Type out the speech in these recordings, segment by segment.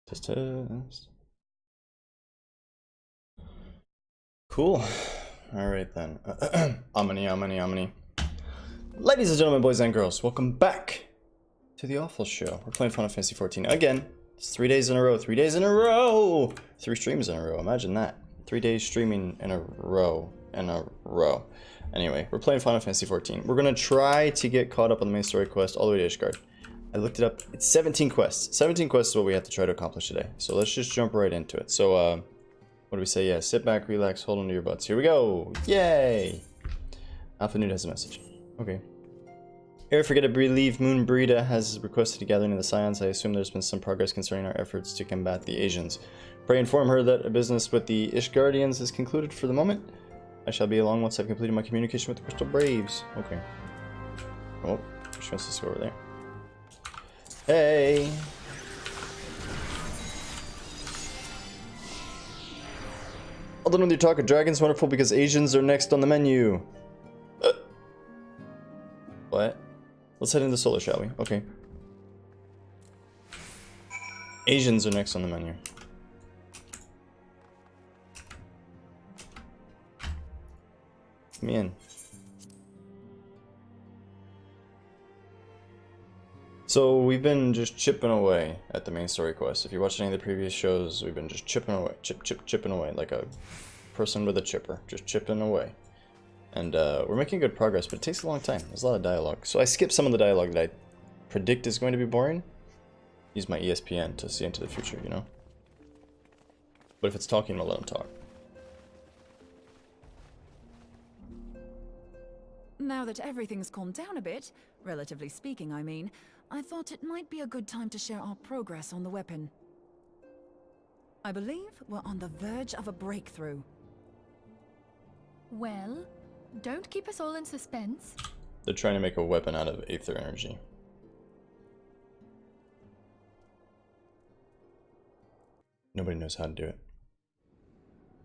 Test. Cool. Alright then. Omni. Ladies and gentlemen, boys and girls, welcome back to the Awfl show. We're playing Final Fantasy XIV again. It's 3 days in a row. 3 days in a row! 3 streams in a row. Imagine that. 3 days streaming in a row. Anyway, we're playing Final Fantasy XIV. We're gonna try to get caught up on the main story quest all the way to Ishgard. I looked it up. It's 17 quests. 17 quests is what we have to try to accomplish today. So let's just jump right into it. So, what do we say? Yeah, sit back, relax, hold onto your butts. Here we go! Yay! Alpha has a message. Okay. Ere forget to believe Moon Brita has requested a gathering of the Scions. I assume there's been some progress concerning our efforts to combat the Asians. Pray inform her that a business with the Ishgardians is concluded for the moment. I shall be along once I've completed my communication with the Crystal Braves. Okay. Oh, she wants us to go over there. Hey! All done with your talk of dragons, wonderful, because Asians are next on the menu. What? Let's head into Solar, shall we? Okay. Asians are next on the menu. Let me in. So we've been just chipping away at the main story quest. If you watched any of the previous shows, we've been just chipping away, chipping away, like a person with a chipper, just chipping away. And we're making good progress, but it takes a long time. There's a lot of dialogue. So I skipped some of the dialogue that I predict is going to be boring. Use my ESPN to see into the future, you know? But if it's talking, I'll let him talk. Now that everything's calmed down a bit, relatively speaking, I mean, I thought it might be a good time to share our progress on the weapon. I believe we're on the verge of a breakthrough. Well, don't keep us all in suspense. They're trying to make a weapon out of aether energy. Nobody knows how to do it.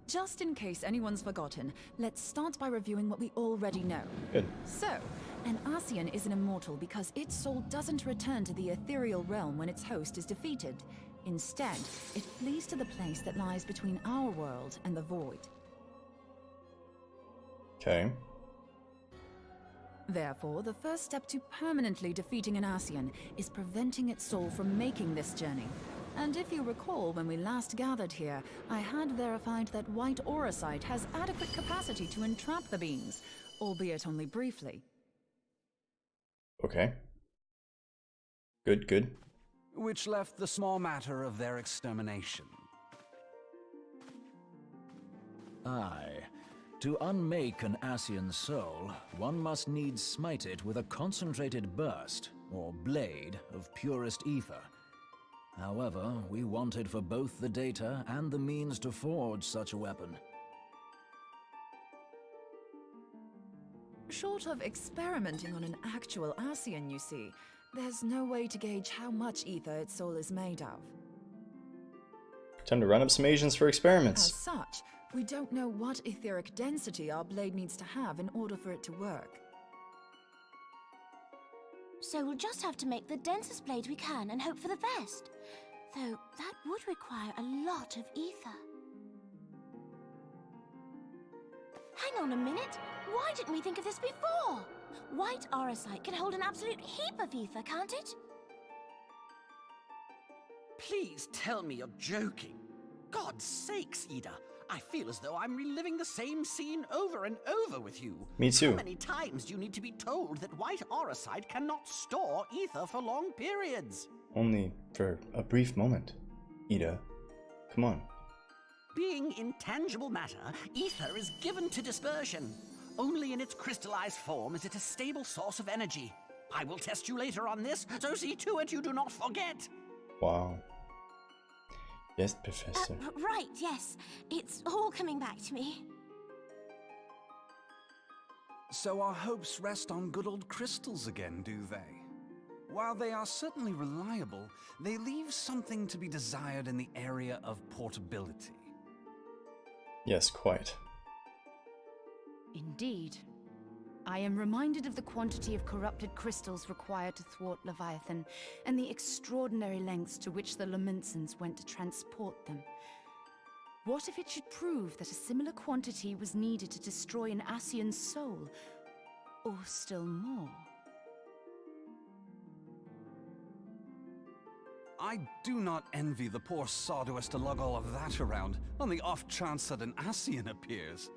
Just in case anyone's forgotten, let's start by reviewing what we already know. Good. So, an Ascian is an immortal because its soul doesn't return to the ethereal realm when its host is defeated. Instead, it flees to the place that lies between our world and the void. Okay. Therefore, the first step to permanently defeating an Ascian is preventing its soul from making this journey. And if you recall, when we last gathered here, I had verified that white auracite has adequate capacity to entrap the beings, albeit only briefly. Okay. Good. Which left the small matter of their extermination. Aye. To unmake an Ascian soul, one must needs smite it with a concentrated burst, or blade, of purest ether. However, we wanted for both the data and the means to forge such a weapon. Short of experimenting on an actual Ascian, you see, there's no way to gauge how much ether its soul is made of. Time to run up some Asians for experiments. As such, we don't know what etheric density our blade needs to have in order for it to work. So we'll just have to make the densest blade we can and hope for the best. Though that would require a lot of ether. Hang on a minute. Why didn't we think of this before? White auracite can hold an absolute heap of ether, can't it? Please tell me you're joking. God's sakes, Ida. I feel as though I'm reliving the same scene over and over with you. Me too. How many times do you need to be told that white auracite cannot store ether for long periods? Only for a brief moment. Ida, come on. Being intangible matter, ether is given to dispersion. Only in its crystallized form is it a stable source of energy. I will test you later on this, so see to it you do not forget. Wow. Yes, Professor. Right, yes. It's all coming back to me. So our hopes rest on good old crystals again, do they? While they are certainly reliable, they leave something to be desired in the area of portability. Yes, quite. Indeed. I am reminded of the quantity of corrupted crystals required to thwart Leviathan, and the extraordinary lengths to which the Lamentsons went to transport them. What if it should prove that a similar quantity was needed to destroy an Ascian's soul? Or still more? I do not envy the poor sawdust to lug all of that around, on the off chance that an Ascian appears.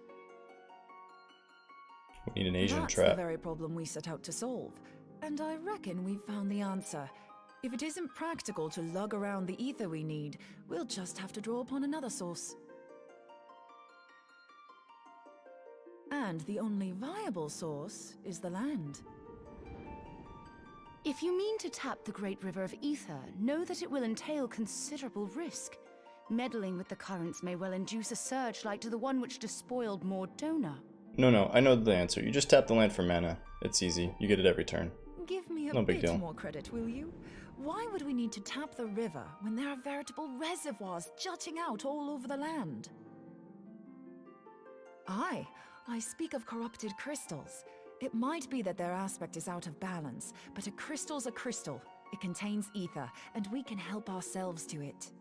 We need an Asian That's trap. the very problem we set out to solve. And I reckon we've found the answer. If it isn't practical to lug around the ether we need, we'll just have to draw upon another source. And the only viable source is the land. If you mean to tap the Great River of Ether, know that it will entail considerable risk. Meddling with the currents may well induce a surge like to the one which despoiled Mordona. No, I know the answer. You just tap the land for mana. It's easy. You get it every turn. Give me a No big bit deal. more credit, will you? Why would we need to tap the river when there are veritable reservoirs jutting out all over the land? Aye, I speak of corrupted crystals. It might be that their aspect is out of balance, but a crystal's a crystal. It contains ether, and we can help ourselves to it.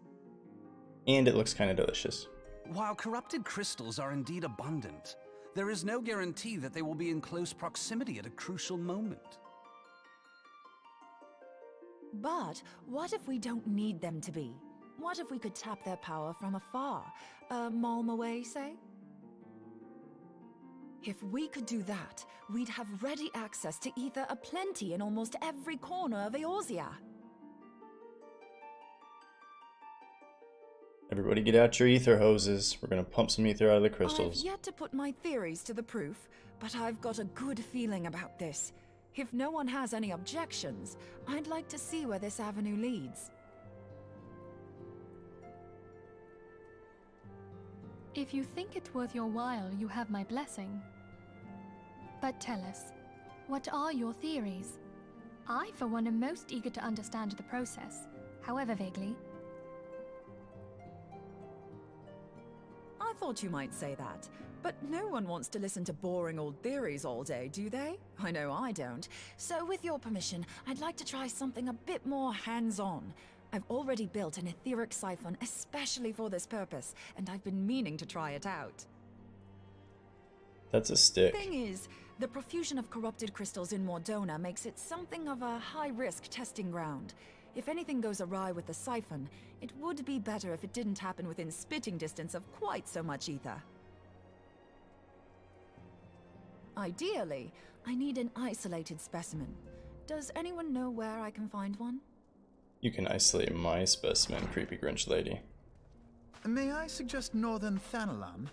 And it looks kind of delicious. While corrupted crystals are indeed abundant, there is no guarantee that they will be in close proximity at a crucial moment. But what if we don't need them to be? What if we could tap their power from afar? A malm away, say? If we could do that, we'd have ready access to ether aplenty in almost every corner of Eorzea. Everybody get out your ether hoses. We're gonna pump some ether out of the I've crystals. yet to put my theories to the proof, but I've got a good feeling about this. If no one has any objections, I'd like to see where this avenue leads. If you think it worth your while, you have my blessing. But tell us, what are your theories? I, for one, am most eager to understand the process, however vaguely. I thought you might say that, but no one wants to listen to boring old theories all day, do they? I know I don't. So with your permission, I'd like to try something a bit more hands-on. I've already built an etheric siphon especially for this purpose, and I've been meaning to try it out. That's a stick. Thing is, the profusion of corrupted crystals in Mordona makes it something of a high-risk testing ground. If anything goes awry with the siphon, it would be better if it didn't happen within spitting distance of quite so much ether. Ideally, I need an isolated specimen. Does anyone know where I can find one? You can isolate my specimen, creepy Grinch lady. May I suggest northern Thanalan?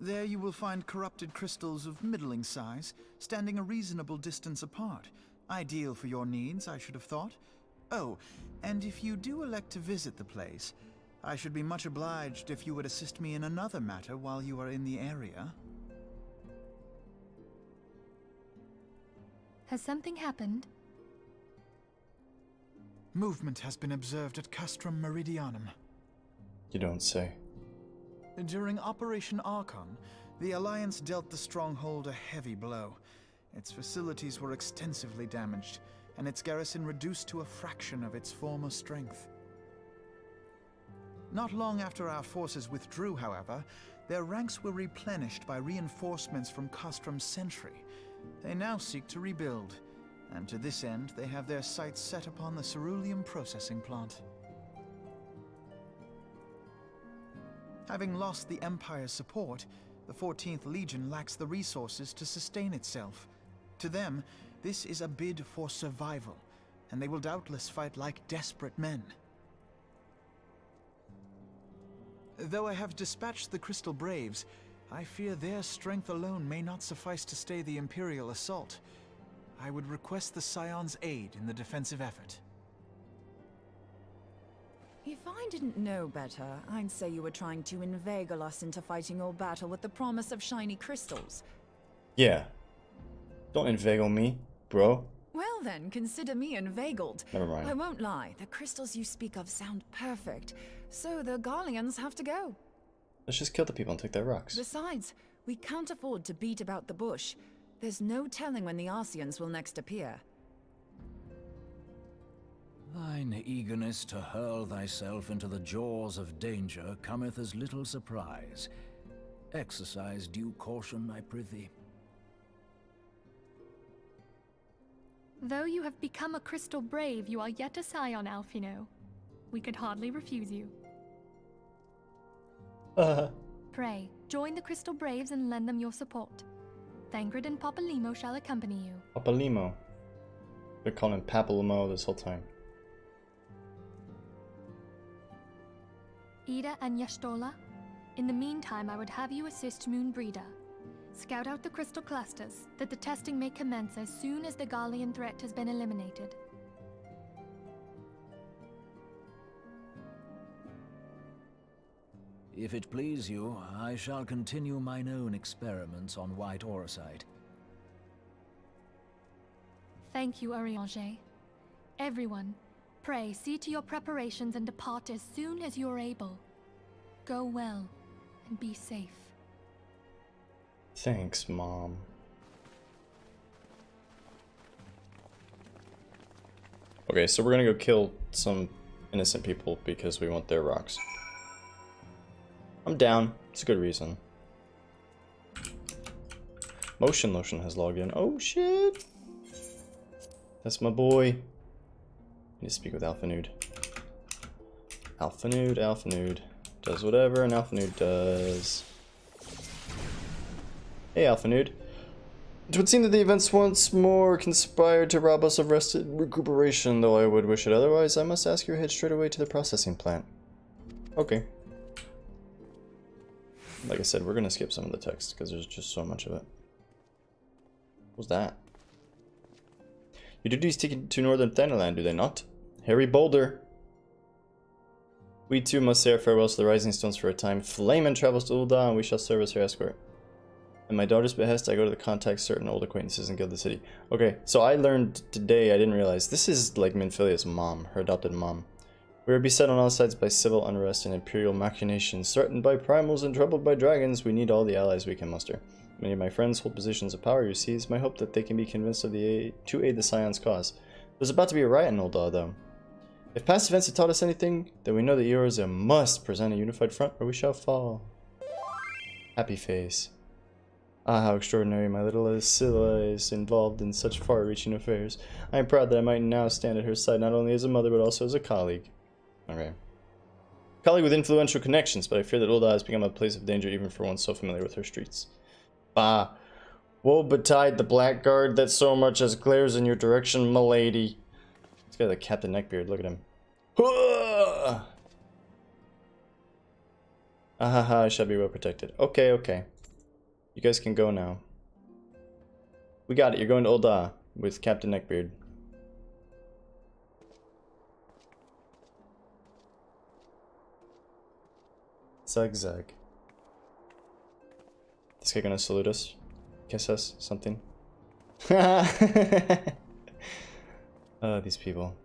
There you will find corrupted crystals of middling size, standing a reasonable distance apart. Ideal for your needs, I should have thought. Oh, and if you do elect to visit the place, I should be much obliged if you would assist me in another matter while you are in the area. Has something happened? Movement has been observed at Castrum Meridianum. You don't say. During Operation Archon, the Alliance dealt the stronghold a heavy blow. Its facilities were extensively damaged, and its garrison reduced to a fraction of its former strength. Not long after our forces withdrew, however, their ranks were replenished by reinforcements from Castrum's sentry. They now seek to rebuild, and to this end they have their sights set upon the ceruleum processing plant. Having lost the Empire's support, the 14th Legion lacks the resources to sustain itself. To them, this is a bid for survival, and they will doubtless fight like desperate men. Though I have dispatched the Crystal Braves, I fear their strength alone may not suffice to stay the Imperial assault. I would request the Scion's aid in the defensive effort. If I didn't know better, I'd say you were trying to inveigle us into fighting your battle with the promise of shiny crystals. Yeah. Don't inveigle me, bro. Well then, consider me inveigled. Never mind. I won't lie, the crystals you speak of sound perfect, so the Garleans have to go. Let's just kill the people and take their rocks. Besides, we can't afford to beat about the bush. There's no telling when the Arsians will next appear. Thine eagerness to hurl thyself into the jaws of danger cometh as little surprise. Exercise due caution, I prithee. Though you have become a crystal brave, you are yet a scion, Alphino. We could hardly refuse you. Pray, join the Crystal Braves and lend them your support. Thangred and Papalimo shall accompany you. Papalimo. They're calling him Papalimo this whole time. Ida and Yashtola, in the meantime I would have you assist Moonbreeder. Scout out the crystal clusters, that the testing may commence as soon as the Garlean threat has been eliminated. If it please you, I shall continue mine own experiments on white Orsite. Thank you, Eorzea. Everyone, pray see to your preparations and depart as soon as you are able. Go well, and be safe. Thanks, Mom. Okay, so we're gonna go kill some innocent people because we want their rocks. I'm down. It's a good reason. Motion Lotion has logged in. Oh shit! That's my boy. I need to speak with Alphanud. Alphanud does whatever an Alphanud does. Hey Alphanud. It would seem that the events once more conspired to rob us of rest and recuperation, though I would wish it otherwise. I must ask you to head straight away to the processing plant. Okay. Like I said, we're gonna skip some of the text because there's just so much of it. What's that? Your duties taken to Northern Thanalan, do they not? Harry Boulder. We too must say our farewells to the Rising Stones for a time. Flamen travels to Ul'dah, and we shall serve as her escort. At my daughter's behest, I go to the contact certain old acquaintances in Guild the City. Okay, so I learned today, I didn't realize, this is like Minfilia's mom, her adopted mom. We are beset on all sides by civil unrest and imperial machinations, threatened by primals and troubled by dragons. We need all the allies we can muster. Many of my friends hold positions of power, you see. It's my hope that they can be convinced of to aid the Scion's cause. There's about to be a riot in Ul'dah, though. If past events have taught us anything, then we know that Eorzea must present a unified front or we shall fall. Happy face. Ah, how extraordinary my little Scylla is involved in such far-reaching affairs. I am proud that I might now stand at her side not only as a mother but also as a colleague. Okay. Colleague with influential connections, but I fear that Ul'dah has become a place of danger even for one so familiar with her streets. Bah. Woe betide the blackguard that so much as glares in your direction, milady. This guy like Captain Neckbeard, look at him. Ahaha, I shall be well protected. Okay, okay. You guys can go now. We got it, you're going to Ul'dah with Captain Neckbeard. Zug zug. This guy gonna salute us? Kiss us? Something? Oh, these people.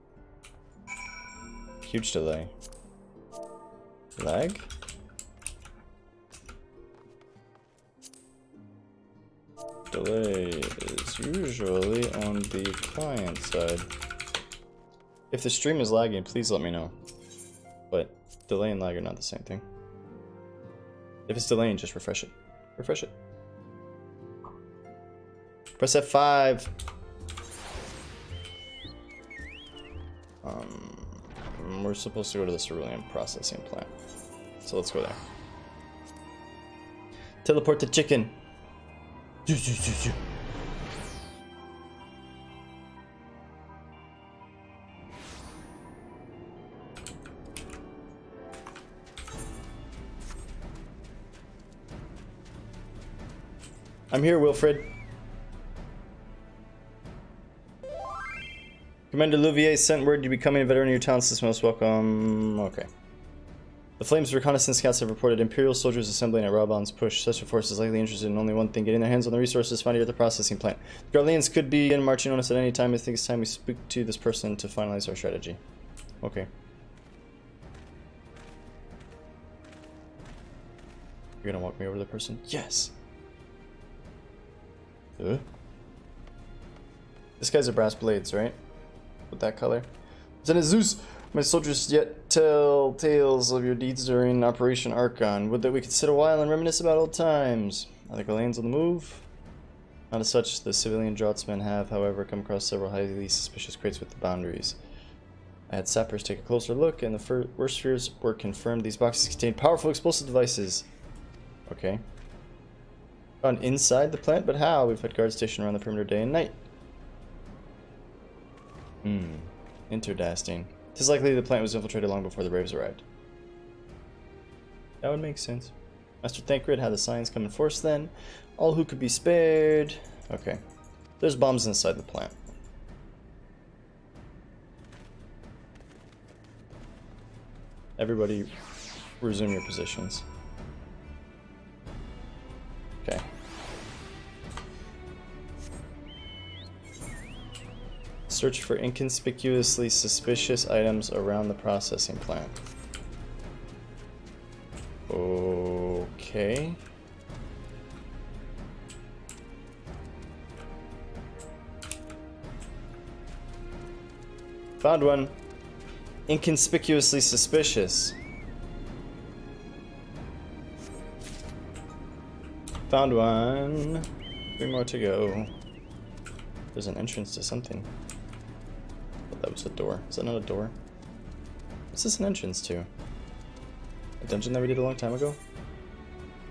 Huge delay. Lag? Delay is usually on the client side. If the stream is lagging, please let me know. But delay and lag are not the same thing. If it's delaying, just refresh it. Refresh it. Press F5. We're supposed to go to the cerulean processing plant. So let's go there. Teleport the chicken. I'm here, Wilfred. Commander Louvier sent word you're becoming a veteran of your talents is most welcome. Okay. The Flames reconnaissance scouts have reported Imperial soldiers assembling at Raban's push. Such a force is likely interested in only one thing, getting their hands on the resources found here at the processing plant. The Garleans could begin marching on us at any time. I think it's time we speak to this person to finalize our strategy. Okay. You're gonna walk me over to the person? Yes! This guy's a brass blades, right? With that color. Lieutenant Zeus, my soldiers yet tell tales of your deeds during Operation Archon. Would that we could sit a while and reminisce about old times. Are the Garleans on the move? Not as such, the civilian draftsmen have, however, come across several highly suspicious crates with the boundaries. I had sappers take a closer look, and the worst fears were confirmed. These boxes contain powerful explosive devices. Okay. Found inside the plant, but how? We've had guards stationed around the perimeter day and night. Interdasting. It is likely the plant was infiltrated long before the Braves arrived. That would make sense. Master Thancred had the signs come in force then. All who could be spared. Okay. There's bombs inside the plant. Everybody resume your positions. Okay. Search for inconspicuously suspicious items around the processing plant. Okay. Found one. Inconspicuously suspicious. Found one. 3 more to go. There's an entrance to something. But that was a door. Is that not a door? What's this an entrance to? A dungeon that we did a long time ago?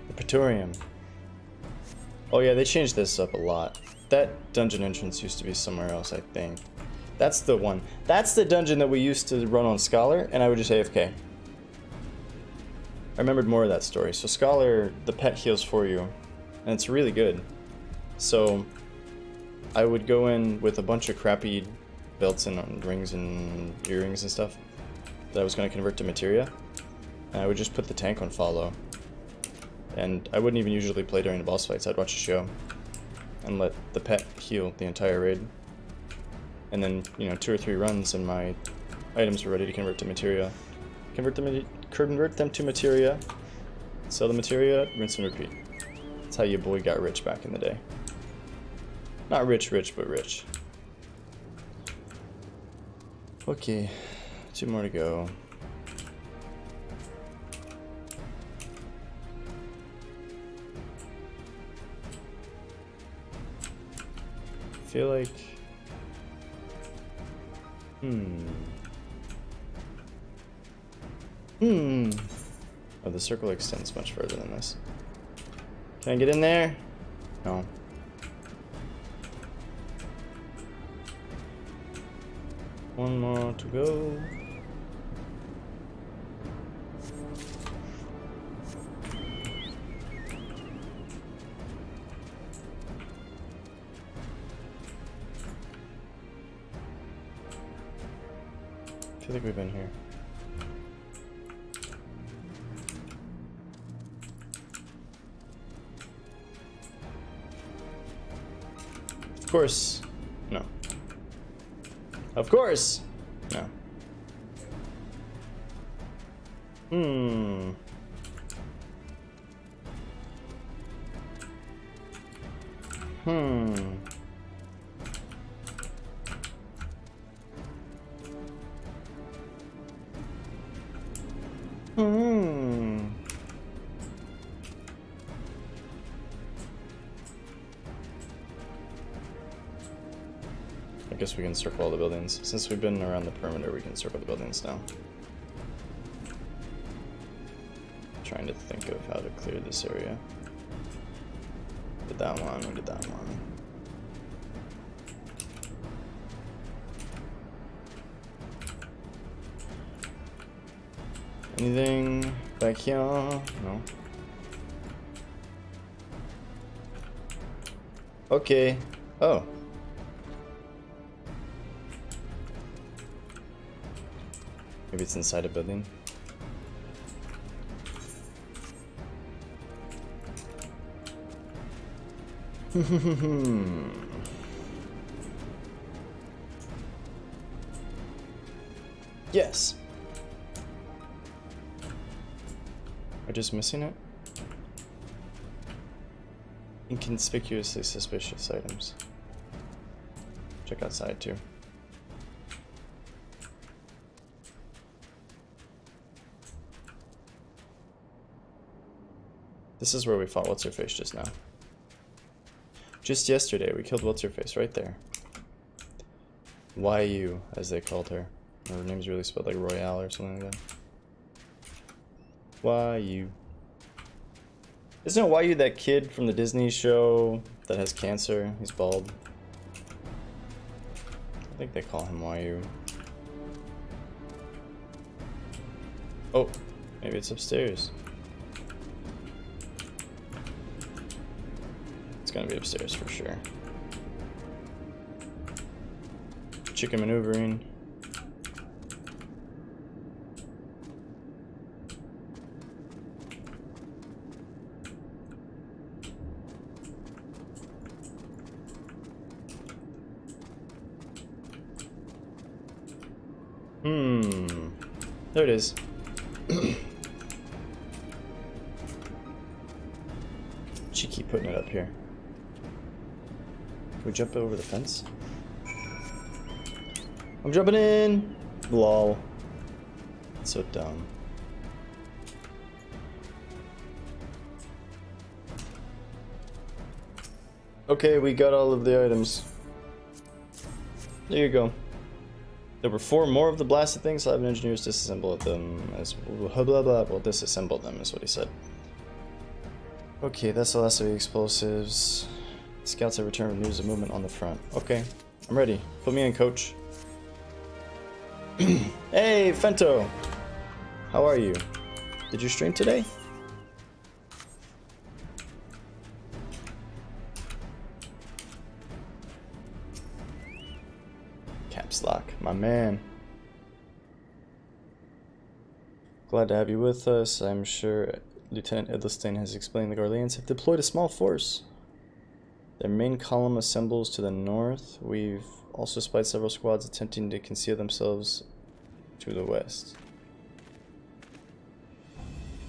The Praetorium. Oh yeah, they changed this up a lot. That dungeon entrance used to be somewhere else, I think. That's the one. That's the dungeon that we used to run on Scholar, and I would just AFK. I remembered more of that story. So Scholar, the pet heals for you, and it's really good. So I would go in with a bunch of crappy belts and rings and earrings and stuff that I was going to convert to materia, and I would just put the tank on follow. And I wouldn't even usually play during the boss fights. I'd watch a show and let the pet heal the entire raid. And then, you know, 2 or 3 runs and my items were ready to convert to materia. Convert them to materia, sell the materia, rinse and repeat. That's how your boy got rich back in the day. Not rich, but rich. Okay, 2 more to go. I feel like... Oh, the circle extends much further than this. Can I get in there? No. One more to go. I feel like we've been here. Of course. No. Of course. No. I guess we can circle all the buildings. Since we've been around the perimeter, we can circle the buildings now. Trying to think of how to clear this area. Did that one, we did that one. Anything back here? No. Okay. Oh. Maybe it's inside a building. Yes. Am I just missing it? Inconspicuously suspicious items. Check outside too. This is where we fought What's-Her-Face just now. Just yesterday, we killed What's-Her-Face right there. YU, as they called her. Her name's really spelled like Royale or something like that. YU. Isn't it YU that kid from the Disney show that has cancer? He's bald. I think they call him YU. Oh, maybe it's upstairs. It's gonna be upstairs for sure. Chicken maneuvering. There it is. Cheeky putting it up here. Can we jump over the fence? I'm jumping in! Lol. So dumb. Okay, we got all of the items. There you go. There were 4 more of the blasted things, so I have engineers disassemble them as blah blah blah. Well, disassemble them is what he said. Okay, that's the last of the explosives. Scouts have returned with news of movement on the front. Okay, I'm ready. Put me in, coach. Hey, Fento! How are you? Did you stream today? Caps lock, my man. Glad to have you with us. I'm sure Lieutenant Edlestein has explained the Garleans have deployed a small force. Their main column assembles to the north. We've also spied several squads attempting to conceal themselves to the west.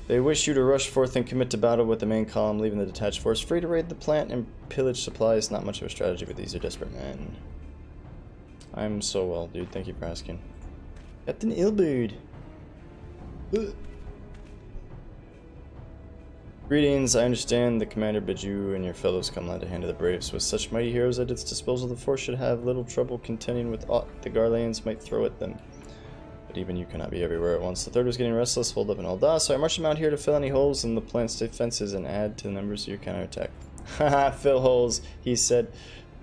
They wish you to rush forth and commit to battle with the main column, leaving the detached force free to raid the plant and pillage supplies. Not much of a strategy, but these are desperate men. I'm so well, dude. Thank you for asking. Captain Ilbird. Greetings, I understand the commander bids you and your fellows come lend a hand to the braves. With such mighty heroes at its disposal, the force should have little trouble contending with aught the Garleans might throw at them. But even you cannot be everywhere at once. The third was getting restless, holed up in Alda, so I marched them out here to fill any holes in the plant's defenses and add to the numbers of your counterattack. Haha, fill holes, he said.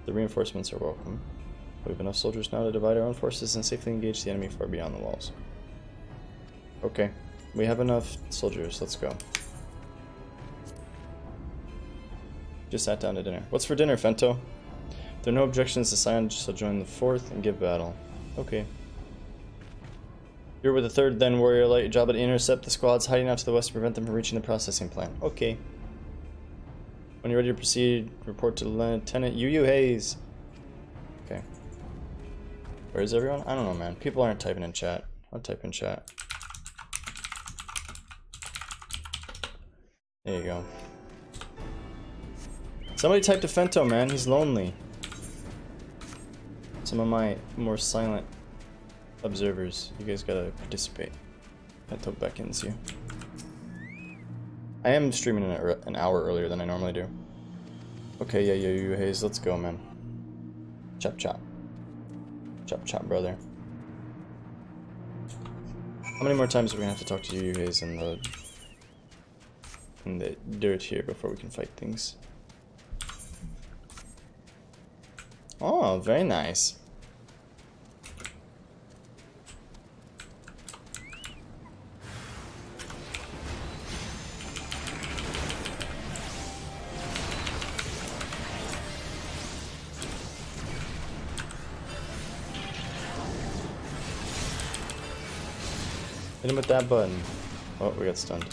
The reinforcements are welcome. We have enough soldiers now to divide our own forces and safely engage the enemy far beyond the walls. Okay, we have enough soldiers, let's go. Just sat down to dinner. What's for dinner, Fento? If there are no objections to Scion, so join the 4th and give battle. Okay. You're with the 3rd then, Warrior Light. Your job is to intercept the squads hiding out to the west to prevent them from reaching the processing plant. Okay. When you're ready to proceed, report to Lieutenant Yu Hayes. Okay. Where is everyone? I don't know, man. People aren't typing in chat. I'll type in chat. There you go. Somebody type to Fento, man. He's lonely. Some of my more silent observers. You guys gotta participate. Fento beckons you. I am streaming an hour earlier than I normally do. Okay, yeah, you Hayes. Let's go, man. Chop, chop. Chop, chop, brother. How many more times are we gonna have to talk to you Hayes in the dirt here before we can fight things? Oh, very nice. Hit him with that button. Oh, we got stunned.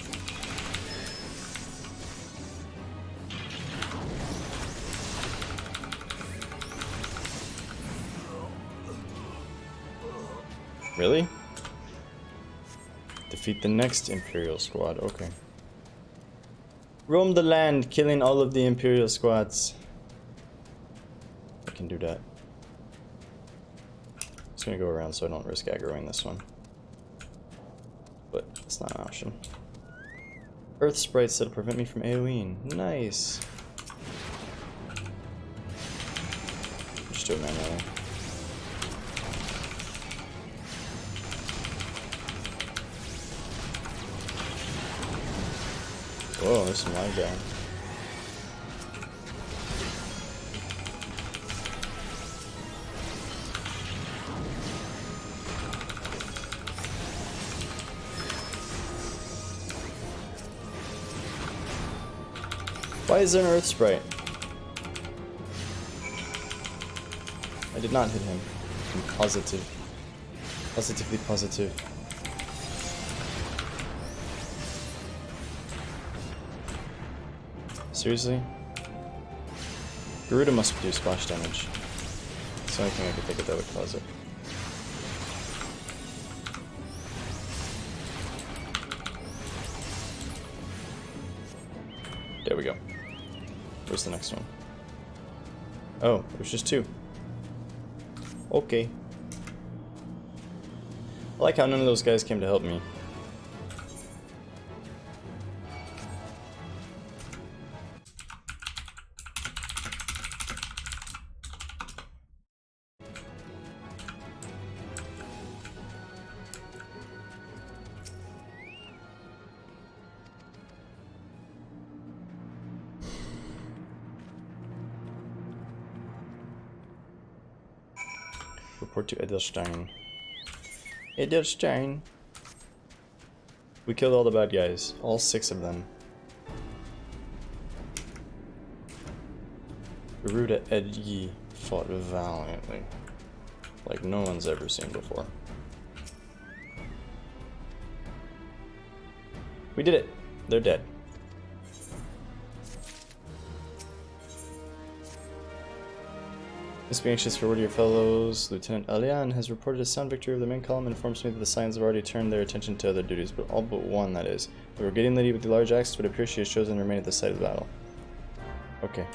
Really? Defeat the next Imperial squad. Okay. Roam the land, killing all of the Imperial squads. I can do that. Just gonna go around so I don't risk aggroing this one. But it's not an option. Earth sprites that'll prevent me from AoEing. Nice. Just do it manually. Whoa, there's some lag down. Why is there an earth sprite? I did not hit him. I'm positive. Positively positive. Seriously? Garuda must do splash damage. It's the only thing I could think of that would cause it. There we go. Where's the next one? Oh, there's just two. Okay. I like how none of those guys came to help me. Report to Edelstein. Edelstein. We killed all the bad guys. All 6 of them. Garuda Edgi fought valiantly. Like no one's ever seen before. We did it. They're dead. Must be anxious for word of your fellows. Lieutenant Alian has reported a sound victory of the main column and informs me that the Scions have already turned their attention to other duties, but all but one, that is. The Brigadier lady with the large axe would appear she has chosen to remain at the site of the battle. Okay.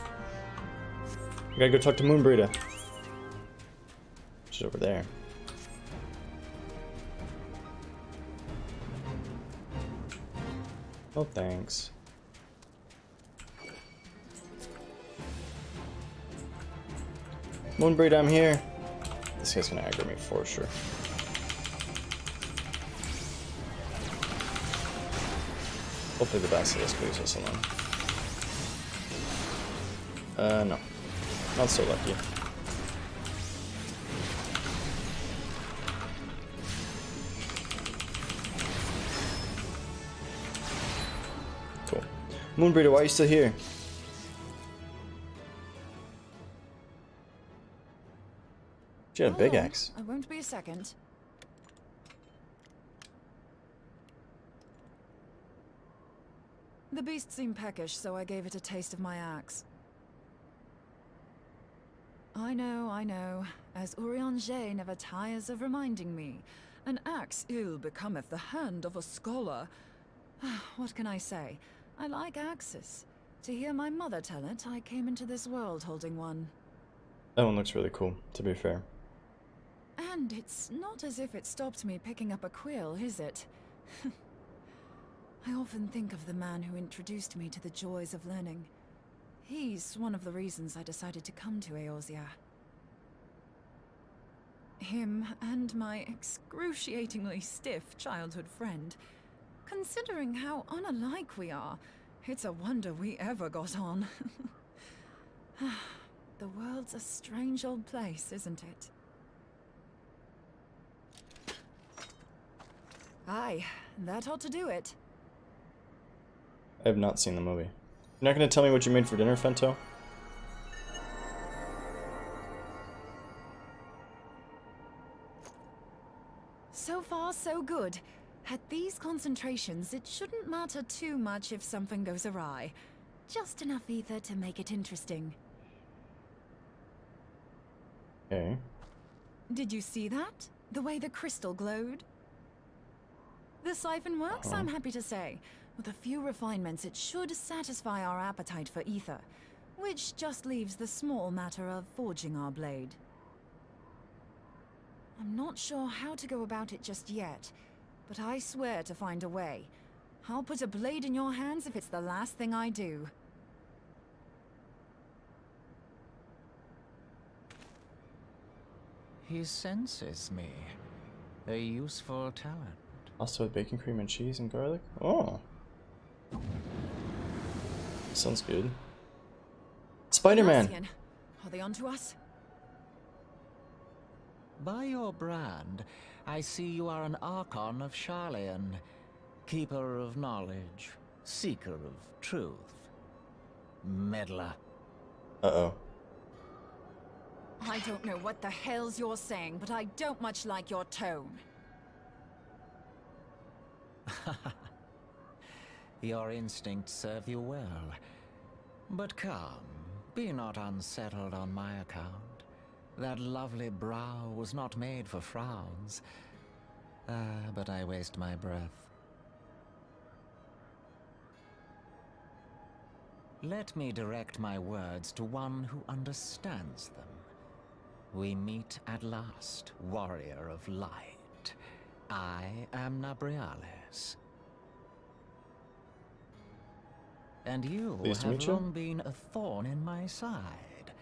We gotta go talk to Moonbreeder. She's over there. Oh, thanks. Moonbreed, I'm here. This guy's gonna aggro me for sure. Hopefully the basilisk leaves us alone. No. Not so lucky. Cool. Moonbreeder, why are you still here? She had a big axe. I won't be a second. The beast seemed peckish, so I gave it a taste of my axe. I know. As Eorzea never tires of reminding me. An axe ill becometh the hand of a scholar. What can I say? I like axes. To hear my mother tell it, I came into this world holding one. That one looks really cool, to be fair. And it's not as if it stopped me picking up a quill, is it? I often think of the man who introduced me to the joys of learning. He's one of the reasons I decided to come to Eorzea. Him and my excruciatingly stiff childhood friend. Considering how unalike we are, it's a wonder we ever got on. The world's a strange old place, isn't it? Aye, that ought to do it. I have not seen the movie. You're not going to tell me what you made for dinner, Fento? So far, so good. At these concentrations, it shouldn't matter too much if something goes awry. Just enough ether to make it interesting. Okay. Did you see that? The way the crystal glowed? The siphon works, I'm happy to say. With a few refinements, it should satisfy our appetite for ether, which just leaves the small matter of forging our blade. I'm not sure how to go about it just yet, but I swear to find a way. I'll put a blade in your hands if it's the last thing I do. He senses me. A useful talent. Also with bacon, cream, and cheese and garlic? Oh. Sounds good. Spider-Man! Ascian, are they onto us? By your brand, I see you are an Archon of Sharlayan, keeper of knowledge, seeker of truth, meddler. Uh-oh. I don't know what the hell's you're saying, but I don't much like your tone. Your instincts serve you well. But come, be not unsettled on my account. That lovely brow was not made for frowns. But I waste my breath. Let me direct my words to one who understands them. We meet at last, warrior of light. I am Nabriales. And you have long been a thorn in my side.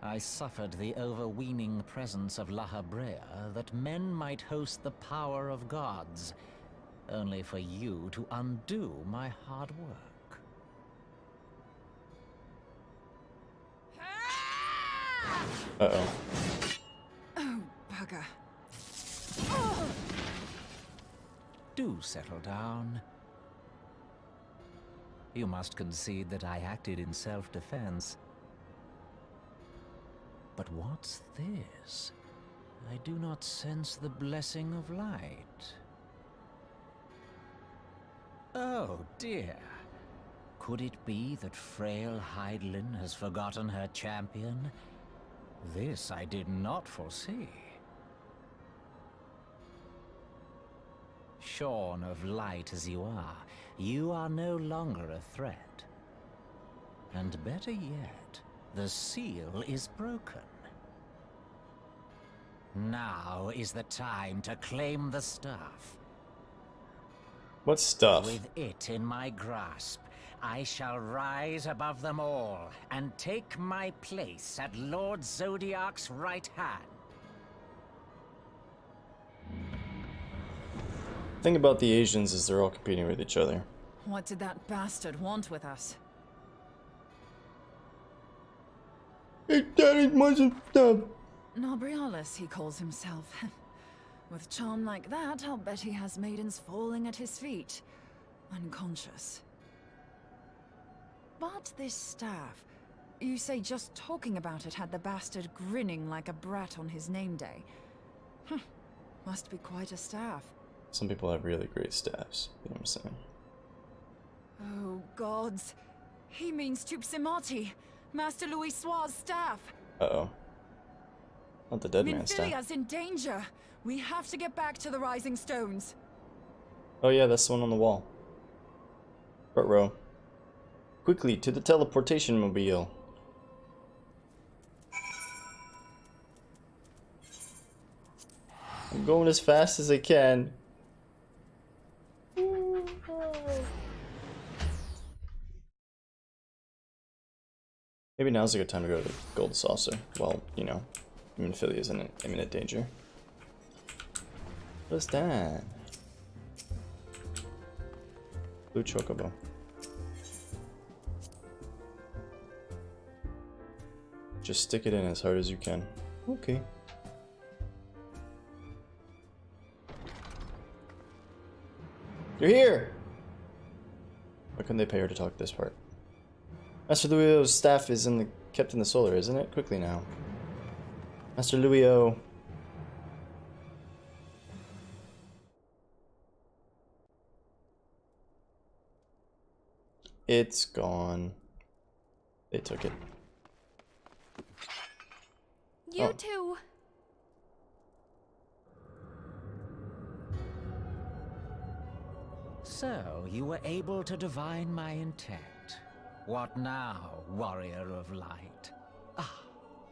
I suffered the overweening presence of La Habrea that men might host the power of gods, only for you to undo my hard work. Uh-oh. Oh, bugger. Do settle down. You must concede that I acted in self-defense. But what's this? I do not sense the blessing of light. Oh dear. Could it be that frail Hydaelyn has forgotten her champion? This I did not foresee. Shorn of light as you are no longer a threat. And better yet, the seal is broken. Now is the time to claim the stuff. What stuff? With it in my grasp, I shall rise above them all and take my place at Lord Zodiac's right hand. The thing about the Asians is they're all competing with each other. What did that bastard want with us? Nabriales, he calls himself. With charm like that, I'll bet he has maidens falling at his feet, unconscious. But this staff, you say just talking about it had the bastard grinning like a brat on his name day. Must be quite a staff. Some people have really great staffs, you know what I'm saying? Oh, gods. He means Tupsimati, Master Louis Soir's staff. Uh-oh. Not the dead man's staff. Minfilia's in danger. We have to get back to the Rising Stones. Oh yeah, that's the one on the wall. Front row. Quickly, to the teleportation mobile. I'm going as fast as I can. Maybe now's a good time to go to the Gold Saucer. Well, you know, Minfilia is in imminent danger. What's that? Blue Chocobo. Just stick it in as hard as you can. Okay. You're here! Why couldn't they pay her to talk this part? Master Luio's staff is kept in the solar, isn't it? Quickly now. Master Luio. It's gone. They took it. You too. So, you were able to divine my intent. What now, warrior of light? Ah,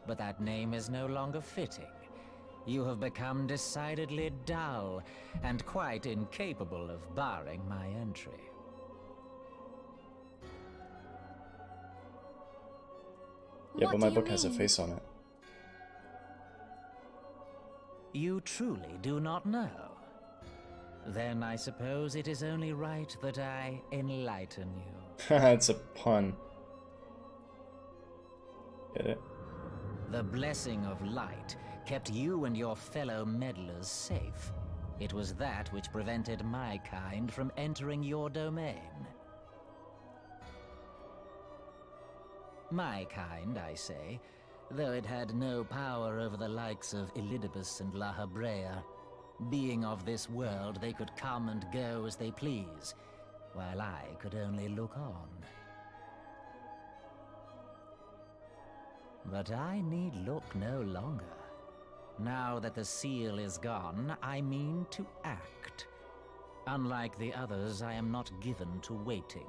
but that name is no longer fitting. You have become decidedly dull, and quite incapable of barring my entry. Yeah, What but my do you book has a mean? face on it. You truly do not know? Then I suppose it is only right that I enlighten you. It's a pun. Get it? The blessing of light kept you and your fellow meddlers safe. It was that which prevented my kind from entering your domain. My kind, I say, though it had no power over the likes of Elidibus and La Habrea. Being of this world, they could come and go as they please, while I could only look on. But I need look no longer. Now that the seal is gone, I mean to act. Unlike the others, I am not given to waiting.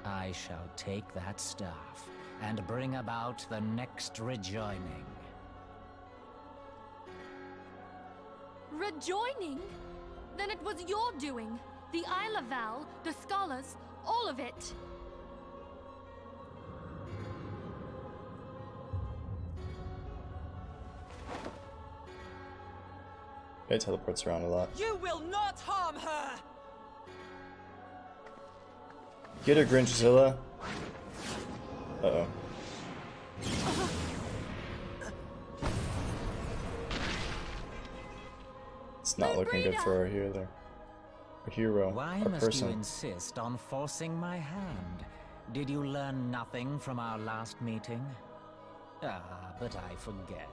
I shall take that staff and bring about the next rejoining. Rejoining? Then it was your doing. The Isle of Val, the scholars, all of it. It teleports around a lot. You will not harm her! Get her, Grinchzilla. Uh-oh. It's not looking good for our hero. Our hero. Why Our must person. you insist on forcing my hand? Did you learn nothing from our last meeting? Ah, but I forget.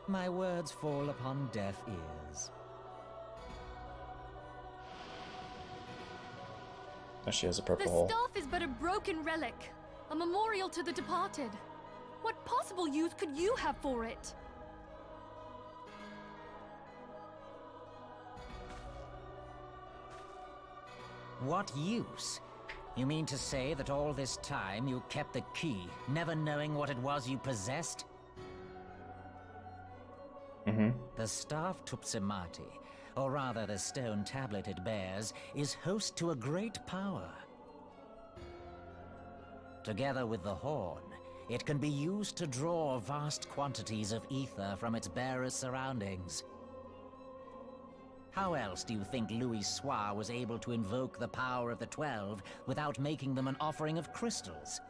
My words fall upon deaf ears. Oh, she has a The purple hole. staff is but a broken relic, a memorial to the departed. What possible use could you have for it? What use? You mean to say that all this time you kept the key, never knowing what it was you possessed? The staff Tupsimati, or rather the stone tablet it bears, is host to a great power. Together with the horn, it can be used to draw vast quantities of ether from its bearer's surroundings. How else do you think Louis Soir was able to invoke the power of the 12 without making them an offering of crystals?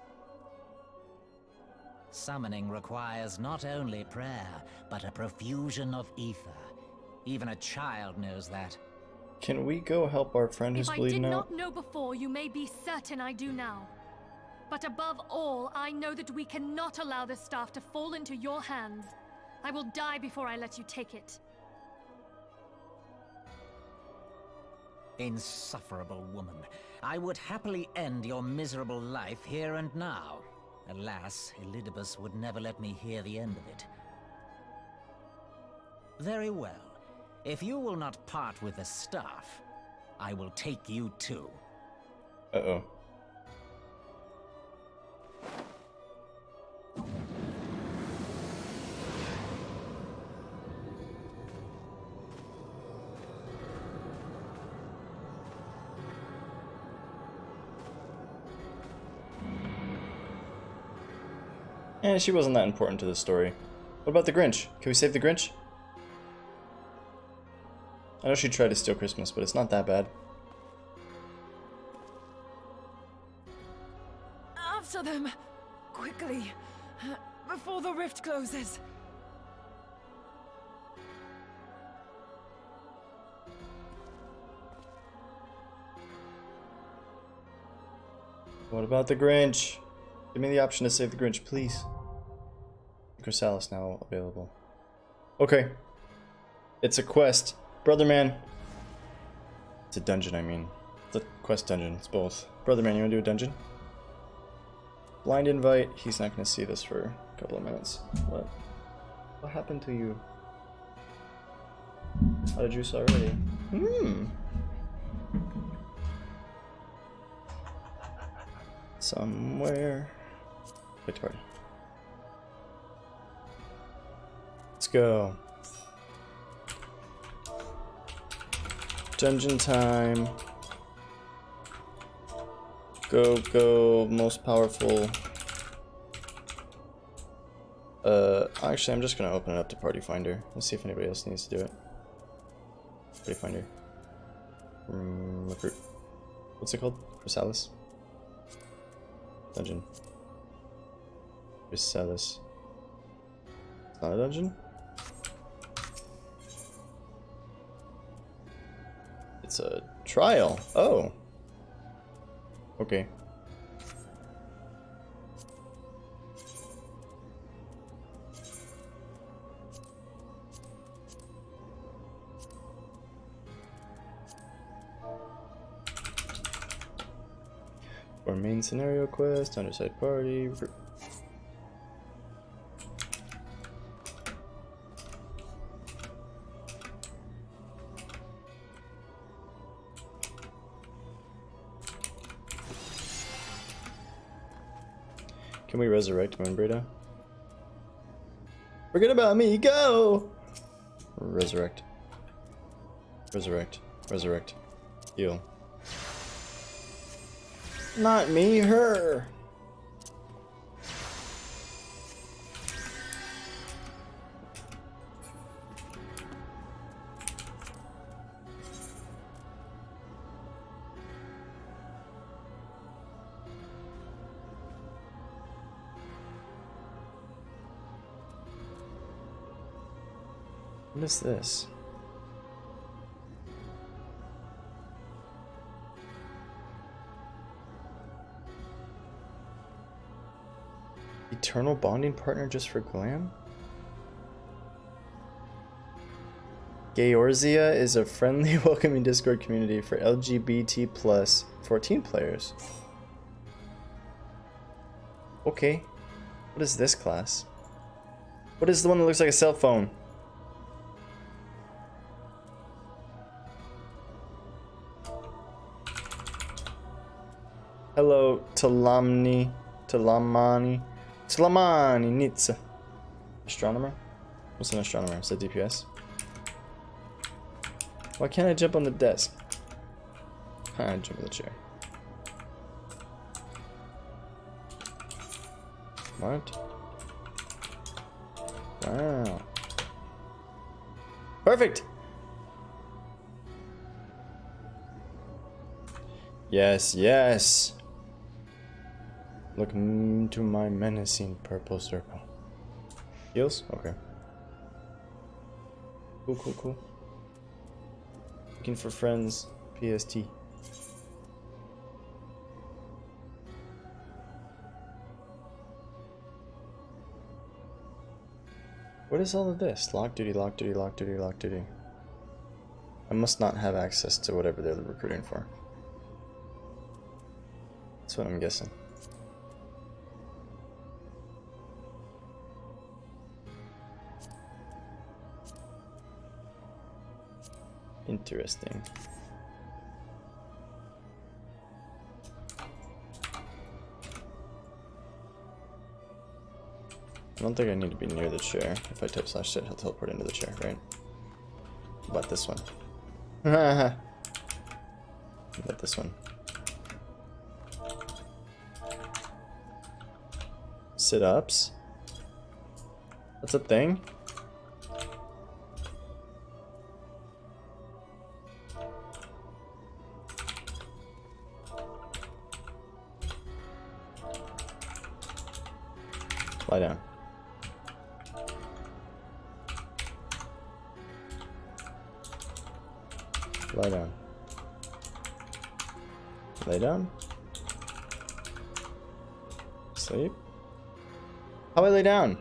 Summoning requires not only prayer, but a profusion of ether. Even a child knows that. Can we go help our friend who's If I did bleeding out? not know before, you may be certain I do now. But above all, I know that we cannot allow this staff to fall into your hands. I will die before I let you take it. Insufferable woman. I would happily end your miserable life here and now. Alas, Elidibus would never let me hear the end of it. Very well. If you will not part with the staff, I will take you too. Uh-oh. Eh, she wasn't that important to the story. What about the Grinch? Can we save the Grinch? I know she tried to steal Christmas, but it's not that bad. After them! Quickly! Before the rift closes! What about the Grinch? Give me the option to save the Grinch, please. Chrysalis now available. Okay. It's a quest. Brother man. It's a dungeon, I mean. It's a quest dungeon. It's both. Brother man, you wanna do a dungeon? Blind invite. He's not gonna see this for a couple of minutes. What happened to you? Out of juice already. Somewhere. Victoria. Let's go. Dungeon time. Go, go, most powerful. Actually, I'm just gonna open it up to Party Finder. Let's see if anybody else needs to do it. Party Finder. Recruit. What's it called? Chrysalis? Dungeon. Chrysalis. It's not a dungeon? It's a trial. Oh. Okay. For main scenario quest, underside party. Can we resurrect Moonbrita? Forget about me, go! Resurrect. Resurrect. Resurrect. Heal. Not me, her! What is this? Eternal bonding partner just for glam? Eorzea is a friendly, welcoming Discord community for LGBT plus 14 players. Okay. What is this class? What is the one that looks like a cell phone? Hello, Talamani, Nitsa. Astronomer? What's an astronomer? Is that DPS? Why can't I jump on the desk? I jump on the chair. What? Wow. Perfect! Yes, yes! Look into my menacing purple circle. Heals? Okay. Cool, cool, cool. Looking for friends. PST. What is all of this? Lock duty, lock duty, lock duty, lock duty. I must not have access to whatever they're recruiting for. That's what I'm guessing. Interesting. I don't think I need to be near the chair. If I type /sit, he'll teleport into the chair, right? How about this one? How about this one? Sit-ups? That's a thing? Lie down. Lie down. Lay down. Sleep. How do I lay down?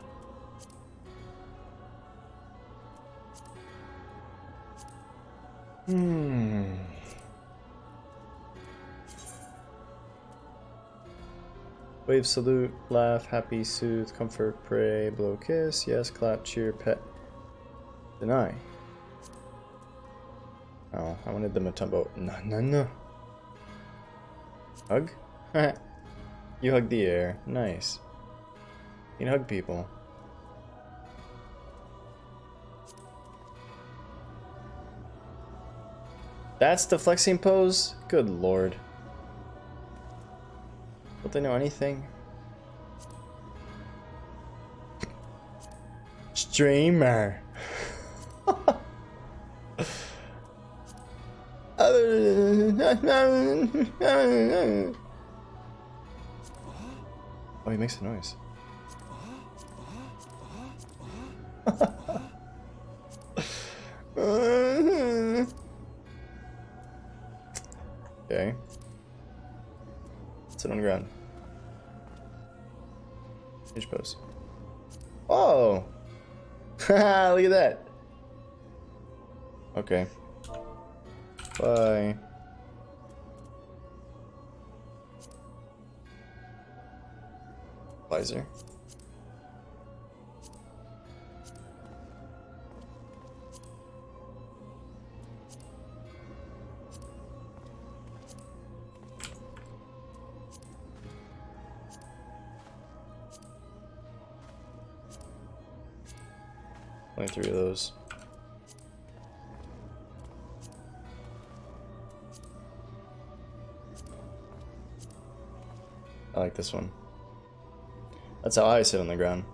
Wave, salute, laugh, happy, soothe, comfort, pray, blow, kiss, yes, clap, cheer, pet, deny. Oh, I wanted the Matumbo. No, no, no. Hug? You hug the air. Nice. You can hug people. That's the flexing pose? Good lord. Don't they know anything? Streamer. Oh, he makes a noise. Okay. Sit on the ground. Huge pose. Oh! Look at that. Okay. Bye. Visor. Only 3 of those. I like this one. That's how I sit on the ground.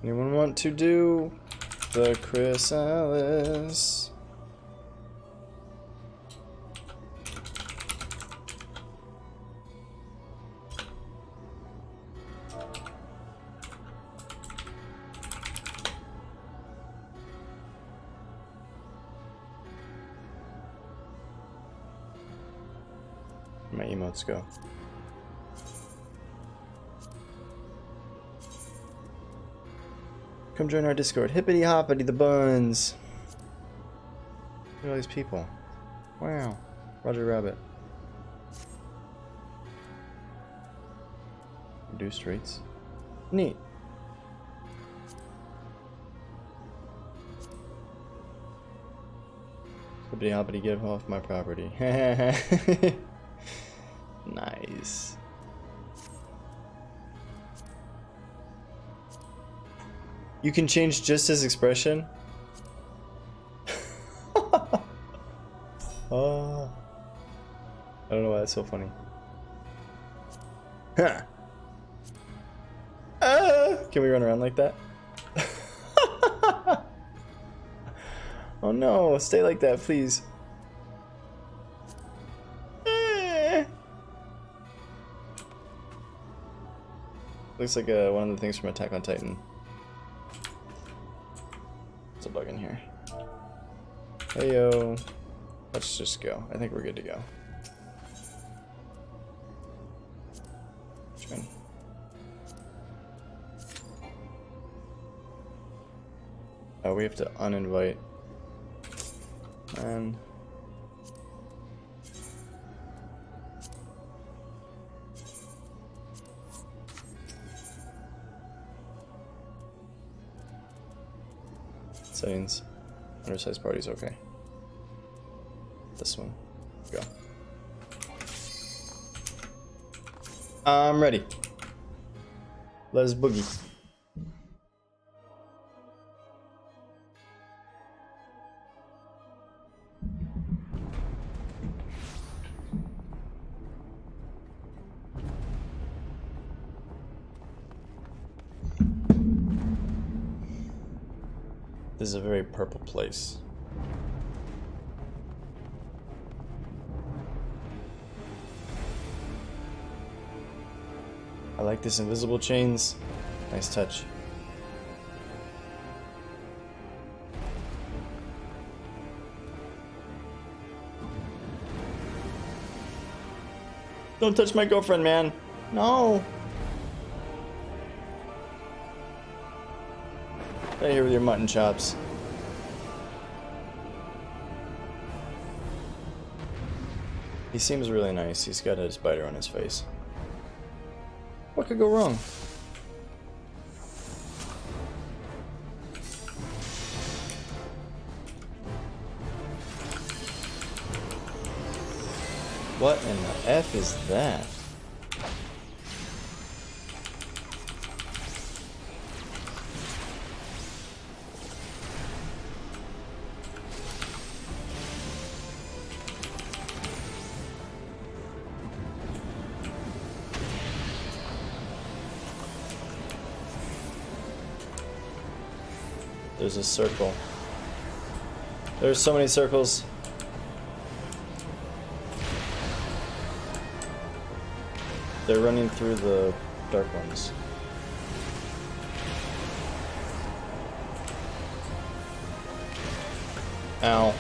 Anyone want to do the chrysalis? My emotes go. Come join our Discord. Hippity hoppity the buns. Look at all these people. Wow. Roger Rabbit. Reduced rates. Neat. Hippity hoppity, get off my property. Nice. You can change just his expression? Oh. I don't know why that's so funny. Huh. Can we run around like that? Oh no, stay like that, please. Looks like one of the things from Attack on Titan. There's a bug in here. Heyo. Let's just go. I think we're good to go. Join. Oh, we have to uninvite. And settings. Undersized parties, okay. This one. Go. I'm ready. Let's boogie. This is a very purple place. I like this invisible chains. Nice touch. Don't touch my girlfriend, man. No. Right here with your mutton chops. He seems really nice. He's got a spider on his face. What could go wrong? What in the F is that? There's a circle. There's so many circles. They're running through the dark ones. Ow.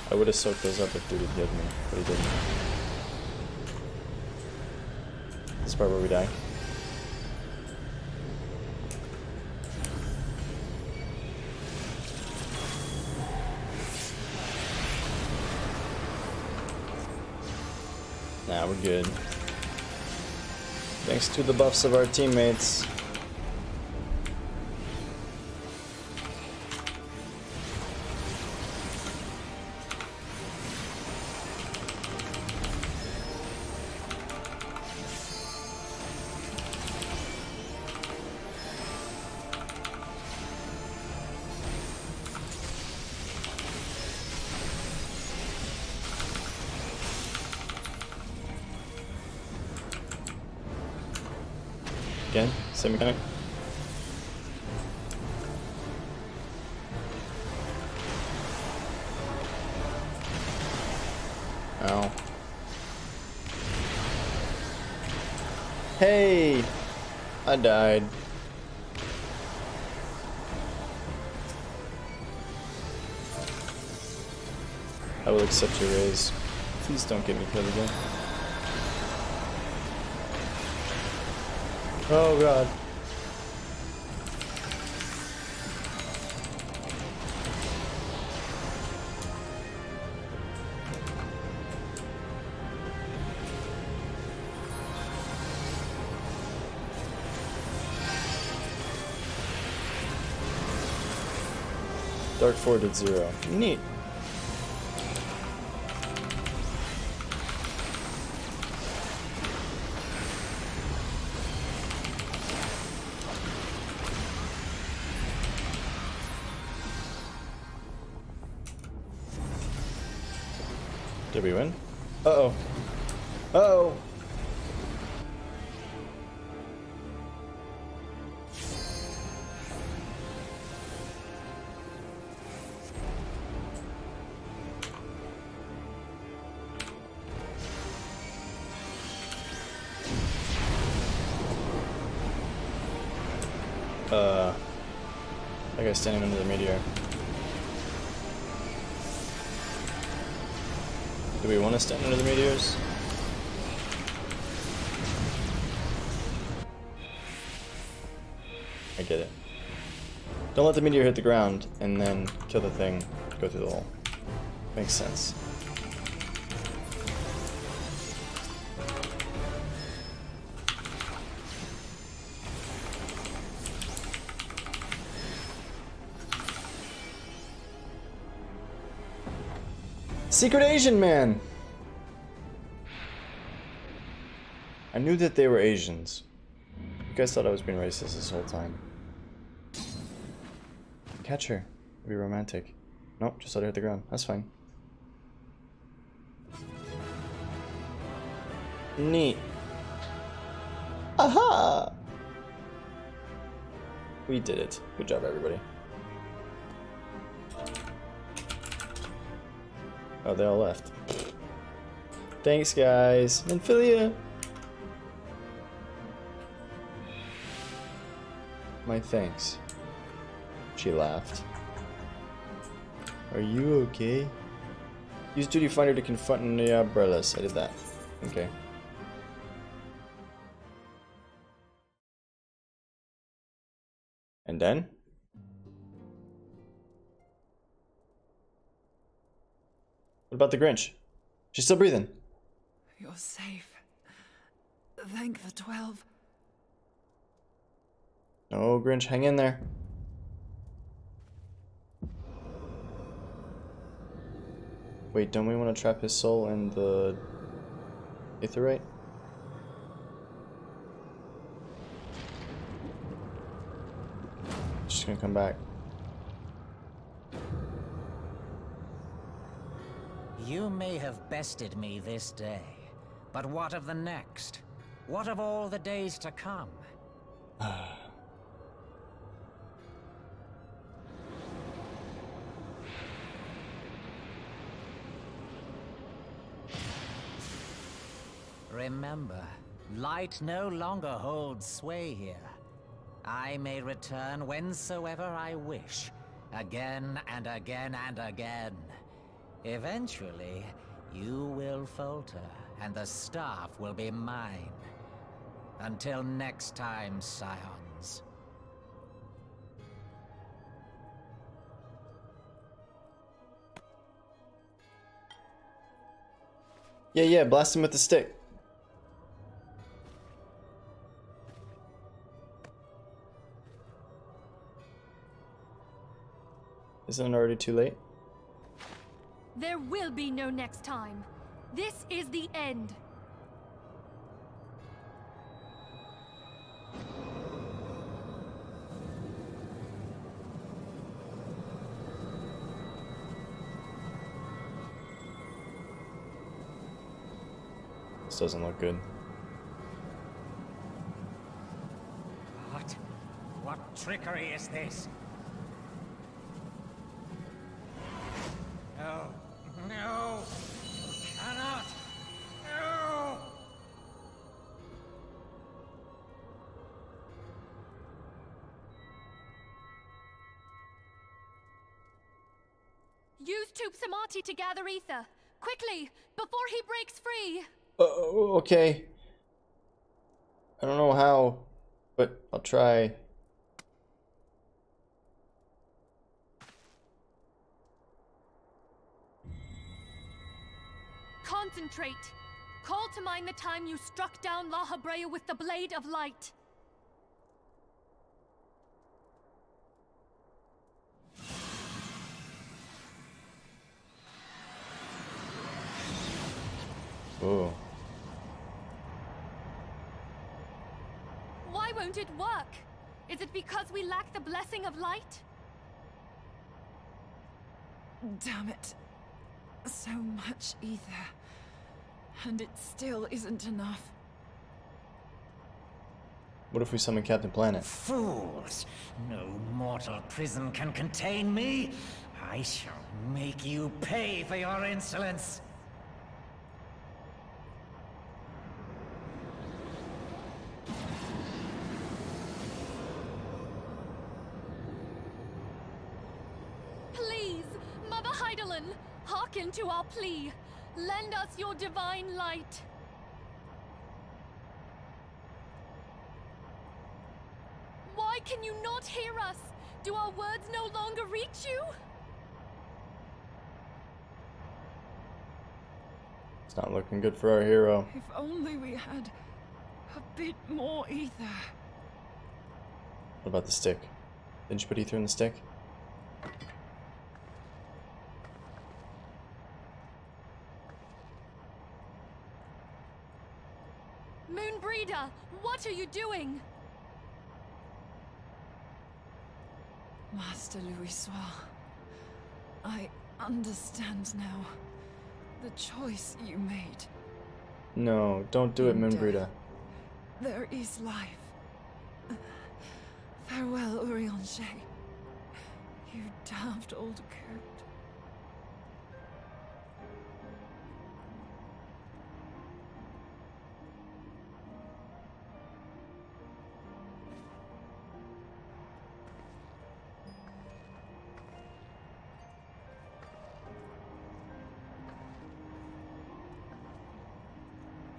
I would have soaked those up if dude had healed me, but he didn't. This part where we die. Nah, we're good. Thanks to the buffs of our teammates. Again, same mechanic. Ow. Hey! I died. I will accept your raise. Please don't get me killed again. Oh god. Dark 4 did 0. Neat. Did we win? Uh-oh. Uh-oh. That guy's standing under the meteor. Do we want to stand under the meteors? I get it. Don't let the meteor hit the ground and then kill the thing, go through the hole. Makes sense. Secret Asian man! I knew that they were Asians. You guys thought I was being racist this whole time. Catch her. Be romantic. Nope, just let her hit the ground. That's fine. Neat. Aha! We did it. Good job, everybody. Oh, they all left. Thanks, guys. Minfilia! My thanks. She laughed. Are you okay? Use Duty Finder to confront the umbrellas. I did that. Okay. And then? What about the Grinch? She's still breathing. You're safe. Thank the 12. Oh, Grinch, hang in there. Wait, don't we want to trap his soul in the Aetheryte? She's gonna come back. You may have bested me this day, but what of the next? What of all the days to come? Remember, light no longer holds sway here. I may return whensoever I wish, again and again and again. Eventually, you will falter, and the staff will be mine. Until next time, scions. Yeah, blast him with the stick. Isn't it already too late? There will be no next time. This is the end. This doesn't look good. What trickery is this? No! No! You cannot! No! Use Tube Samati to gather ether. Quickly, before he breaks free. Okay. I don't know how, but I'll try. Concentrate. Call to mind the time you struck down La Habrea with the Blade of Light. Oh. Why won't it work? Is it because we lack the blessing of light? Damn it. So much ether. And it still isn't enough. What if we summon Captain Planet? Fools! No mortal prison can contain me! I shall make you pay for your insolence! Please, Mother Heidelin, hearken to our plea. Lend us your divine light. Why can you not hear us? Do our words no longer reach you? It's not looking good for our hero. If only we had a bit more ether. What about the stick? Didn't you put ether in the stick? Moonbreeder, what are you doing? Master Louis, I understand now. The choice you made. No, don't do it, In Moonbreeder. death, there is life. Farewell, Eorzea. You daft old coot.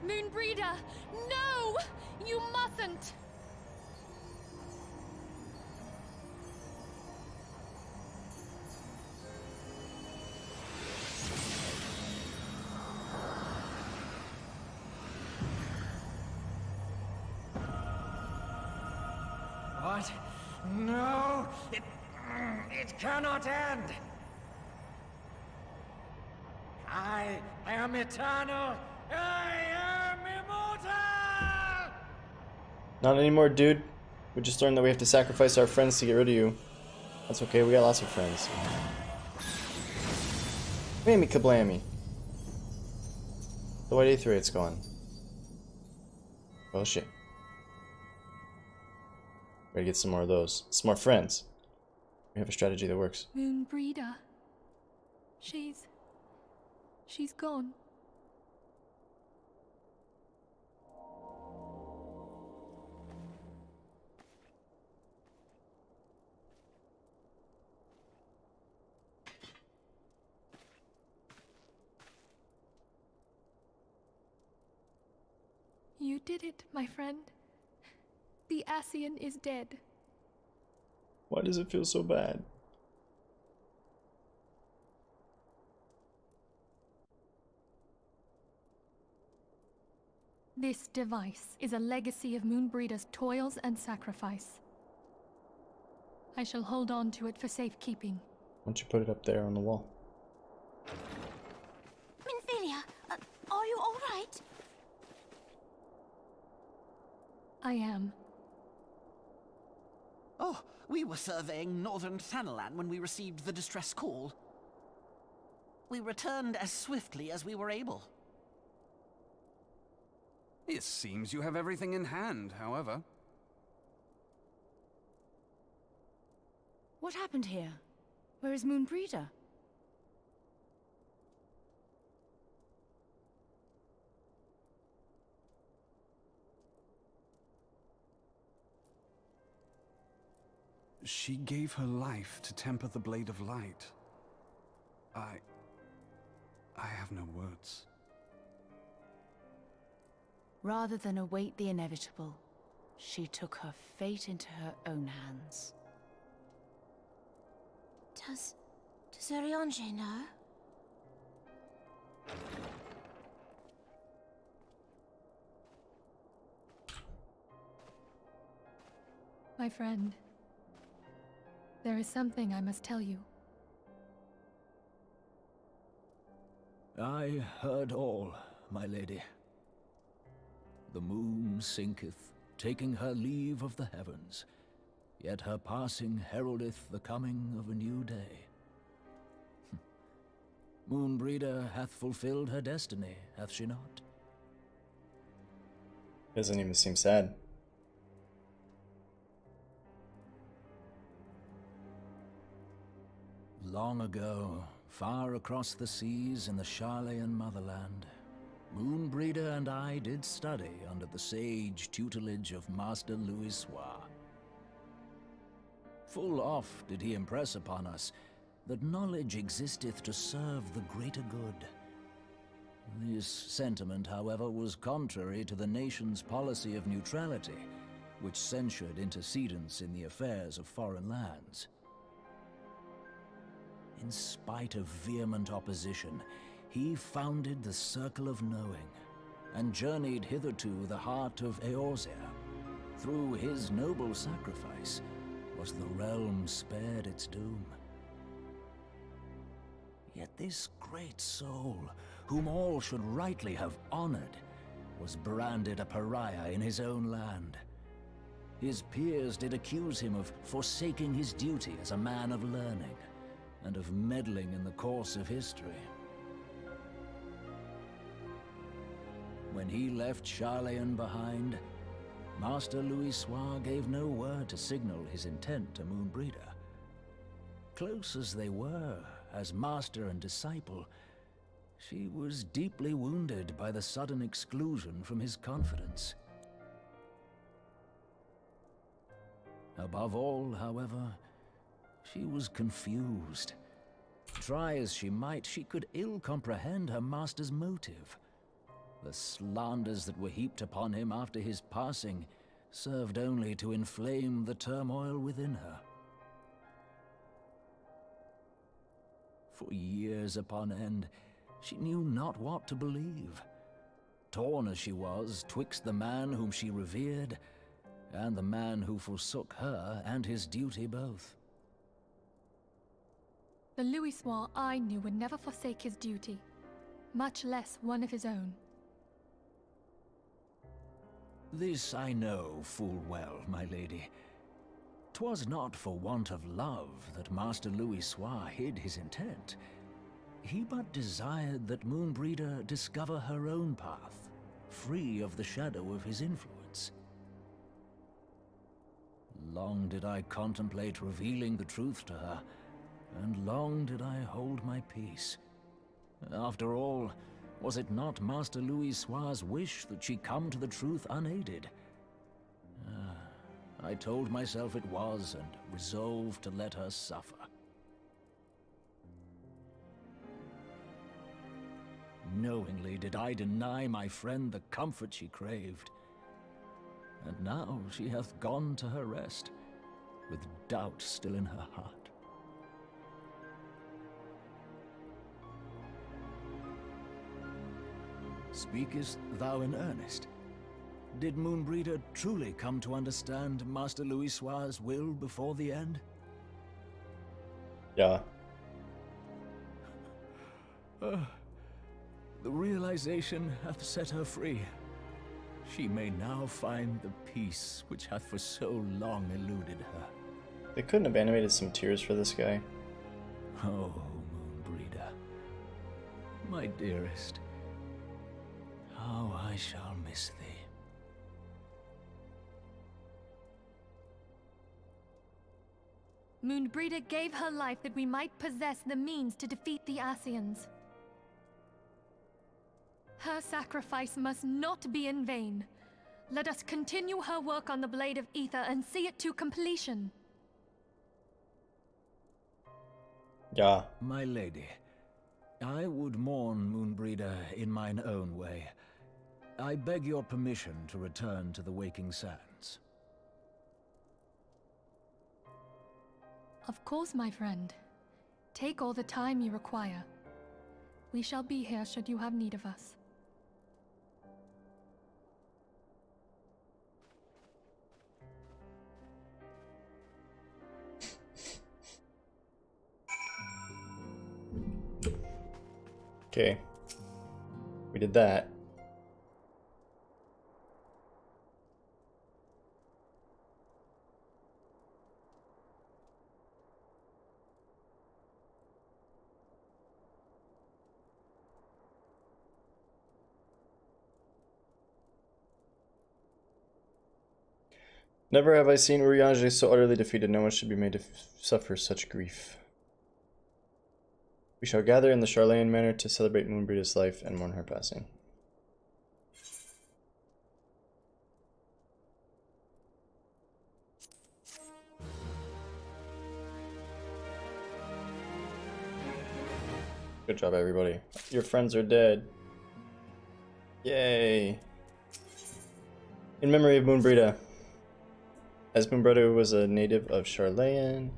Moonbreeder, no! You mustn't! What? No! It cannot end! I am eternal! I am immortal! Not anymore, dude. We just learned that we have to sacrifice our friends to get rid of you. That's okay, we got lots of friends. Whammy kablammy. The white ether rate's gone. Well, shit. Gotta get some more of those. Some more friends. We have a strategy that works. Moonbreeder. She's gone. You did it, my friend. The Ascian is dead. Why does it feel so bad? This device is a legacy of Moonbreeder's toils and sacrifice. I shall hold on to it for safekeeping. Why don't you put it up there on the wall? Minfilia, are you all right? I am. Oh, we were surveying northern Thanalan when we received the distress call. We returned as swiftly as we were able. It seems you have everything in hand, however. What happened here? Where is Moonbreeder? She gave her life to temper the Blade of Light. I have no words. Rather than await the inevitable, she took her fate into her own hands. Does Eorzea know? My friend, there is something I must tell you. I heard all, my lady. The moon sinketh, taking her leave of the heavens, yet her passing heraldeth the coming of a new day. Moonbreeder hath fulfilled her destiny, hath she not? Doesn't even seem sad. Long ago, far across the seas in the Garlean motherland, Moonbreeder and I did study under the sage tutelage of Master Louisoix. Full oft did he impress upon us that knowledge existeth to serve the greater good. This sentiment, however, was contrary to the nation's policy of neutrality, which censured intercedence in the affairs of foreign lands. In spite of vehement opposition, he founded the Circle of Knowing, and journeyed hither to the heart of Eorzea. Through his noble sacrifice, was the realm spared its doom. Yet this great soul, whom all should rightly have honored, was branded a pariah in his own land. His peers did accuse him of forsaking his duty as a man of learning, and of meddling in the course of history. When he left Garlean behind, Master Louisoix gave no word to signal his intent to Moonbreeder. Close as they were, as master and disciple, she was deeply wounded by the sudden exclusion from his confidence. Above all, however, she was confused. Try as she might, she could ill comprehend her master's motive. The slanders that were heaped upon him after his passing served only to inflame the turmoil within her. For years upon end, she knew not what to believe. Torn as she was twixt the man whom she revered and the man who forsook her and his duty both. The Louisoix I knew would never forsake his duty, much less one of his own. This I know full well, my lady. 'Twas not for want of love that Master Louisoix hid his intent. he but desired that Moonbreeder discover her own path, free of the shadow of his influence. Long did I contemplate revealing the truth to her, and long did I hold my peace. After all, was it not Master Louis Soir's wish that she come to the truth unaided? I told myself it was, and resolved to let her suffer. Knowingly did I deny my friend the comfort she craved. And now she hath gone to her rest, with doubt still in her heart. Speakest thou in earnest? Did Moonbreeder truly come to understand Master Louis Soir's will before the end? Yeah. The realization hath set her free. She may now find the peace which hath for so long eluded her. They couldn't have animated some tears for this guy. Oh, Moonbreeder, my dearest, how I shall miss thee. Moonbreeder gave her life that we might possess the means to defeat the Ascians. Her sacrifice must not be in vain. Let us continue her work on the Blade of Ether and see it to completion. Yeah. My lady, I would mourn Moonbreeder in mine own way. I beg your permission to return to the Waking Sands. Of course, my friend. Take all the time you require. We shall be here should you have need of us. Okay. We did that. Never have I seen Urianger so utterly defeated. No one should be made to suffer such grief. We shall gather in the Charlean Manor to celebrate Moonbreeder's life and mourn her passing. Good job, everybody. Your friends are dead. Yay. In memory of Moonbreeder. As Moonbreeder was a native of Charlean,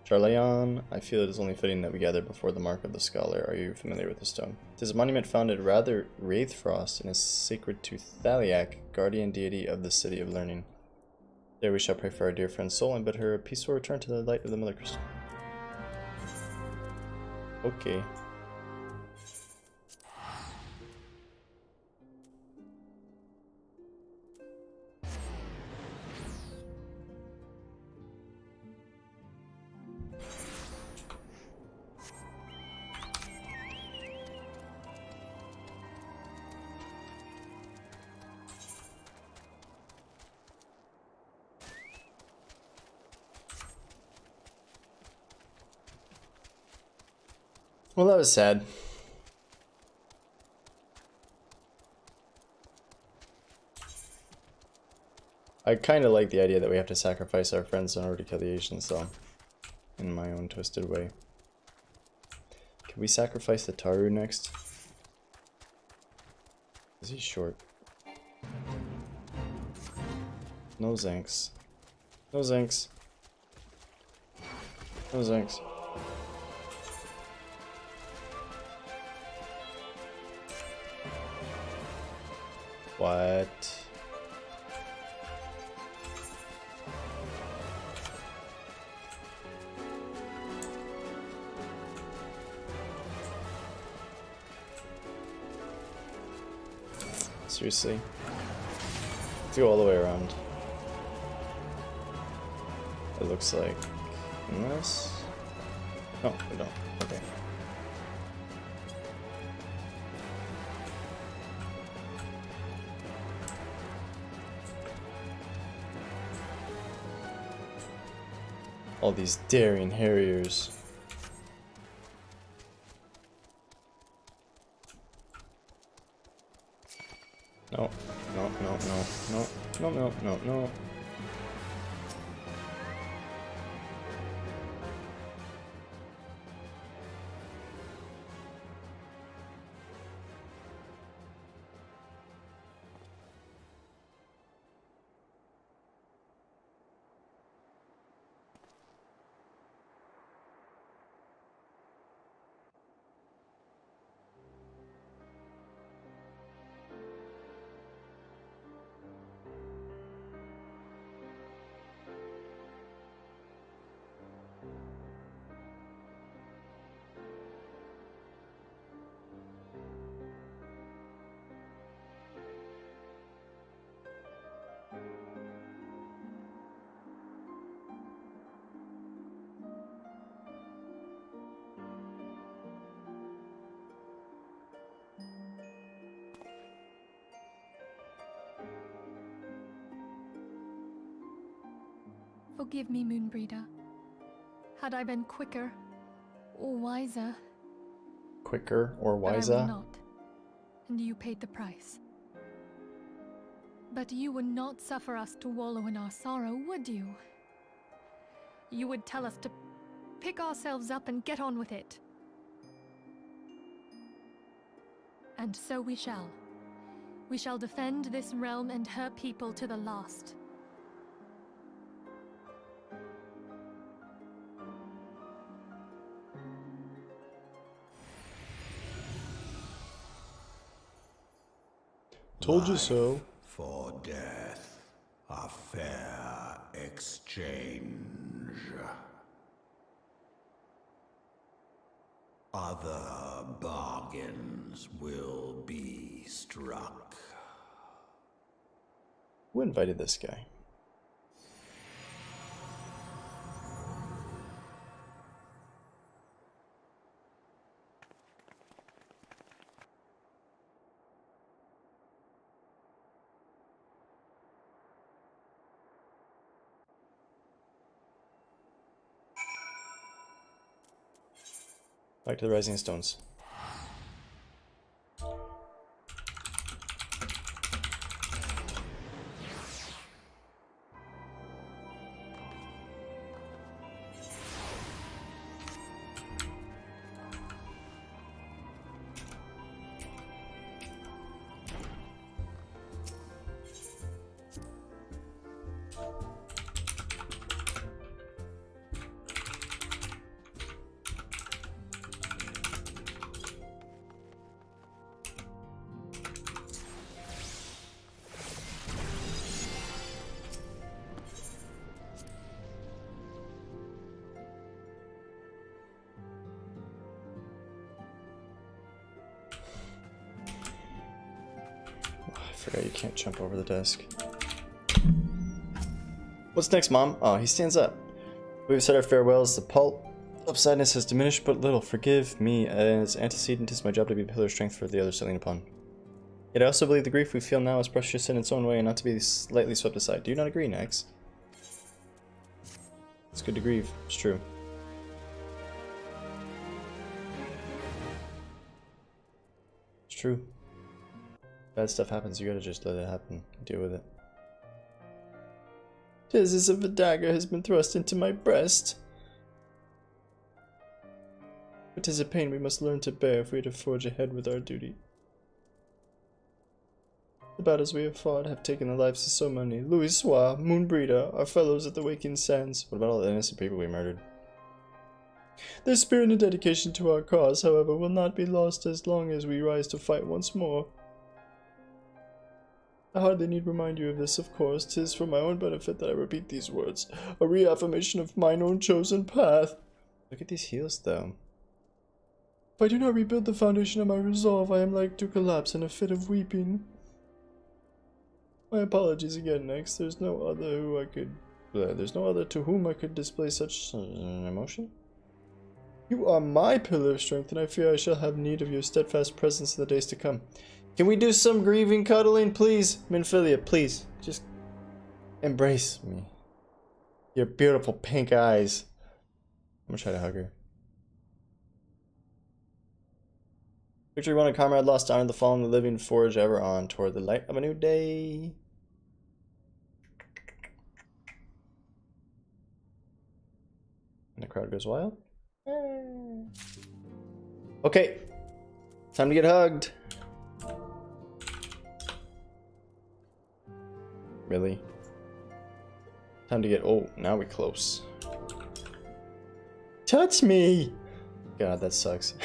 I feel it is only fitting that we gather before the Mark of the Scholar. Are you familiar with the stone? It is a monument found at rather Wraithfrost and is sacred to Thaliak, guardian deity of the City of Learning. There we shall pray for our dear friend's soul and bid her a peaceful return to the light of the Mother Crystal. Okay. Well, that was sad. I kind of like the idea that we have to sacrifice our friends in order to kill the Asians, though. In my own twisted way. Can we sacrifice the Taru next? Is he short? No Zanks. No Zanks. No Zanks. What? Seriously? Let's go all the way around. It looks like... Unless... No, we don't. Okay. All these daring harriers. No, no, no, no, no, no, no, no, no. Forgive me, Moonbreeder. Had I been quicker or wiser, Quicker or but I wiser? was not, and you paid the price. But you would not suffer us to wallow in our sorrow, would you? You would tell us to pick ourselves up and get on with it. And so we shall. We shall defend this realm and her people to the last. Told you so. For death, a fair exchange. Other bargains will be struck. Who invited this guy? Back to the Rising Stones. I forgot you can't jump over the desk. What's next, Mom? Oh, he stands up. We've said our farewells. The pulp of sadness has diminished but little. Forgive me, as antecedent is my job to be a pillar of strength for the others to lean upon. Yet I also believe the grief we feel now is precious in its own way and not to be lightly swept aside. Do you not agree, Nex? It's good to grieve. It's true. It's true. Bad stuff happens, you gotta just let it happen. Deal with it. 'Tis as if a dagger has been thrust into my breast. But 'tis a pain we must learn to bear if we are to forge ahead with our duty. The battles we have fought have taken the lives of so many. Louis Soir, Moonbreeder, our fellows at the Waking Sands. What about all the innocent people we murdered? Their spirit and dedication to our cause, however, will not be lost as long as we rise to fight once more. I hardly need remind you of this, of course. 'Tis for my own benefit that I repeat these words. A reaffirmation of mine own chosen path. Look at these heels, though. If I do not rebuild the foundation of my resolve, I am like to collapse in a fit of weeping. My apologies again, Nex. There's no other to whom I could display such an emotion. You are my pillar of strength, and I fear I shall have need of your steadfast presence in the days to come. Can we do some grieving cuddling, please? Minfilia, please. Just embrace me. Your beautiful pink eyes. I'm gonna try to hug her. Victory won, a comrade lost, honor the fallen, the living, forge ever on toward the light of a new day. And the crowd goes wild. Okay, time to get hugged. Really? Time to get. Oh, now we're close. Touch me! God, that sucks.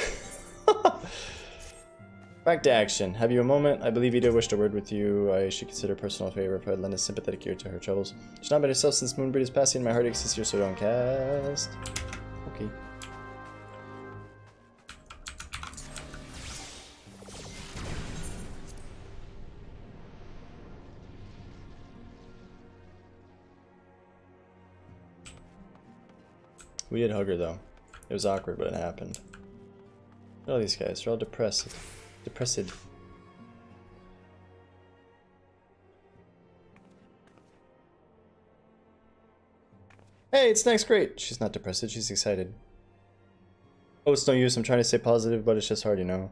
Back to action. Have you a moment? I believe Ida wished a word with you. I should consider personal favor if I'd lend a sympathetic ear to her troubles. She's not been herself since Moonbreed is passing. My heart aches this year, so don't cast. Okay. We did hug her though. It was awkward, but it happened. Look at all these guys, they're all depressed. Depressed. Hey, it's next, great. She's not depressed, she's excited. Oh, it's no use, I'm trying to stay positive, but it's just hard, you know.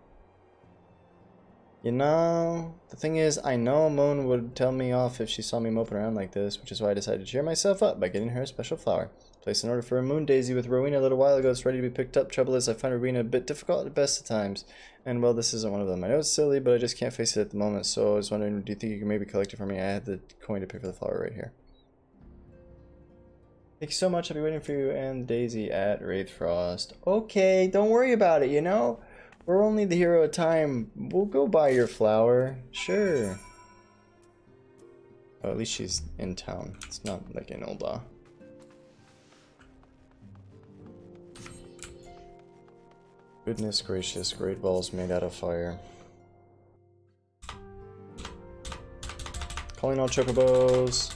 You know, the thing is, I know Moon would tell me off if she saw me moping around like this, which is why I decided to cheer myself up by getting her a special flower. Placed an order for a moon daisy with Rowena a little while ago. It's ready to be picked up. Trouble is, I find Rowena a bit difficult at best of times. And well, this isn't one of them. I know it's silly, but I just can't face it at the moment. So I was wondering, do you think you could maybe collect it for me? I had the coin to pay for the flower right here. Thank you so much. I'll be waiting for you and Daisy at Wraithfrost. Okay, don't worry about it, you know? We're only the hero of time. We'll go buy your flower. Sure. Oh, at least she's in town. It's not like in Ulda. Goodness gracious, great balls made out of fire. Calling all chocobos.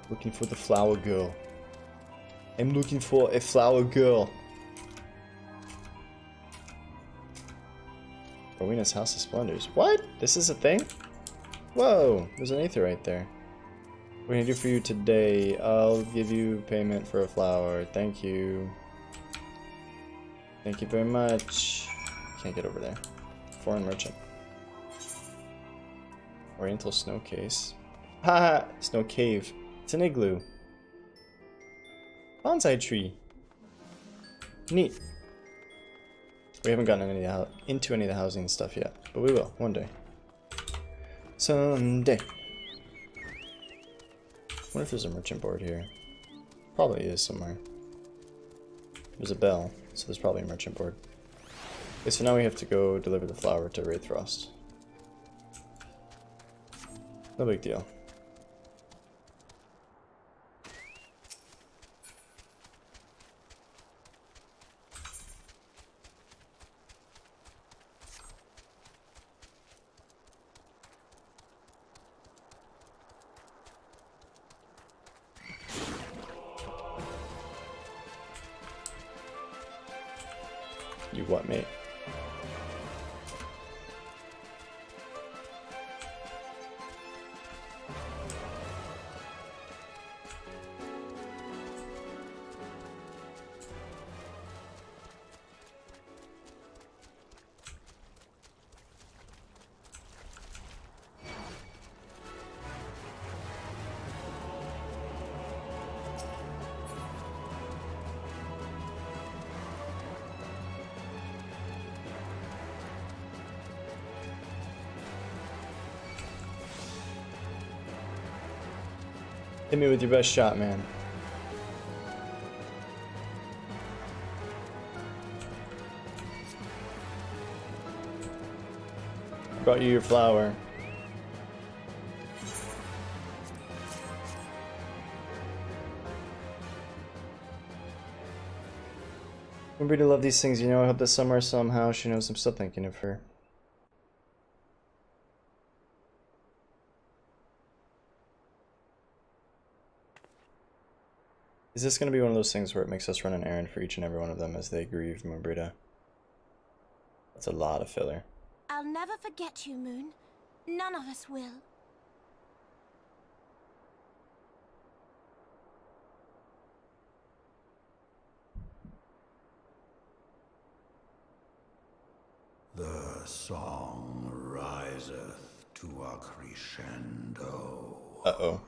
Looking for the flower girl. I'm looking for a flower girl. Rowena's House of Splendors. What? This is a thing? Whoa, there's an Aether right there. What can I do for you today? I'll give you payment for a flower. Thank you. Thank you very much. Can't get over there. Foreign merchant. Oriental snow case. Haha! Snow cave. It's an igloo. Bonsai tree. Neat. We haven't gotten into any of the housing stuff yet, but we will one day. Someday. I wonder if there's a merchant board here. Probably is somewhere. There's a bell, so there's probably a merchant board. Okay, so now we have to go deliver the flower to Wraithfrost. No big deal. You what, mate? Hit me with your best shot, man. Brought you your flower. Remember to love these things, you know. I hope that somewhere, somehow, she knows I'm still thinking of her. Is this going to be one of those things where it makes us run an errand for each and every one of them as they grieve Moonbrita? That's a lot of filler. I'll never forget you, Moon. None of us will. The song riseth to a crescendo. Uh-oh.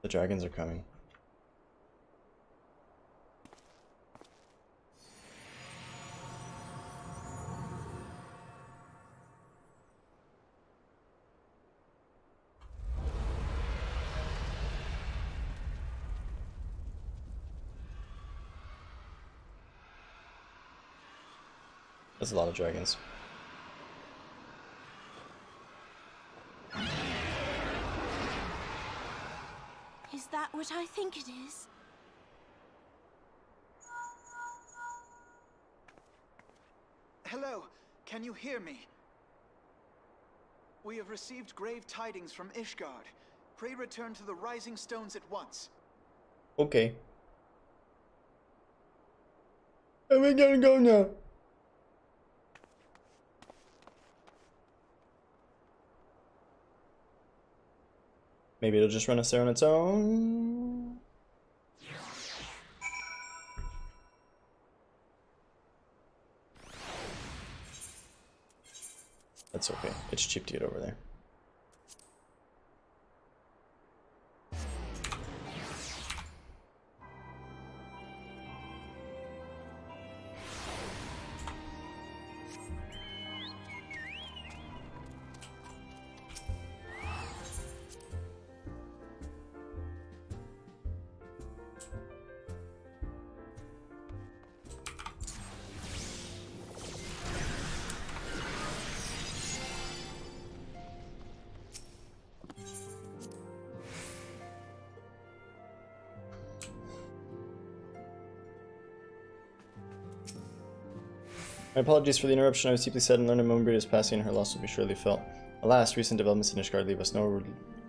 The dragons are coming. That's a lot of dragons. Is that what I think it is? Hello, can you hear me? We have received grave tidings from Ishgard. Pray return to the Rising Stones at once. Okay. And we gotta go now. Maybe it'll just run us there on its own. That's okay. It's cheap to get over there. My apologies for the interruption. I was deeply sad and learned a moment is passing and her loss will be surely felt. Alas, recent developments in Ishgard leave us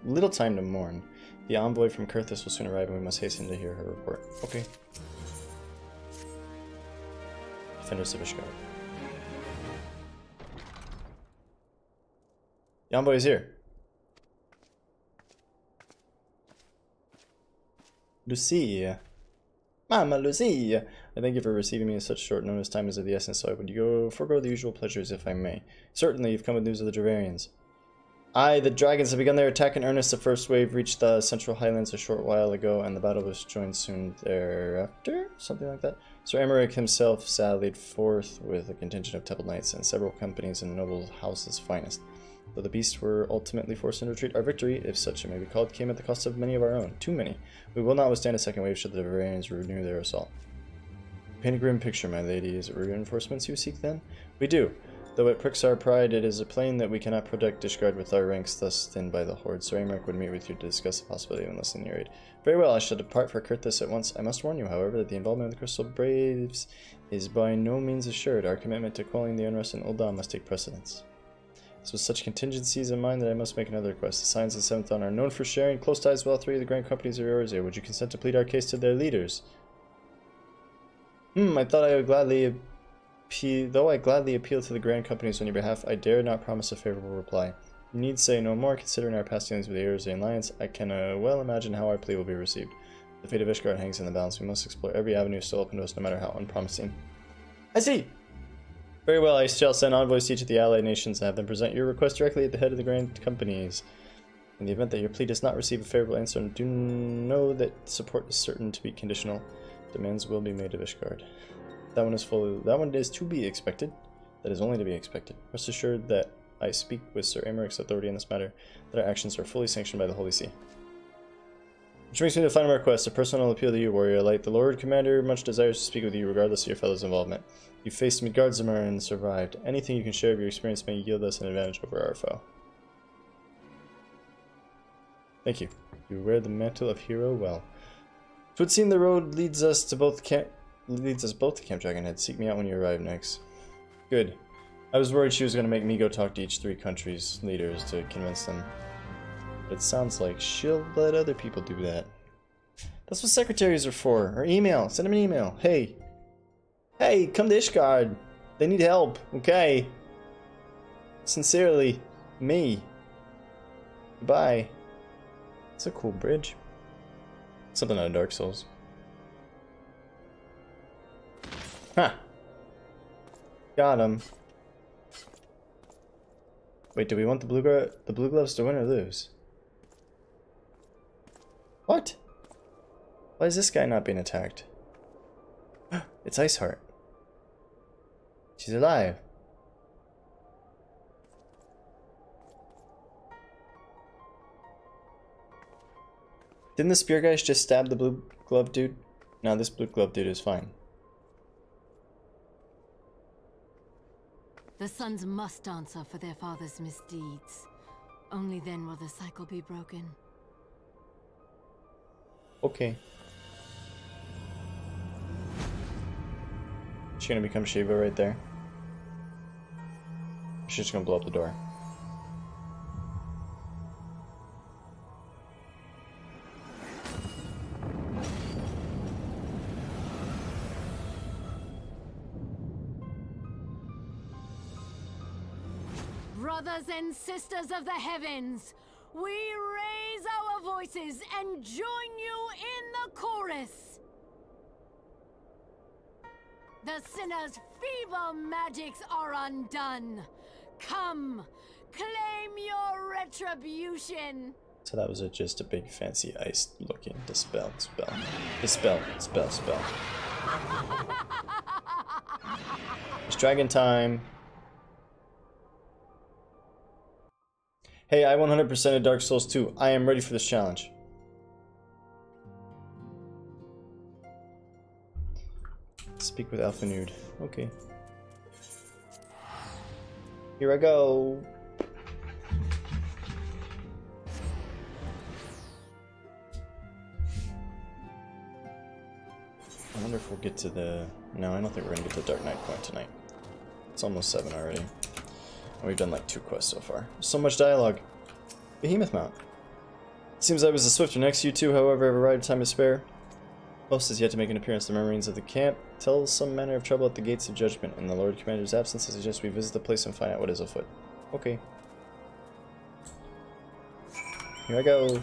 little time to mourn. The envoy from Kurthus will soon arrive and we must hasten to hear her report. Okay. Defenders of Ishgard. The envoy is here. Lucia. Mama Lucia! I thank you for receiving me in such short notice. Time is of the essence, so I would forego the usual pleasures if I may. Certainly, you've come with news of the Dravarians. Aye, the dragons have begun their attack in earnest. The first wave reached the central highlands a short while ago, and the battle was joined soon thereafter? Something like that. Sir Emmerich himself sallied forth with a contingent of temple knights and several companies in noble houses' finest. Though the beasts were ultimately forced into retreat, our victory, if such it may be called, came at the cost of many of our own. Too many. We will not withstand a second wave should the Bavarians renew their assault. Paint a grim picture, my lady. Is it reinforcements you seek, then? We do. Though it pricks our pride, it is plain that we cannot protect Ishgard with our ranks thus thinned by the horde. Sir Emmerich would meet with you to discuss the possibility of enlisting your aid. Very well, I shall depart for Kurthus at once. I must warn you, however, that the involvement of the Crystal Braves is by no means assured. Our commitment to quelling the unrest in Ul'dah must take precedence. It's with such contingencies in mind that I must make another request. The Scions of the Seventh Dawn are known for sharing close ties with all three of the grand companies of Eorzea. Would you consent to plead our case to their leaders? I thought I would gladly though I gladly appeal to the grand companies on your behalf, I dare not promise a favorable reply. You need say no more, considering our past dealings with the Eorzean Alliance. I can well imagine how our plea will be received. The fate of Ishgard hangs in the balance. We must explore every avenue still open to us, no matter how unpromising. I see! Very well, I shall send envoys to each of the allied nations and have them present your request directly at the head of the grand companies. In the event that your plea does not receive a favorable answer, do know that support is certain to be conditional. Demands will be made of Ishgard. That one is to be expected. That is only to be expected. Rest assured that I speak with Sir Emmerich's authority in this matter, that our actions are fully sanctioned by the Holy See. Which brings me to the final request, a personal appeal to you, Warrior Light. The Lord Commander much desires to speak with you regardless of your fellow's involvement. You faced Midgardsormr and survived. Anything you can share of your experience may yield us an advantage over our foe. Thank you. You wear the mantle of hero well. It would seem the road leads us both to Camp Dragonhead. Seek me out when you arrive next. Good. I was worried she was going to make me go talk to each three countries' leaders to convince them. But it sounds like she'll let other people do that. That's what secretaries are for. Or email. Send them an email. Hey, come to Ishgard. They need help. Okay. Sincerely, me. Goodbye. It's a cool bridge. Something out of Dark Souls. Ha! Got him. Wait, do we want the blue gloves to win or lose? What? Why is this guy not being attacked? It's Iceheart. She's alive. Didn't the spear guys just stab the blue glove dude? No, this blue glove dude is fine. The sons must answer for their father's misdeeds. Only then will the cycle be broken. Okay. She's gonna become Shiva right there. She's just gonna blow up the door. Brothers and sisters of the heavens, we raise our voices and join you in the chorus. The sinner's feeble magics are undone. Come, claim your retribution. So that was just a big fancy ice looking spell. It's dragon time. Hey, I 100%ed Dark Souls 2. I am ready for this challenge. Speak with Alpha Nude. Okay. Here I go. I wonder if we'll get to the... No, I don't think we're gonna get to the Dark Knight point tonight. It's almost 7 already. And we've done like 2 quests so far. So much dialogue. Behemoth Mount. Seems I was the swifter next to you two, however, I have a ride of time to spare. Host has yet to make an appearance. The Marines of the camp tell some manner of trouble at the gates of judgment. In the Lord Commander's absence, I suggest we visit the place and find out what is afoot. Okay. Here I go.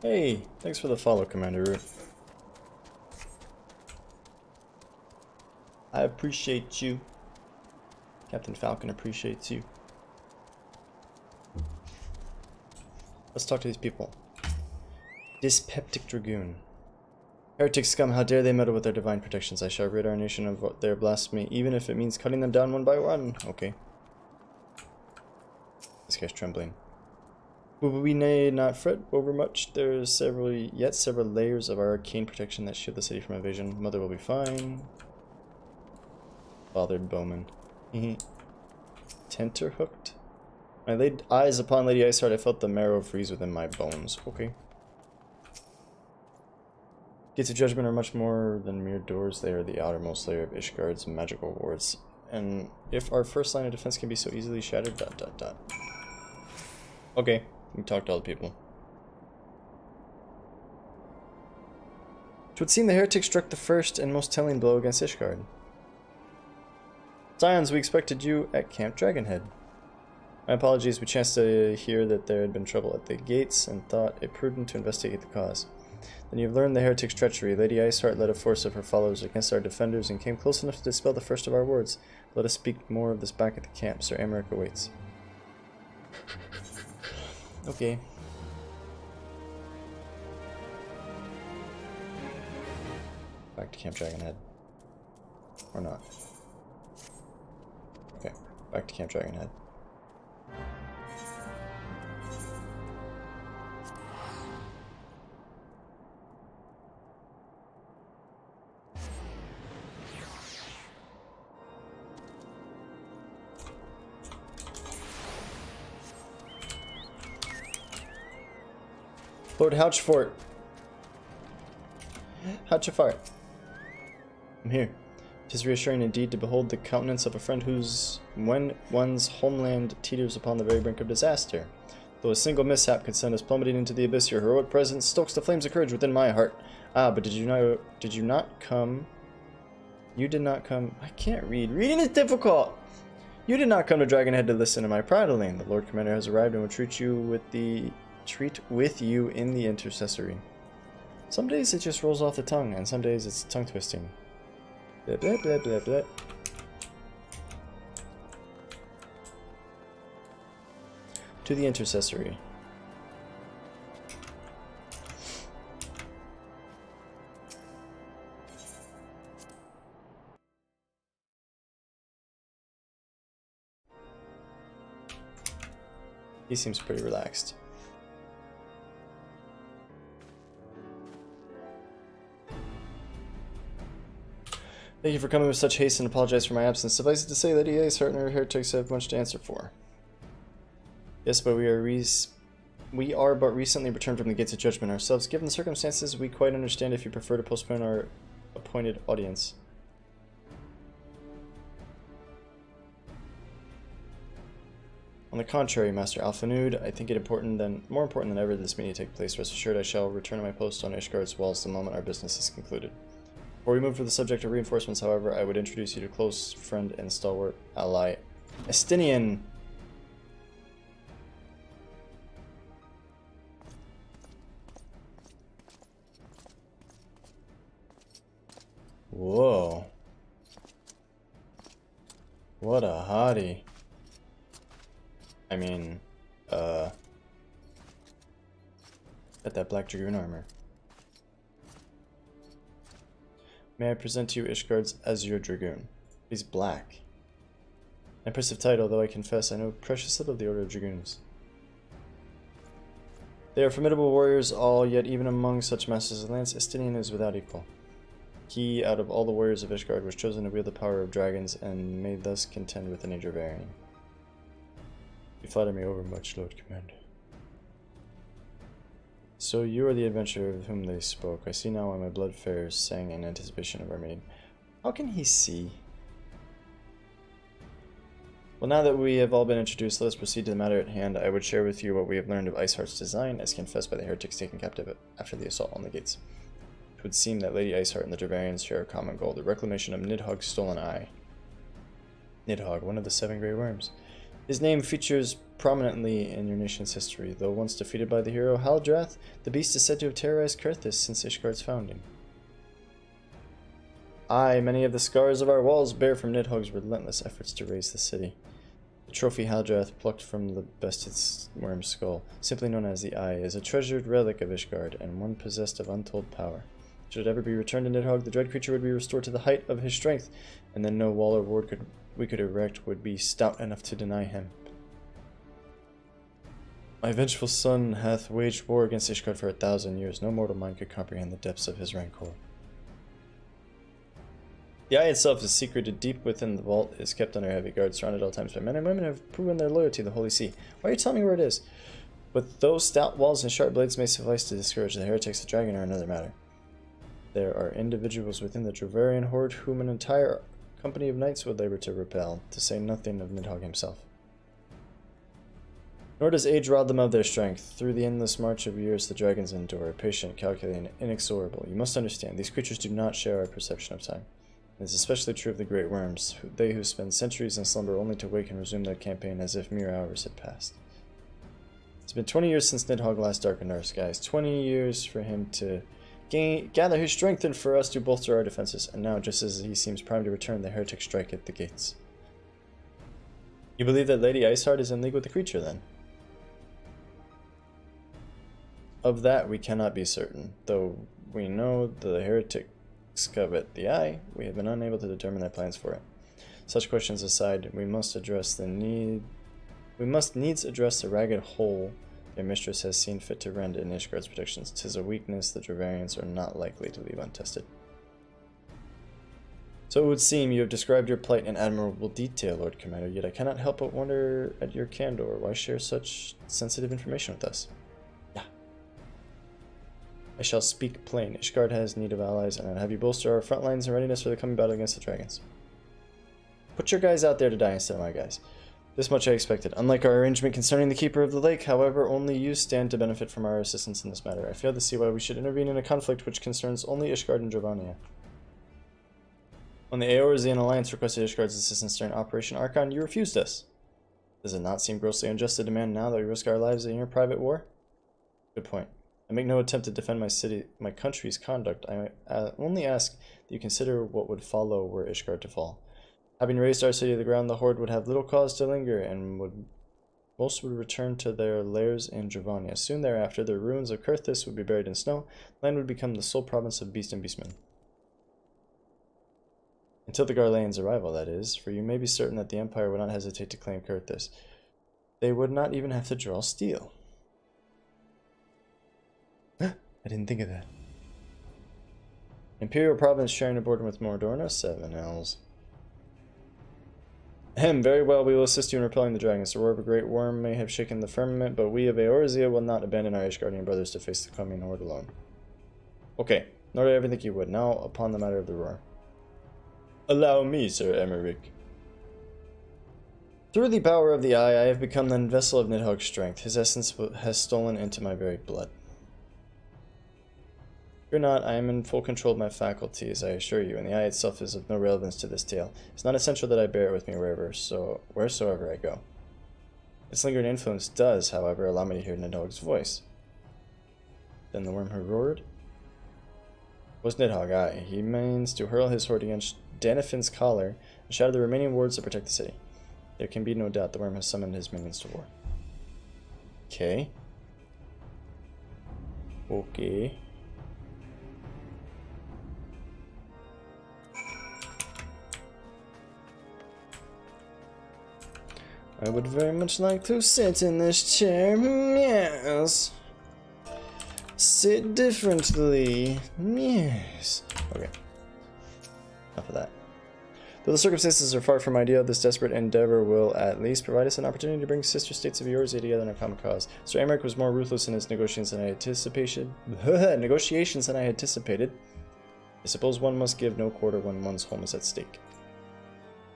Hey, thanks for the follow, Commander Root. I appreciate you. Captain Falcon appreciates you. Let's talk to these people. Dyspeptic Dragoon. Heretic scum, how dare they meddle with their divine protections. I shall rid our nation of their blasphemy, even if it means cutting them down one by one. Okay. This guy's trembling. We need not fret over much. There's several layers of arcane protection that shield the city from invasion. Mother will be fine. Bothered bowman. Tenterhooked. When I laid eyes upon Lady Iceheart, I felt the marrow freeze within my bones. Okay. Gates of Judgment are much more than mere doors. They are the outermost layer of Ishgard's magical wards. And if our first line of defense can be so easily shattered, ... Okay. We talked to all the people. It would seem the heretic struck the first and most telling blow against Ishgard. Scions, we expected you at Camp Dragonhead. My apologies, we chanced to hear that there had been trouble at the gates and thought it prudent to investigate the cause. Then you have learned the heretic's treachery. Lady Iceheart led a force of her followers against our defenders and came close enough to dispel the first of our wards. Let us speak more of this back at the camp. Sir Amaric awaits. Okay. Back to Camp Dragonhead. Or not. Okay, back to Camp Dragonhead. Lord Houchfort. Houchfort. I'm here. 'Tis reassuring indeed to behold the countenance of a friend when one's homeland teeters upon the very brink of disaster. Though a single mishap could send us plummeting into the abyss, your heroic presence stokes the flames of courage within my heart. Ah, but did you not come? You did not come. I can't read. Reading is difficult. You did not come to Dragonhead to listen to my prattling. The Lord Commander has arrived and will treat with you in the intercessory. Some days it just rolls off the tongue, and some days it's tongue twisting. Blah, blah, blah, blah, blah. To the intercessory. He seems pretty relaxed. Thank you for coming with such haste and apologize for my absence. Suffice it to say, Lady Icehart and her heretics have much to answer for. Yes, but we are but recently returned from the gates of judgment ourselves. Given the circumstances, we quite understand if you prefer to postpone our appointed audience. On the contrary, Master Awfl, I think it more important than ever that this meeting take place. Rest assured, I shall return to my post on Ishgard's walls the moment our business is concluded. Before we move to the subject of reinforcements, however, I would introduce you to close friend and stalwart ally, Estinian. Whoa. What a hottie. I mean, got that black dragoon armor. May I present to you Ishgard's Azure Dragoon. He's black. An impressive title, though I confess I know precious little of the Order of Dragoons. They are formidable warriors all, yet even among such masters of lance, Estinian is without equal. He, out of all the warriors of Ishgard, was chosen to wield the power of dragons, and may thus contend with any Dravarian. You flatter me overmuch, Lord Commander. So you are the adventurer of whom they spoke. I see now why my blood fares sang in anticipation of our meeting. How can he see? Well, now that we have all been introduced, let us proceed to the matter at hand. I would share with you what we have learned of Iceheart's design, as confessed by the heretics taken captive after the assault on the gates. It would seem that Lady Iceheart and the Dravarians share a common goal, the reclamation of Nidhogg's stolen eye. Nidhogg, one of the 7 Grey Worms. His name features prominently in your nation's history. Though once defeated by the hero Haldrath, the beast is said to have terrorized Kurthis since Ishgard's founding. Aye, many of the scars of our walls bear from Nidhogg's relentless efforts to raise the city. The trophy Haldrath plucked from the bested worm's skull, simply known as the Eye, is a treasured relic of Ishgard, and one possessed of untold power. Should it ever be returned to Nidhogg, the dread creature would be restored to the height of his strength, and then no wall or ward we could erect would be stout enough to deny him. My vengeful son hath waged war against Ishgard for 1,000 years. No mortal mind could comprehend the depths of his rancor. The Eye itself is secreted deep within the vault, is kept under heavy guard, surrounded at all times by men and women who have proven their loyalty to the Holy See. Why are you telling me where it is? But those stout walls and sharp blades may suffice to discourage the heretics. The dragon are another matter. There are individuals within the Dravarian horde whom an entire company of knights would labor to repel, to say nothing of Nidhogg himself. Nor does age rob them of their strength. Through the endless march of years the dragons endure, patient, calculating, inexorable. You must understand, these creatures do not share our perception of time. It is especially true of the great worms, they who spend centuries in slumber only to wake and resume their campaign as if mere hours had passed. It's been 20 years since Nidhogg last darkened our skies, 20 years for him to gather his strength and for us to bolster our defenses, and now, just as he seems primed to return, the heretics strike at the gates. You believe that Lady Iceheart is in league with the creature, then? Of that we cannot be certain, though we know the heretics covet the Eye, we have been unable to determine their plans for it. Such questions aside, we must needs address the ragged hole their mistress has seen fit to rend in Ishgard's protections. 'Tis a weakness the Dravarians are not likely to leave untested. So it would seem you have described your plight in admirable detail, Lord Commander, yet I cannot help but wonder at your candor. Why share such sensitive information with us? Yeah. I shall speak plain. Ishgard has need of allies, and I'd have you bolster our front lines in readiness for the coming battle against the dragons. Put your guys out there to die instead of my guys. This much I expected. Unlike our arrangement concerning the Keeper of the Lake, however, only you stand to benefit from our assistance in this matter. I fail to see why we should intervene in a conflict which concerns only Ishgard and Dravania. When the Eorzean Alliance requested Ishgard's assistance during Operation Archon, you refused us. Does it not seem grossly unjust to demand now that we risk our lives in your private war? Good point. I make no attempt to defend my country's conduct. I only ask that you consider what would follow were Ishgard to fall. Having raised our city to the ground, the Horde would have little cause to linger, and most would return to their lairs in Dravania. Soon thereafter, the ruins of Kurthis would be buried in snow. Land would become the sole province of Beast and Beastmen. Until the Garlean's arrival, that is, for you may be certain that the Empire would not hesitate to claim Kurthis. They would not even have to draw steel. I didn't think of that. Imperial province sharing a border with Mordorna? 7 L's. Very well, we will assist you in repelling the dragons. The roar of a great worm may have shaken the firmament, but we of Eorzea will not abandon our Ishgardian brothers to face the coming horde alone. Okay, nor did I ever think you would. Now, upon the matter of the roar. Allow me, Sir Emmerich. Through the power of the Eye, I have become the vessel of Nidhogg's strength. His essence has stolen into my very blood. Fear not, I am in full control of my faculties, I assure you, and the Eye itself is of no relevance to this tale. It's not essential that I bear it with me wheresoever I go. Its lingering influence does, however, allow me to hear Nidhogg's voice. Then the worm who roared? Was Nidhogg, aye. He means to hurl his horde against Danafin's collar and shatter the remaining wards to protect the city. There can be no doubt the worm has summoned his minions to war. Okay. Okay. I would very much like to sit in this chair. Yes. Sit differently. Yes. Okay. Enough of that. Though the circumstances are far from ideal, this desperate endeavor will at least provide us an opportunity to bring sister states of Eorzea together in a common cause. Sir Emmerich was more ruthless in his negotiations than I anticipated. I suppose one must give no quarter when one's home is at stake.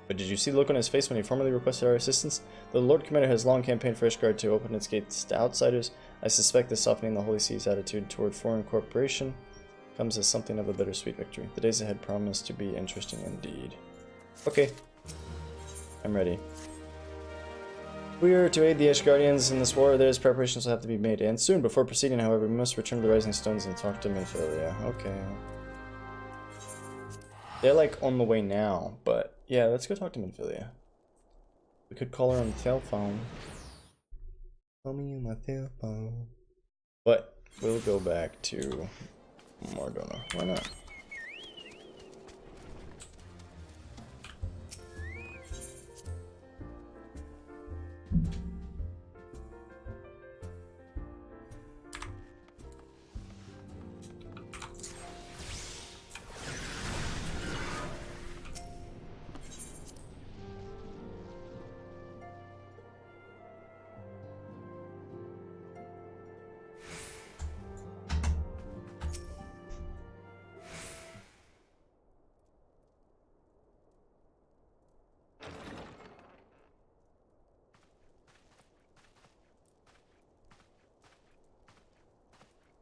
But did you see the look on his face when he formally requested our assistance? Though the Lord Commander has long campaigned for Ishgard to open its gates to outsiders, I suspect this softening the Holy See's attitude toward foreign cooperation comes as something of a bittersweet victory. The days ahead promise to be interesting indeed. Okay. I'm ready. We are to aid the Ishgardians in this war. There's preparations will have to be made, and soon. Before proceeding, however, we must return to the Rising Stones and talk to Minfilia. Okay. They're like on the way now, but yeah, let's go talk to Minfilia. We could call her on the telephone. Call me on my telephone. But we'll go back to Mordorna. Why not?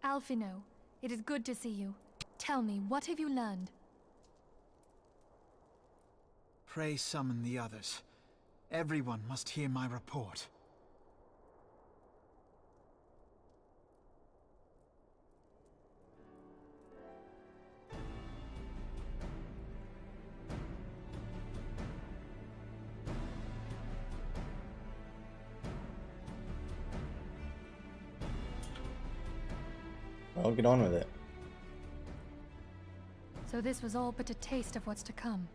Alphino, it is good to see you. Tell me, what have you learned? Pray summon the others. Everyone must hear my report. I'll get on with it. So this was all but a taste of what's to come.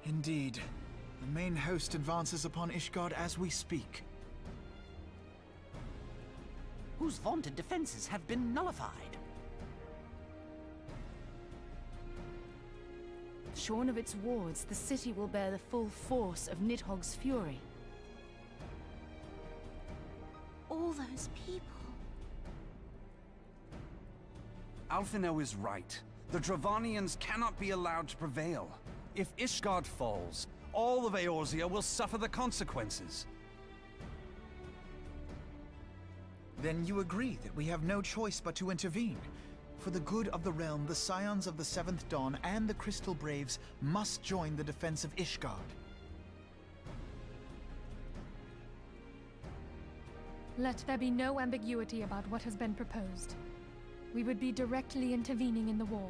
Indeed. The main host advances upon Ishgard as we speak. Whose vaunted defenses have been nullified. Shorn of its wards, the city will bear the full force of Nidhogg's fury. All those people. Alphino is right. The Dravanians cannot be allowed to prevail. If Ishgard falls, all of Eorzea will suffer the consequences. Then you agree that we have no choice but to intervene. For the good of the realm, the Scions of the Seventh Dawn and the Crystal Braves must join the defense of Ishgard. Let there be no ambiguity about what has been proposed. We would be directly intervening in the war.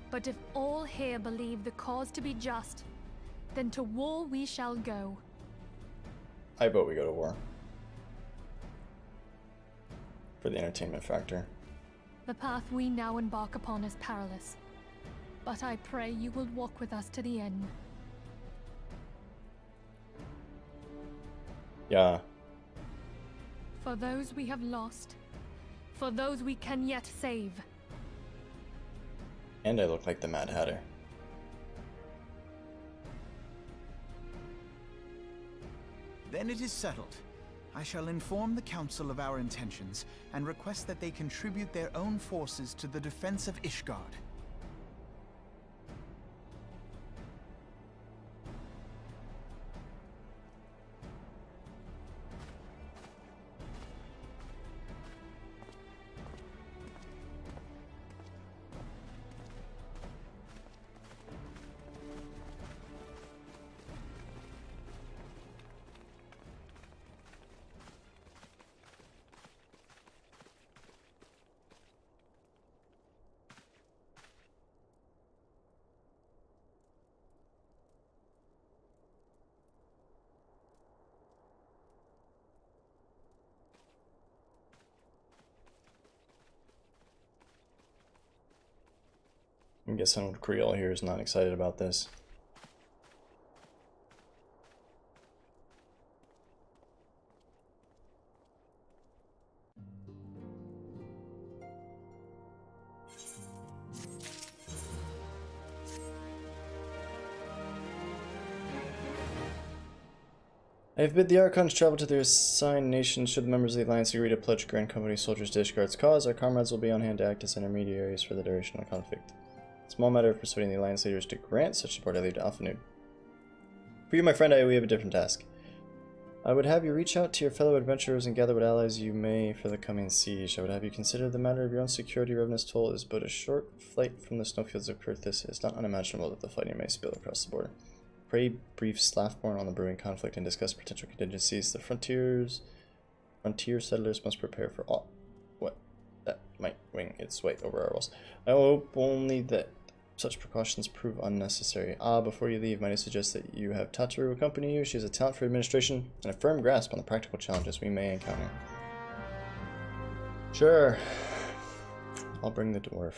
But if all here believe the cause to be just, then to war we shall go. I vote we go to war. For the entertainment factor. The path we now embark upon is perilous, but I pray you will walk with us to the end. Yeah. For those we have lost, for those we can yet save. And I look like the Mad Hatter. Then it is settled. I shall inform the Council of our intentions and request that they contribute their own forces to the defense of Ishgard. I'm guessing old Creole here is not excited about this. I have bid the Archons travel to their assigned nations. Should the members of the Alliance agree to pledge Grand Company soldiers to Ishgard's cause, our comrades will be on hand to act as intermediaries for the duration of the conflict. Small matter of persuading the Alliance leaders to grant such support I leave to Awfl. For you, my friend, we have a different task. I would have you reach out to your fellow adventurers and gather what allies you may for the coming siege. I would have you consider the matter of your own security. Revenant's Toll is but a short flight from the snowfields of Kurthis. It is not unimaginable that the fighting may spill across the border. Pray brief Slathborn on the brewing conflict and discuss potential contingencies. The frontier settlers must prepare for all that might wing its way over our walls. I hope only that such precautions prove unnecessary. Before you leave, might I suggest that you have Tataru accompany you? She has a talent for administration and a firm grasp on the practical challenges we may encounter. Sure. I'll bring the dwarf.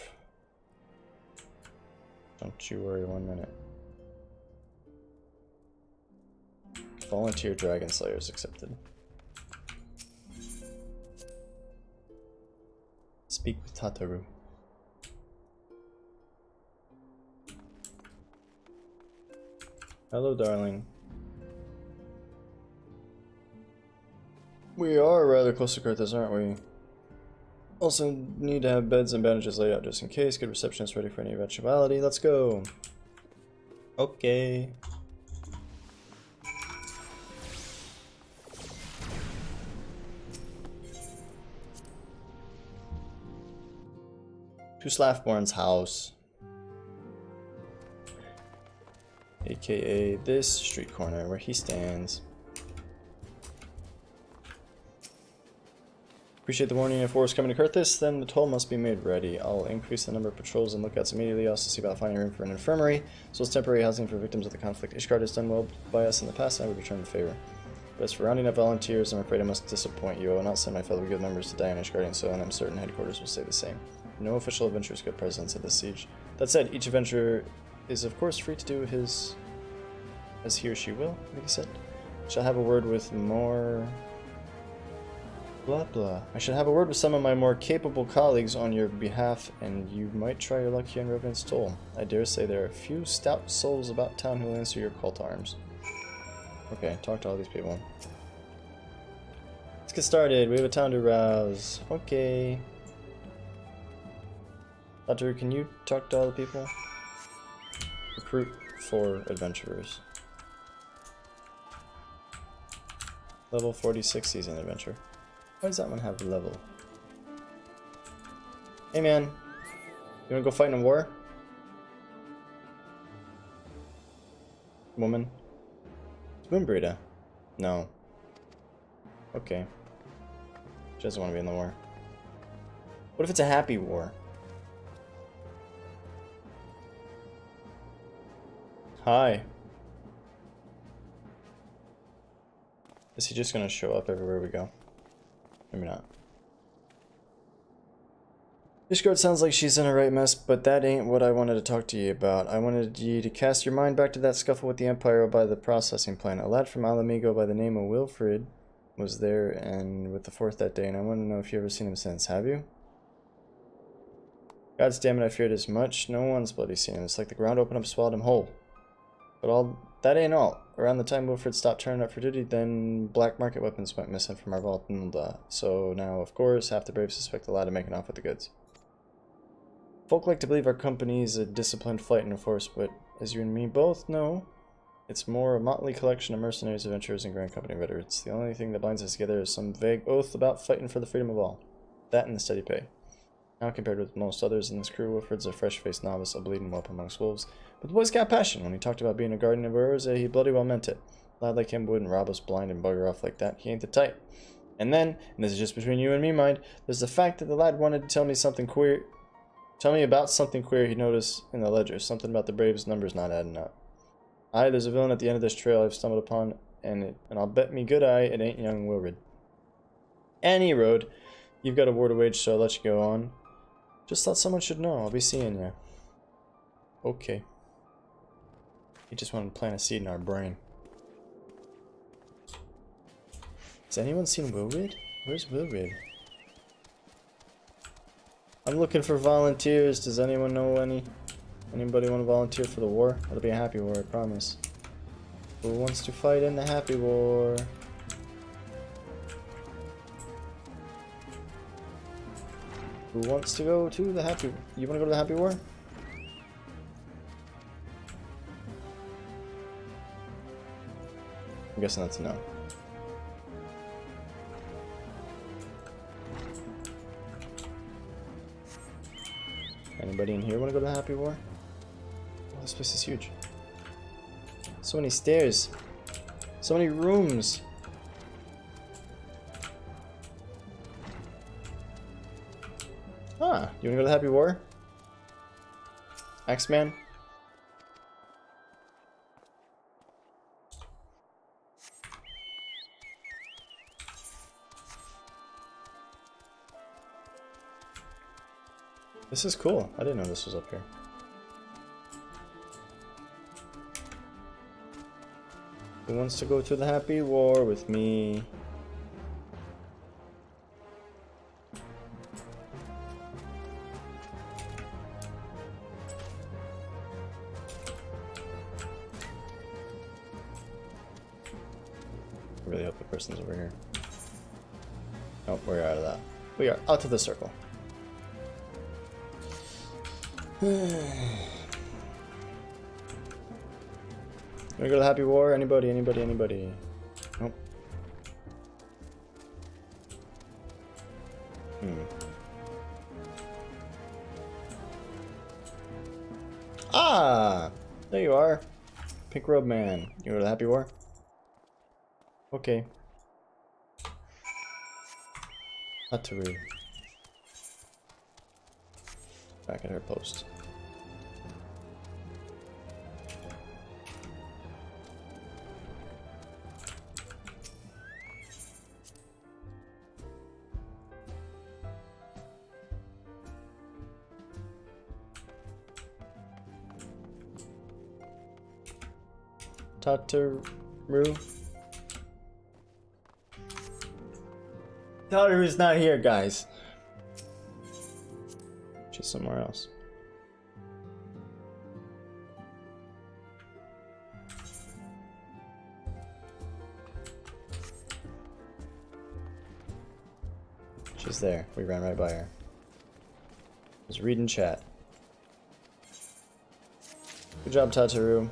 Don't you worry 1 minute. Volunteer Dragon Slayers accepted. Speak with Tataru. Hello, darling. We are rather close to Kurthis, aren't we? Also need to have beds and bandages laid out just in case. Good receptionist ready for any eventuality. Let's go. Okay. To Slathborn's house. AKA this street corner where he stands. Appreciate the warning if war is coming to Kurthis, then the toll must be made ready. I'll increase the number of patrols and lookouts immediately. I'll also see about finding room for an infirmary, so as temporary housing for victims of the conflict. Ishgard has done well by us in the past, and I would return the favor. But as for rounding up volunteers, I'm afraid I must disappoint you. I will not send my fellow guild members to die in Ishgard, so and I'm certain headquarters will say the same. No official adventurers got presence at this siege. That said, each adventurer is of course free to do his as he or she will, like I said. Shall have a word with more blah blah. I should have a word with some of my more capable colleagues on your behalf, and you might try your luck here in Revenant's Toll. I dare say there are a few stout souls about town who will answer your call to arms. Okay, talk to all these people. Let's get started. We have a town to rouse. Okay. Hunter, can you talk to all the people? Recruit 4 adventurers. Level 46 season adventure. Why does that one have a level? Hey man, you wanna go fight in a war? Woman? Spoonbreeder? No. Okay. She doesn't want to be in the war. What if it's a happy war? Hi. Is he just gonna show up everywhere we go? Maybe not. This girl sounds like she's in a right mess, but that ain't what I wanted to talk to you about. I wanted you to cast your mind back to that scuffle with the Empire by the processing plant. A lad from Alamigo by the name of Wilfred was there and with the Fourth that day, and I want to know if you've ever seen him since. Have you? God's damn it, I feared as much. No one's bloody seen him. It's like the ground opened up, swallowed him whole. But all that ain't all. Around the time Wilfred stopped turning up for duty, then black market weapons went missing from our vault, and so now, of course, half the brave suspect the lad of making off with the goods. Folk like to believe our company's a disciplined fighting force, but as you and me both know, it's more a motley collection of mercenaries, adventurers, and Grand Company veterans. The only thing that binds us together is some vague oath about fighting for the freedom of all. That and the steady pay. Now, compared with most others in this crew, Wilfred's a fresh-faced novice, a bleeding whelp amongst wolves. But the boy's got passion. When he talked about being a guardian of Eorzea, he bloody well meant it. A lad like him wouldn't rob us blind and bugger off like that. He ain't the type. And then, and this is just between you and me, mind, there's the fact that the lad wanted to tell me something queer. Tell me about something queer he noticed in the ledger. Something about the Braves' numbers not adding up. Aye, there's a villain at the end of this trail I've stumbled upon, and I'll bet me good eye it ain't young Wilfred. Any road, you've got a war to wage, so I'll let you go on. Just thought someone should know. I'll be seeing you. Okay. He just wanted to plant a seed in our brain. Has anyone seen Wilfred? Where's Wilfred? I'm looking for volunteers. Does anyone know anybody want to volunteer for the war? It'll be a happy war, I promise. Who wants to fight in the happy war? Who wants to go to the happy... You want to go to the happy war? I'm guessing that's a no. Anybody in here want to go to the happy war? Oh, this place is huge. So many stairs. So many rooms. Ah, you wanna go to the happy war? X-Man? This is cool. I didn't know this was up here. Who wants to go to the happy war with me? I really hope the person's over here. Oh, we're out of that. We are out of the circle. Wanna go to the happy war? Anybody? Nope. Ah! There you are. Pink robe man. You go to the happy war? Okay. Hataru. Back at her post. Tataru. Tataru's not here, guys. She's somewhere else. She's there. We ran right by her. Just reading chat. Good job, Tataru.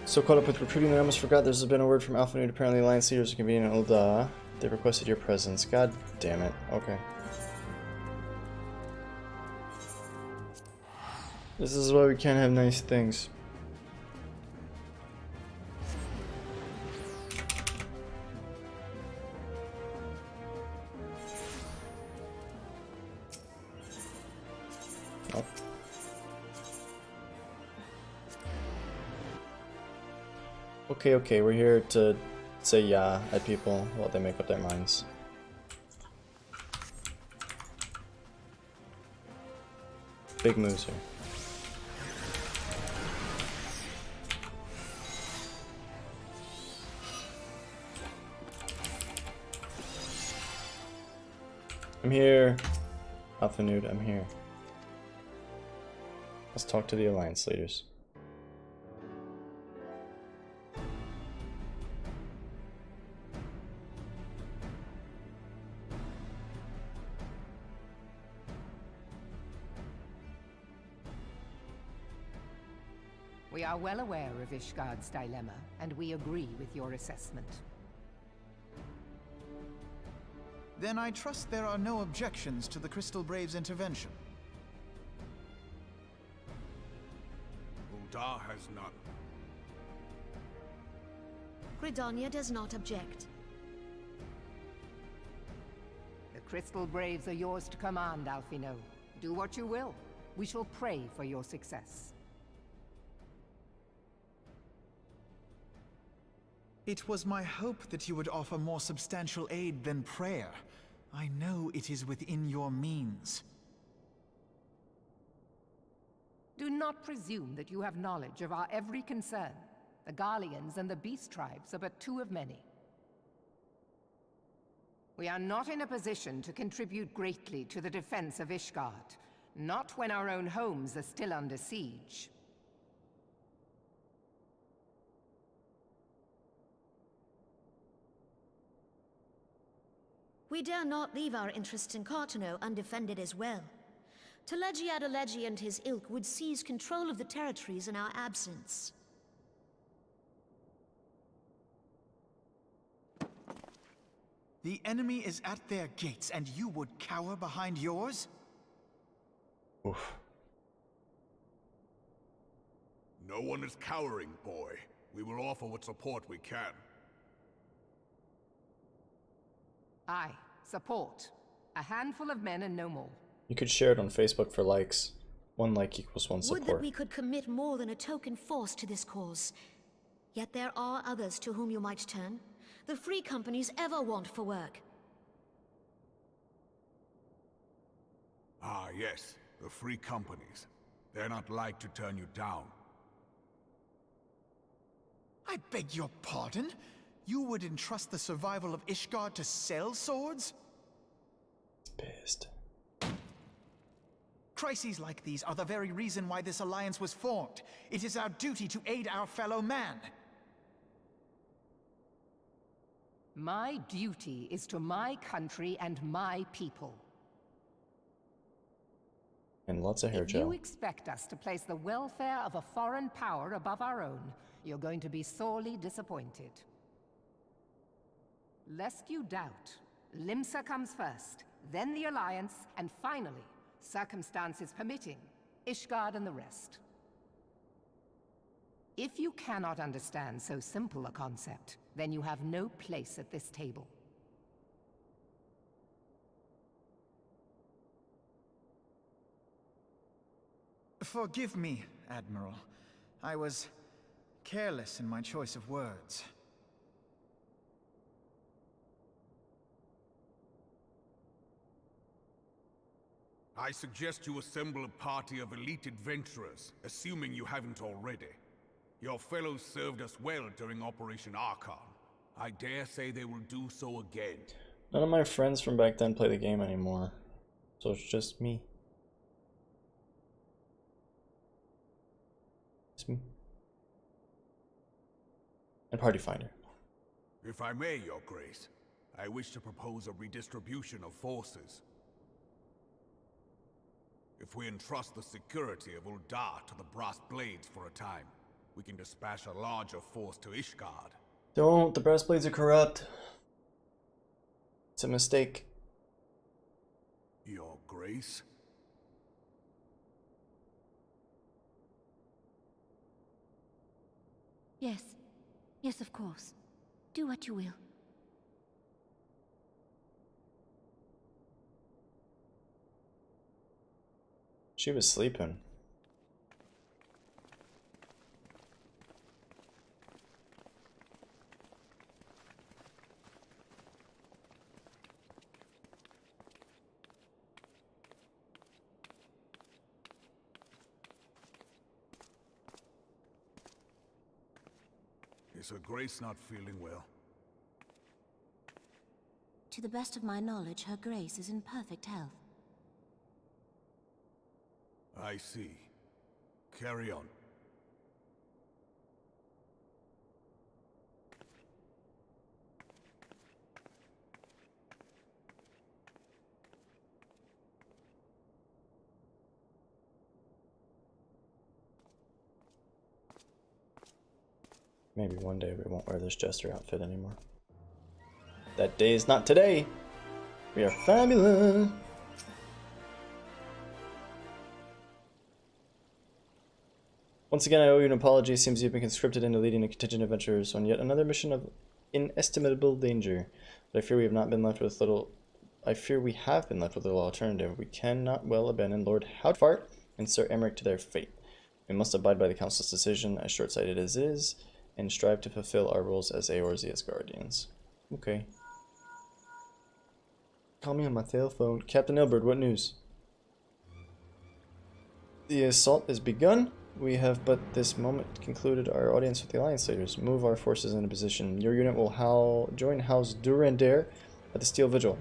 So caught up with recruiting that I almost forgot there's been a word from Awfl. Apparently Alliance leaders are convening in Ul'dah. They requested your presence. God damn it. Okay. This is why we can't have nice things. Oh. Okay, we're here to say yeah at people while they make up their minds. Big moves here. I'm here. Alpha I'm here. Let's talk to the Alliance leaders. We are well aware of Ishgard's dilemma, and we agree with your assessment. Then I trust there are no objections to the Crystal Brave's intervention. Ul'dah has none. Gridania does not object. The Crystal Braves are yours to command, Alphino. Do what you will. We shall pray for your success. It was my hope that you would offer more substantial aid than prayer. I know it is within your means. Do not presume that you have knowledge of our every concern. The Garleans and the Beast Tribes are but two of many. We are not in a position to contribute greatly to the defense of Ishgard, not when our own homes are still under siege. We dare not leave our interests in Cartano undefended as well. Teleji Adeleji and his ilk would seize control of the territories in our absence. The enemy is at their gates, and you would cower behind yours? Oof. No one is cowering, boy. We will offer what support we can. Aye, support. A handful of men and no more. You could share it on Facebook for likes. 1 like equals 1 support. Would that we could commit more than a token force to this cause. Yet there are others to whom you might turn. The free companies ever want for work. Ah, yes. The free companies. They're not like to turn you down. I beg your pardon? You would entrust the survival of Ishgard to sell swords? Pissed. Crises like these are the very reason why this alliance was formed. It is our duty to aid our fellow man. My duty is to my country and my people. And lots of hair If gel. you expect us to place the welfare of a foreign power above our own, you're going to be sorely disappointed. Lest you doubt, Limsa comes first, then the Alliance, and finally, circumstances permitting, Ishgard and the rest. If you cannot understand so simple a concept, then you have no place at this table. Forgive me, Admiral. I was careless in my choice of words. I suggest you assemble a party of elite adventurers, assuming you haven't already. Your fellows served us well during Operation Archon. I dare say they will do so again. None of my friends from back then play the game anymore, so it's just me. It's me. And Party Finder. If I may, Your Grace, I wish to propose a redistribution of forces. If we entrust the security of Uldar to the Brass Blades for a time, we can dispatch a larger force to Ishgard. Don't, the Brass Blades are corrupt. It's a mistake. Your Grace? Yes. Yes, of course. Do what you will. She was sleeping. Is Her Grace not feeling well? To the best of my knowledge, Her Grace is in perfect health. I see. Carry on. Maybe one day we won't wear this jester outfit anymore. That day is not today! We are fabulous! Once again, I owe you an apology. It seems you've been conscripted into leading a contingent of adventurers on yet another mission of inestimable danger. But I fear we have been left with little alternative. We cannot well abandon Lord Houtfart and Sir Emmerich to their fate. We must abide by the Council's decision, as short-sighted as it is, and strive to fulfill our roles as Eorzea's guardians. Okay. Call me on my cell phone. Captain Elbert, what news? The assault is begun. We have but this moment concluded our audience with the Alliance leaders. Move our forces into position. Your unit will join House Durandare at the Steel Vigil.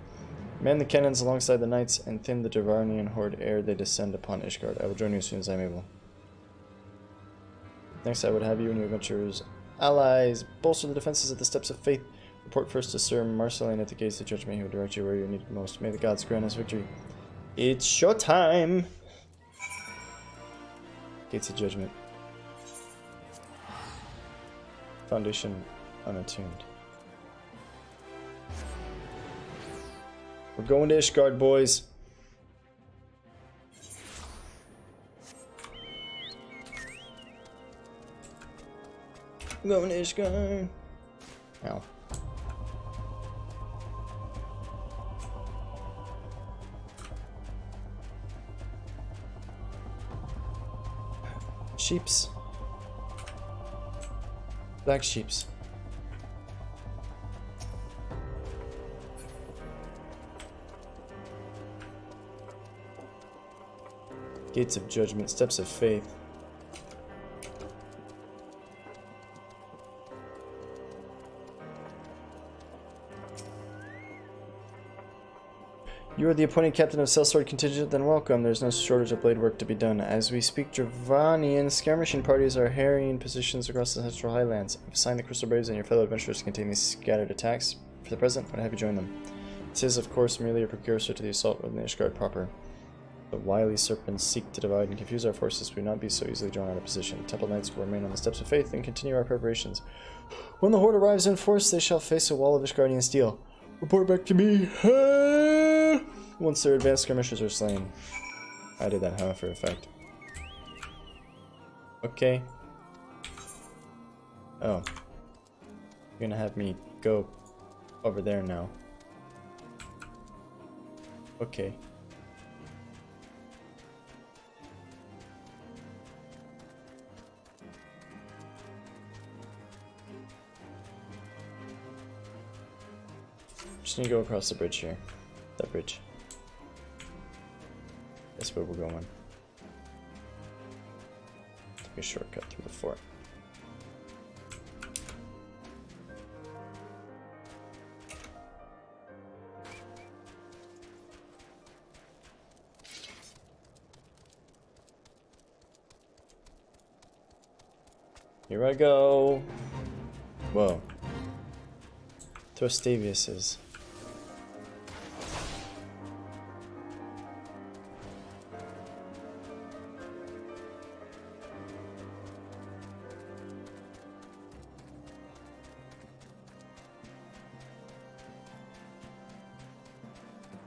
Man the cannons alongside the knights and thin the Devarnian horde ere they descend upon Ishgard. I will join you as soon as I am able. Next, I would have you and your adventurers allies bolster the defenses of the Steps of Faith. Report first to Sir Marceline at the Gates of Judgment. He will direct you where you are needed most. May the gods grant us victory. It's showtime! Gates of Judgment. Foundation unattuned. We're going to Ishgard, boys. We're going to Ishgard. Ow. Sheeps. Black sheeps. Gates of Judgment, Steps of Faith. You are the appointed captain of Sellsword contingent, then welcome. There's no shortage of blade work to be done. As we speak, Dravanian skirmishing parties are harrying positions across the Central Highlands. I've assigned the Crystal Braves and your fellow adventurers to contain these scattered attacks. For the present, I would have you join them. This is, of course, merely a precursor to the assault within Ishgard proper. The wily serpents seek to divide and confuse our forces. We will not be so easily drawn out of position. Temple Knights will remain on the Steps of Faith and continue our preparations. When the Horde arrives in force, they shall face a wall of Ishgardian steel. Report back to me. Once their advanced skirmishers are slain. I did that, huh, for effect. Okay. Oh. You're gonna have me go over there now. Okay. Just need to go across the bridge here. That bridge. That's where we're going. Take a shortcut through the fort. Here I go. Whoa. Throstavius is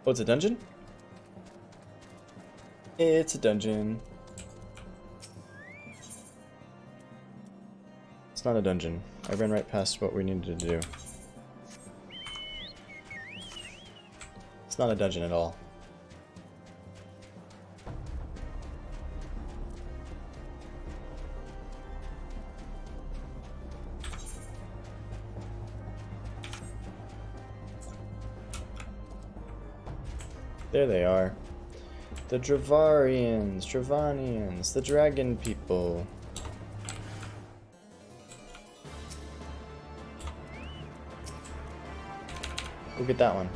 Oh, it's a dungeon? It's a dungeon. It's not a dungeon. I ran right past what we needed to do. It's not a dungeon at all. There they are. The Dravanians, the dragon people. Go get that one.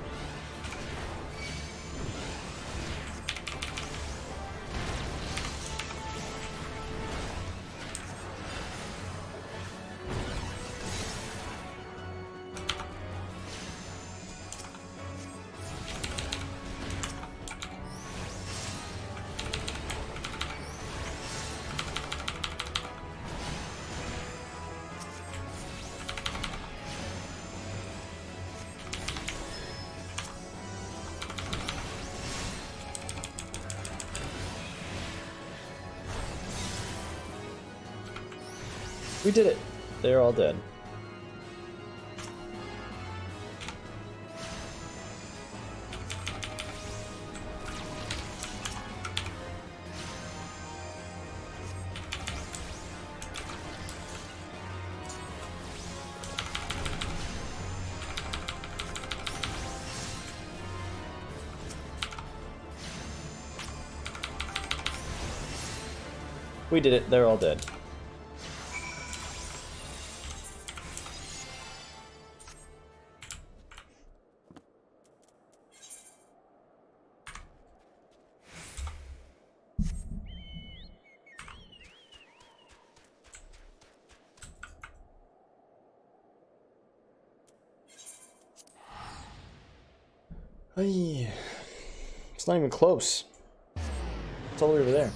We did it. They're all dead. We did it. They're all dead. Ay. It's not even close. It's all the way over there.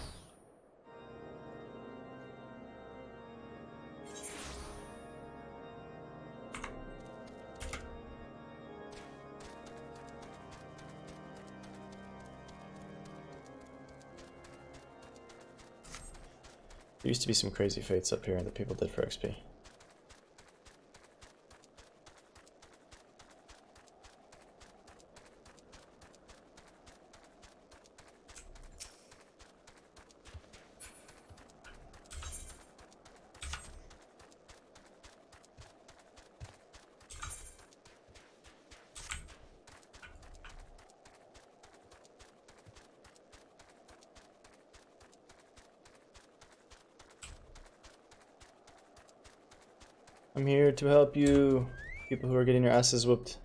There used to be some crazy fates up here that people did for XP. I'm here to help you, people who are getting your asses whooped.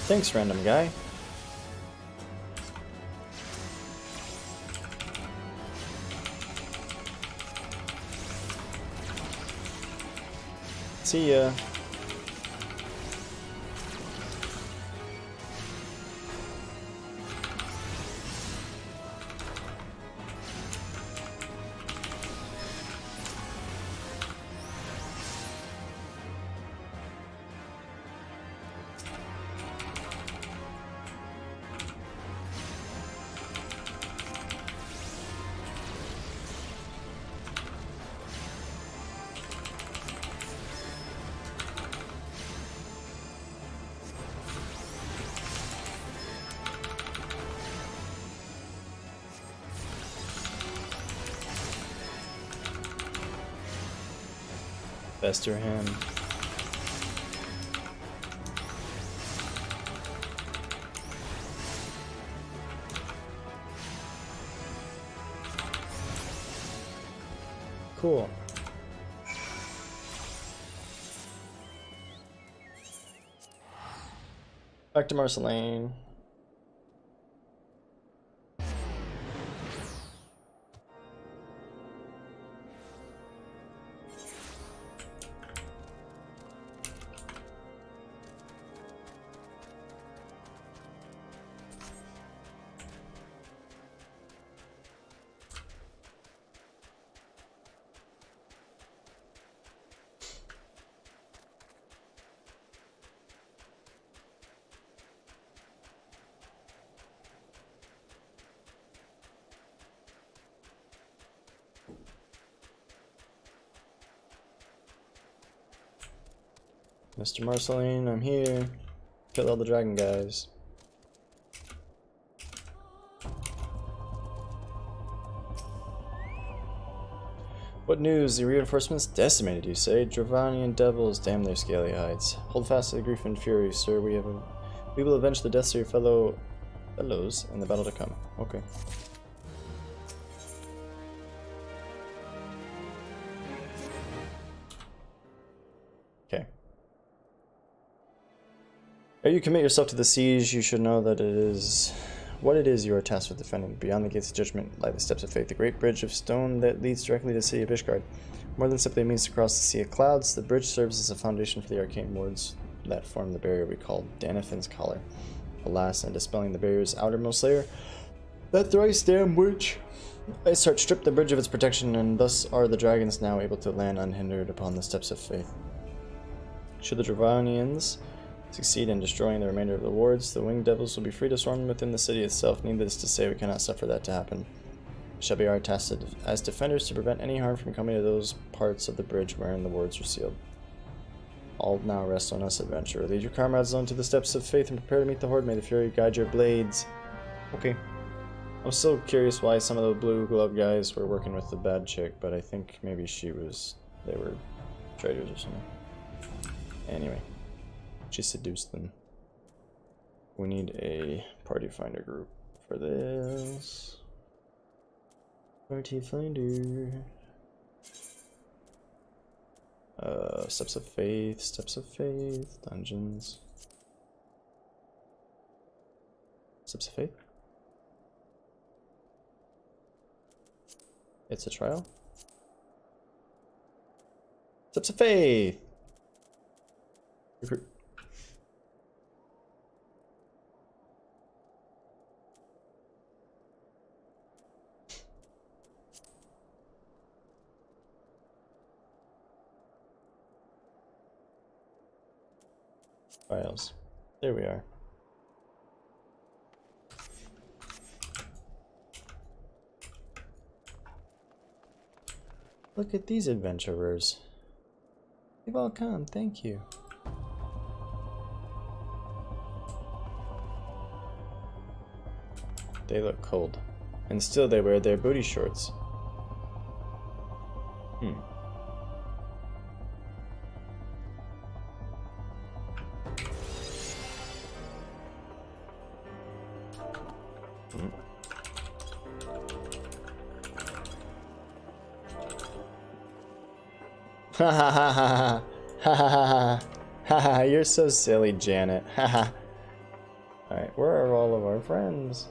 Thanks, random guy. See ya. Fester him. Cool. Back to Marceline. Mr. Marceline, I'm here. Kill all the dragon guys. What news? The reinforcements decimated, you say? Dravanian devils, damn their scaly hides. Hold fast to the grief and fury, sir. We will avenge the deaths of your fellows in the battle to come. Okay. Okay. Ere you commit yourself to the siege, you should know that it is what it is you are tasked with defending. Beyond the gates of judgment lie the steps of faith, the great bridge of stone that leads directly to the city of Ishgard. More than simply a means to cross the sea of clouds, the bridge serves as a foundation for the arcane wards that form the barrier we call Danafin's Collar. Alas, in dispelling the barrier's outermost layer, that thrice damned witch Icehart stripped the bridge of its protection, and thus are the dragons now able to land unhindered upon the steps of faith. Should the Dravanians succeed in destroying the remainder of the wards, the winged devils will be free to swarm within the city itself. Needless to say, we cannot suffer that to happen. It shall be our task as defenders to prevent any harm from coming to those parts of the bridge wherein the wards are sealed. All now rest on us, adventurer. Lead your comrades on to the steps of faith and prepare to meet the horde. May the fury guide your blades. Okay. I'm still curious why some of the blue glove guys were working with the bad chick, but I think maybe they were traitors or something. Anyway. She seduced them. We need a party finder group for this. Party finder. Steps of faith, dungeons. Steps of faith? It's a trial? Steps of faith! Recruit. Files. There we are. Look at these adventurers. They've all come, thank you. They look cold. And still they wear their booty shorts. Ha ha ha ha ha ha ha ha! You're so silly, Janet. Ha ha. Alright, where are all of our friends?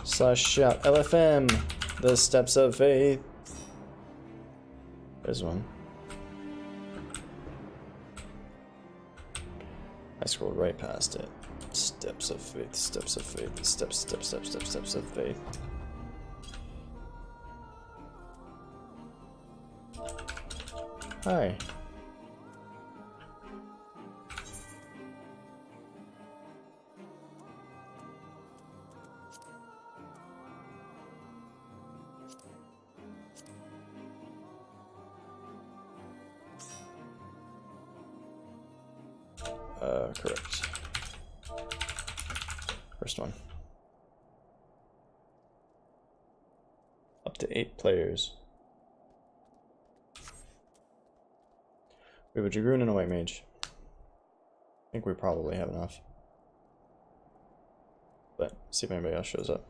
/shout LFM, the steps of faith. There's one. I scrolled right past it. Steps of faith, steps of faith, steps of faith. Hi. Correct. First one. Up to 8 players. We have a Dragoon and a White Mage. I think we probably have enough. But, see if anybody else shows up.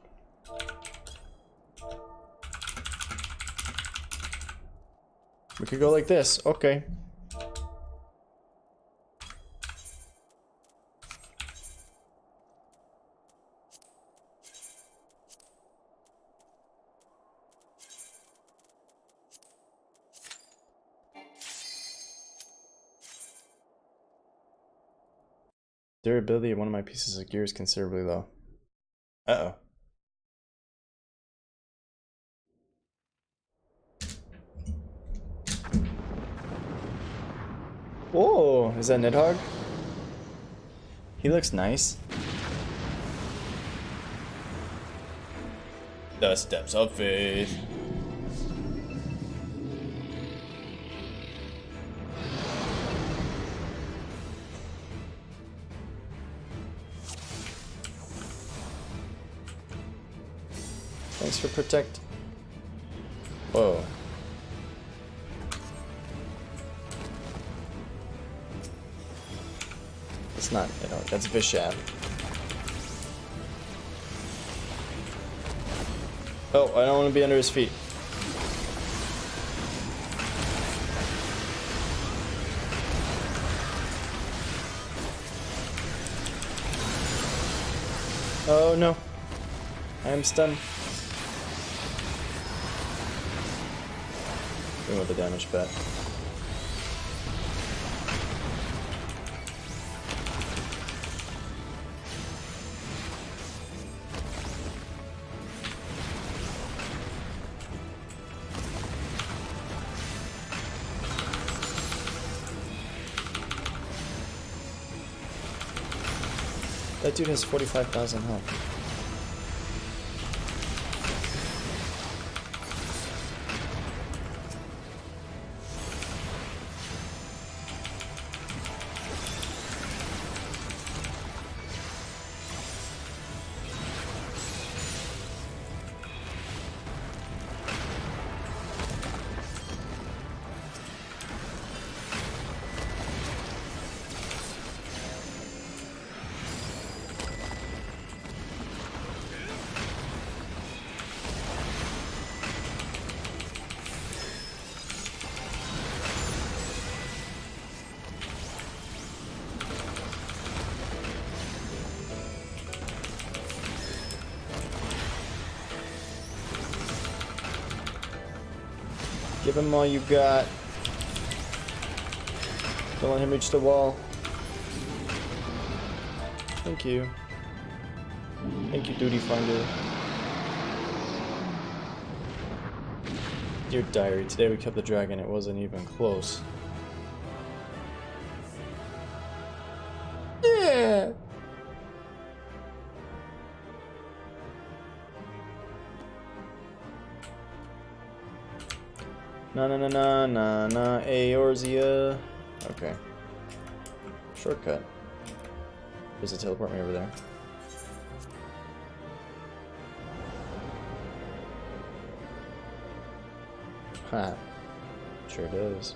We could go like this, okay. Durability of one of my pieces of gear is considerably low. Uh-oh. Whoa, is that Nidhogg? He looks nice. The steps of faith. Thanks for protect. Whoa. It's not, you know, that's Vishap. Oh, I don't want to be under his feet. Oh no. I am stunned. Doing with the damage bet. That dude has 45,000 health. Give him all you got. Don't let him reach the wall. Thank you. Thank you, Duty Finder. Dear Diary, today we killed the dragon. It wasn't even close. Yeah! Na Eorzea. Okay. Shortcut. Does it teleport me over there? Ha. Sure does.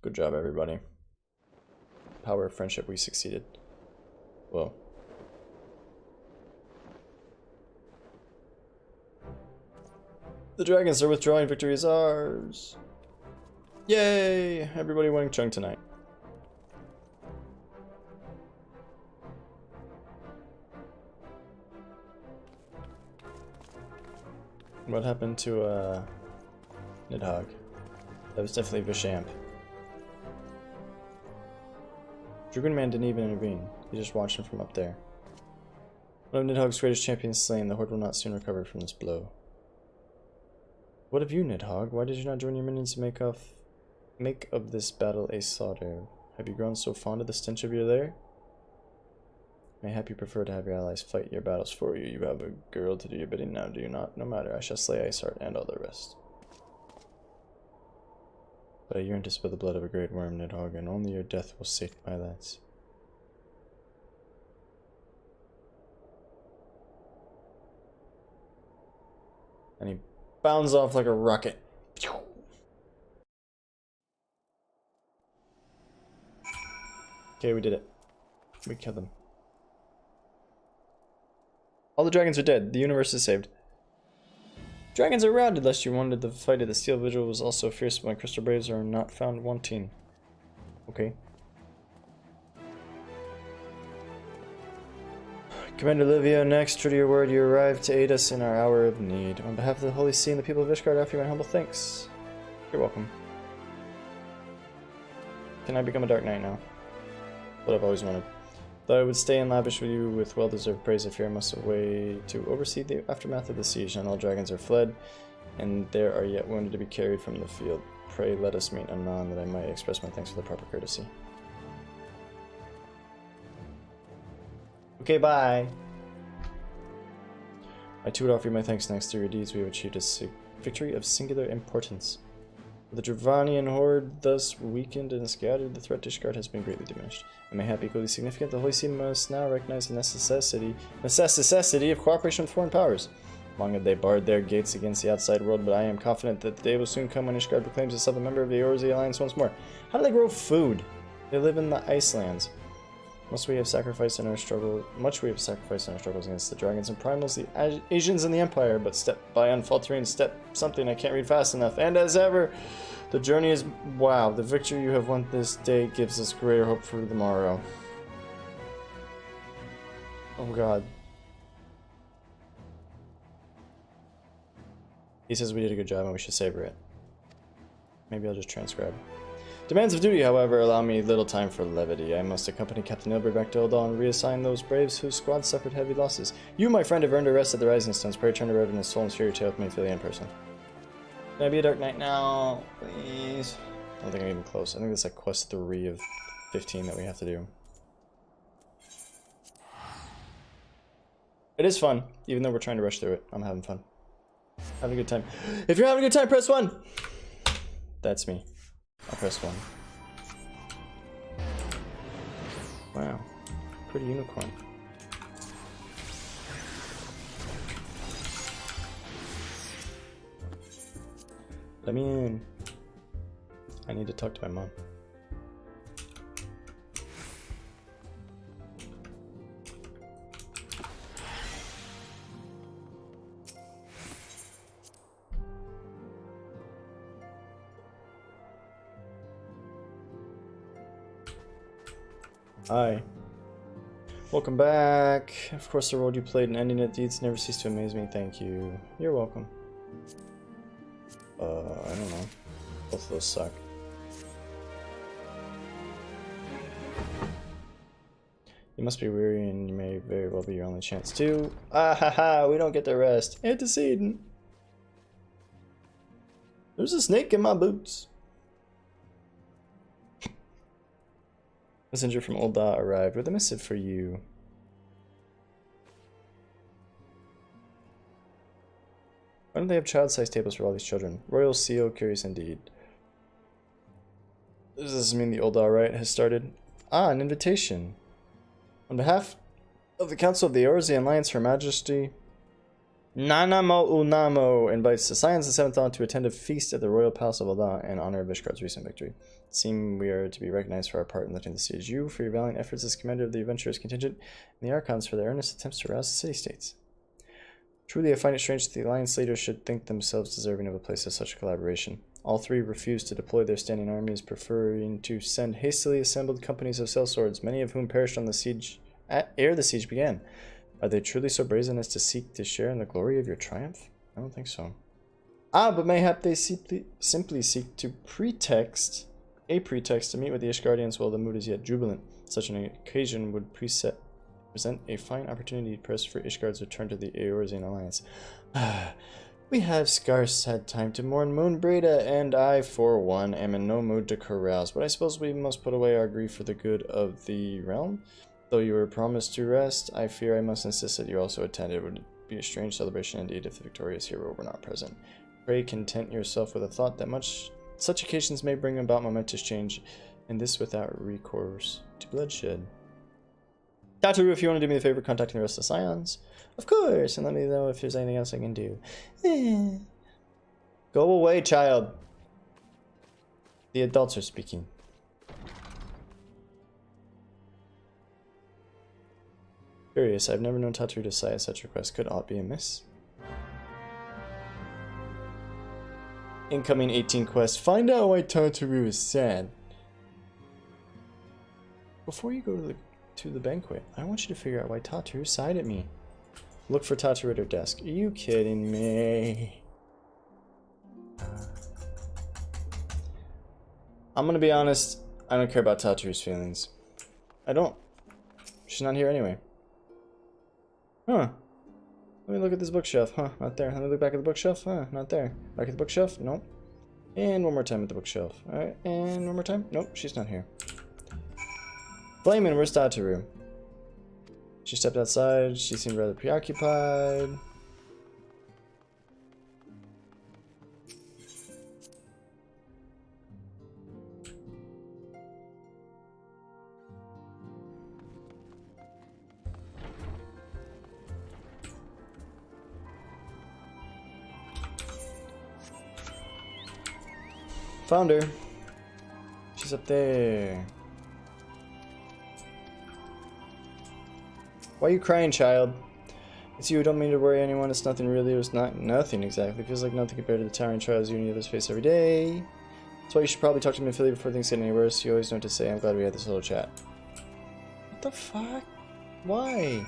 Good job, everybody. Power of friendship, we succeeded. Whoa. The dragons are withdrawing. Victory is ours. Yay! Everybody winning chunk tonight. What happened to Nidhogg? That was definitely Vishamp. Dragoon Man didn't even intervene. He just watched him from up there. One of Nidhogg's greatest champions slain. The Horde will not soon recover from this blow. What of you, Nidhogg? Why did you not join your minions to make of this battle a slaughter? Have you grown so fond of the stench of your lair? Mayhap you prefer to have your allies fight your battles for you. You have a girl to do your bidding now, do you not? No matter, I shall slay Iceheart and all the rest. But I yearn to spill the blood of a great worm, Nidhogg, and only your death will sate my lance. And he bounds off like a rocket. Okay, we did it. We killed them. All the dragons are dead. The universe is saved. Dragons are routed, lest you wondered. The fight of the Steel Vigil was also fierce, but my crystal braves are not found wanting. Okay. Commander Livia, next, true to your word, you arrived to aid us in our hour of need. On behalf of the Holy See and the people of Ishgard, I offer you my humble thanks. You're welcome. Can I become a Dark Knight now? What I've always wanted. Though I would stay and lavish with you with well-deserved praise, I fear I must away to oversee the aftermath of the siege, and all dragons are fled, and there are yet wounded to be carried from the field. Pray let us meet anon, that I might express my thanks with the proper courtesy. Okay, bye. I too would offer you my thanks. Next to your deeds, we have achieved a victory of singular importance. The Dravanian horde thus weakened and scattered, the threat to Ishgard has been greatly diminished. And mayhap equally significant, the Holy See must now recognize the necessity of cooperation with foreign powers. Long have they barred their gates against the outside world, but I am confident that the day will soon come when Ishgard proclaims itself a member of the Eorzea Alliance once more. How do they grow food? They live in the Icelands. Much we have sacrificed in our struggles against the dragons and primals, the Asians and the Empire, but step by unfaltering step, something I can't read fast enough. And as ever, the journey is wow. The victory you have won this day gives us greater hope for tomorrow. Oh God. He says we did a good job and we should savor it. Maybe I'll just transcribe. Demands of duty, however, allow me little time for levity. I must accompany Captain Ilber back to Eldal and reassign those braves whose squad suffered heavy losses. You, my friend, have earned a rest at the Rising Stones. Pray return to Revenant's soul and share your tale with me for the end person. Can I be a Dark Knight now, please? I don't think I'm even close. I think that's like quest 3 of 15 that we have to do. It is fun, even though we're trying to rush through it. I'm having fun. Having a good time. If you're having a good time, press 1! That's me. I'll press 1. Wow. Pretty unicorn. Let me in. I need to talk to my mom. Hi. Welcome back. Of course, the role you played in ending it deeds never cease to amaze me. Thank you. You're welcome. I don't know. Both of those suck. You must be weary and you may very well be your only chance too. Ah ha ha, we don't get to rest. Antecedent. There's a snake in my boots. Messenger from Ul'dah arrived with a missive for you. Why don't they have child-sized tables for all these children? Royal seal, curious indeed. Does this mean the Ul'dah rite has started? Ah, an invitation. On behalf of the Council of the Eorzea Alliance, Her Majesty Nanamo Unamo invites the Scions and Seventh Dawn to attend a feast at the Royal Palace of Ul'dah in honor of Ishgard's recent victory. It seems we are to be recognized for our part in lifting the siege. You for your valiant efforts as commander of the adventurers contingent, and the Archons for their earnest attempts to rouse the city-states. Truly, I find it strange that the Alliance leaders should think themselves deserving of a place of such collaboration. All three refused to deploy their standing armies, preferring to send hastily assembled companies of sellswords, many of whom perished on the siege ere the siege began. Are they truly so brazen as to seek to share in the glory of your triumph? I don't think so. Ah, but mayhap they simply seek to pretext to meet with the Ishgardians while the mood is yet jubilant. Such an occasion would present a fine opportunity pressed for Ishgard's return to the Eorzean Alliance. We have scarce had time to mourn Moonbreda, and I, for one, am in no mood to carouse, but I suppose we must put away our grief for the good of the realm. Though you were promised to rest, I fear I must insist that you also attend. It would be a strange celebration indeed if the victorious hero were not present. Pray content yourself with the thought that such occasions may bring about momentous change, and this without recourse to bloodshed. Tataru, if you want to do me the favor contacting the rest of the Scions. Of course, and let me know if there's anything else I can do. Go away, child. The adults are speaking. Curious, I've never known Tataru to sigh at such request. Could aught be amiss? Incoming 18 quest. Find out why Tataru is sad. Before you go to the to the banquet. I want you to figure out why Tataru sighed at me. Look for Tataru at her desk. Are you kidding me? I'm gonna be honest, I don't care about Tataru's feelings. I don't. She's not here anyway. Huh. Let me look at this bookshelf. Huh, not there. Let me look back at the bookshelf. Huh, not there. Back at the bookshelf? Nope. And one more time at the bookshelf. Alright, and one more time? Nope, she's not here. Flamin', where's Tataru? She stepped outside. She seemed rather preoccupied. Found her. She's up there. Why are you crying, child? It's you. Don't mean to worry anyone. It's nothing really. It was not nothing exactly. It feels like nothing compared to the towering trials you and the others face every day. That's why you should probably talk to me, Philly, before things get any worse. You always know what to say. I'm glad we had this little chat. What the fuck? Why?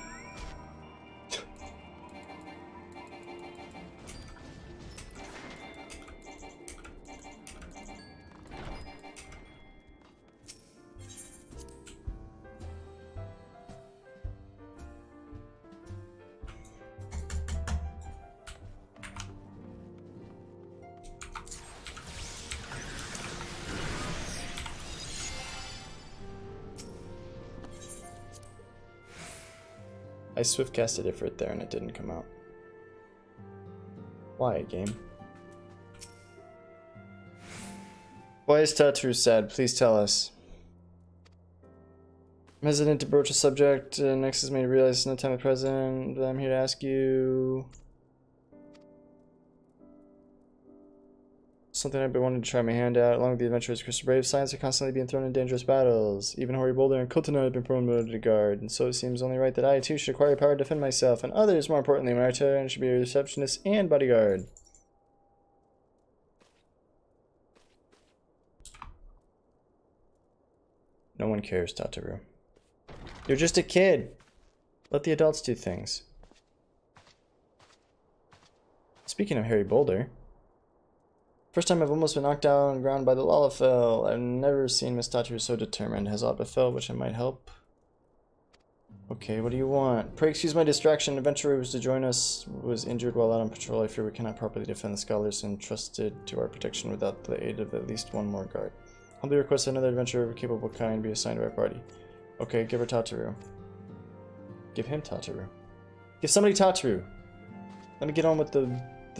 I swift casted Ifrit there and it didn't come out. Why, game? Why is Tataru sad? Please tell us. I'm hesitant to broach a subject. Next has made me realize it's no time at present, but I'm here to ask you something I've been wanting to try my hand at. Along with the adventurers Crystal Brave, science are constantly being thrown in dangerous battles. Even Hoary Boulder and Kultana have been promoted to guard, and so it seems only right that I too should acquire power to defend myself and others. More importantly, my artillery should be a receptionist and bodyguard. No one cares, Tataru. You're just a kid. Let the adults do things. Speaking of Harry Boulder, first time I've almost been knocked down on the ground by the Awfl. I've never seen Miss Tataru so determined. Has aught befell which I might help? Okay, what do you want? Pray excuse my distraction. Adventurer was to join us was injured while out on patrol. I fear we cannot properly defend the scholars entrusted to our protection without the aid of at least one more guard. Humbly request another adventurer of a capable kind be assigned to our party. Okay, give her Tataru. Give him Tataru. Give somebody Tataru. Let me get on with the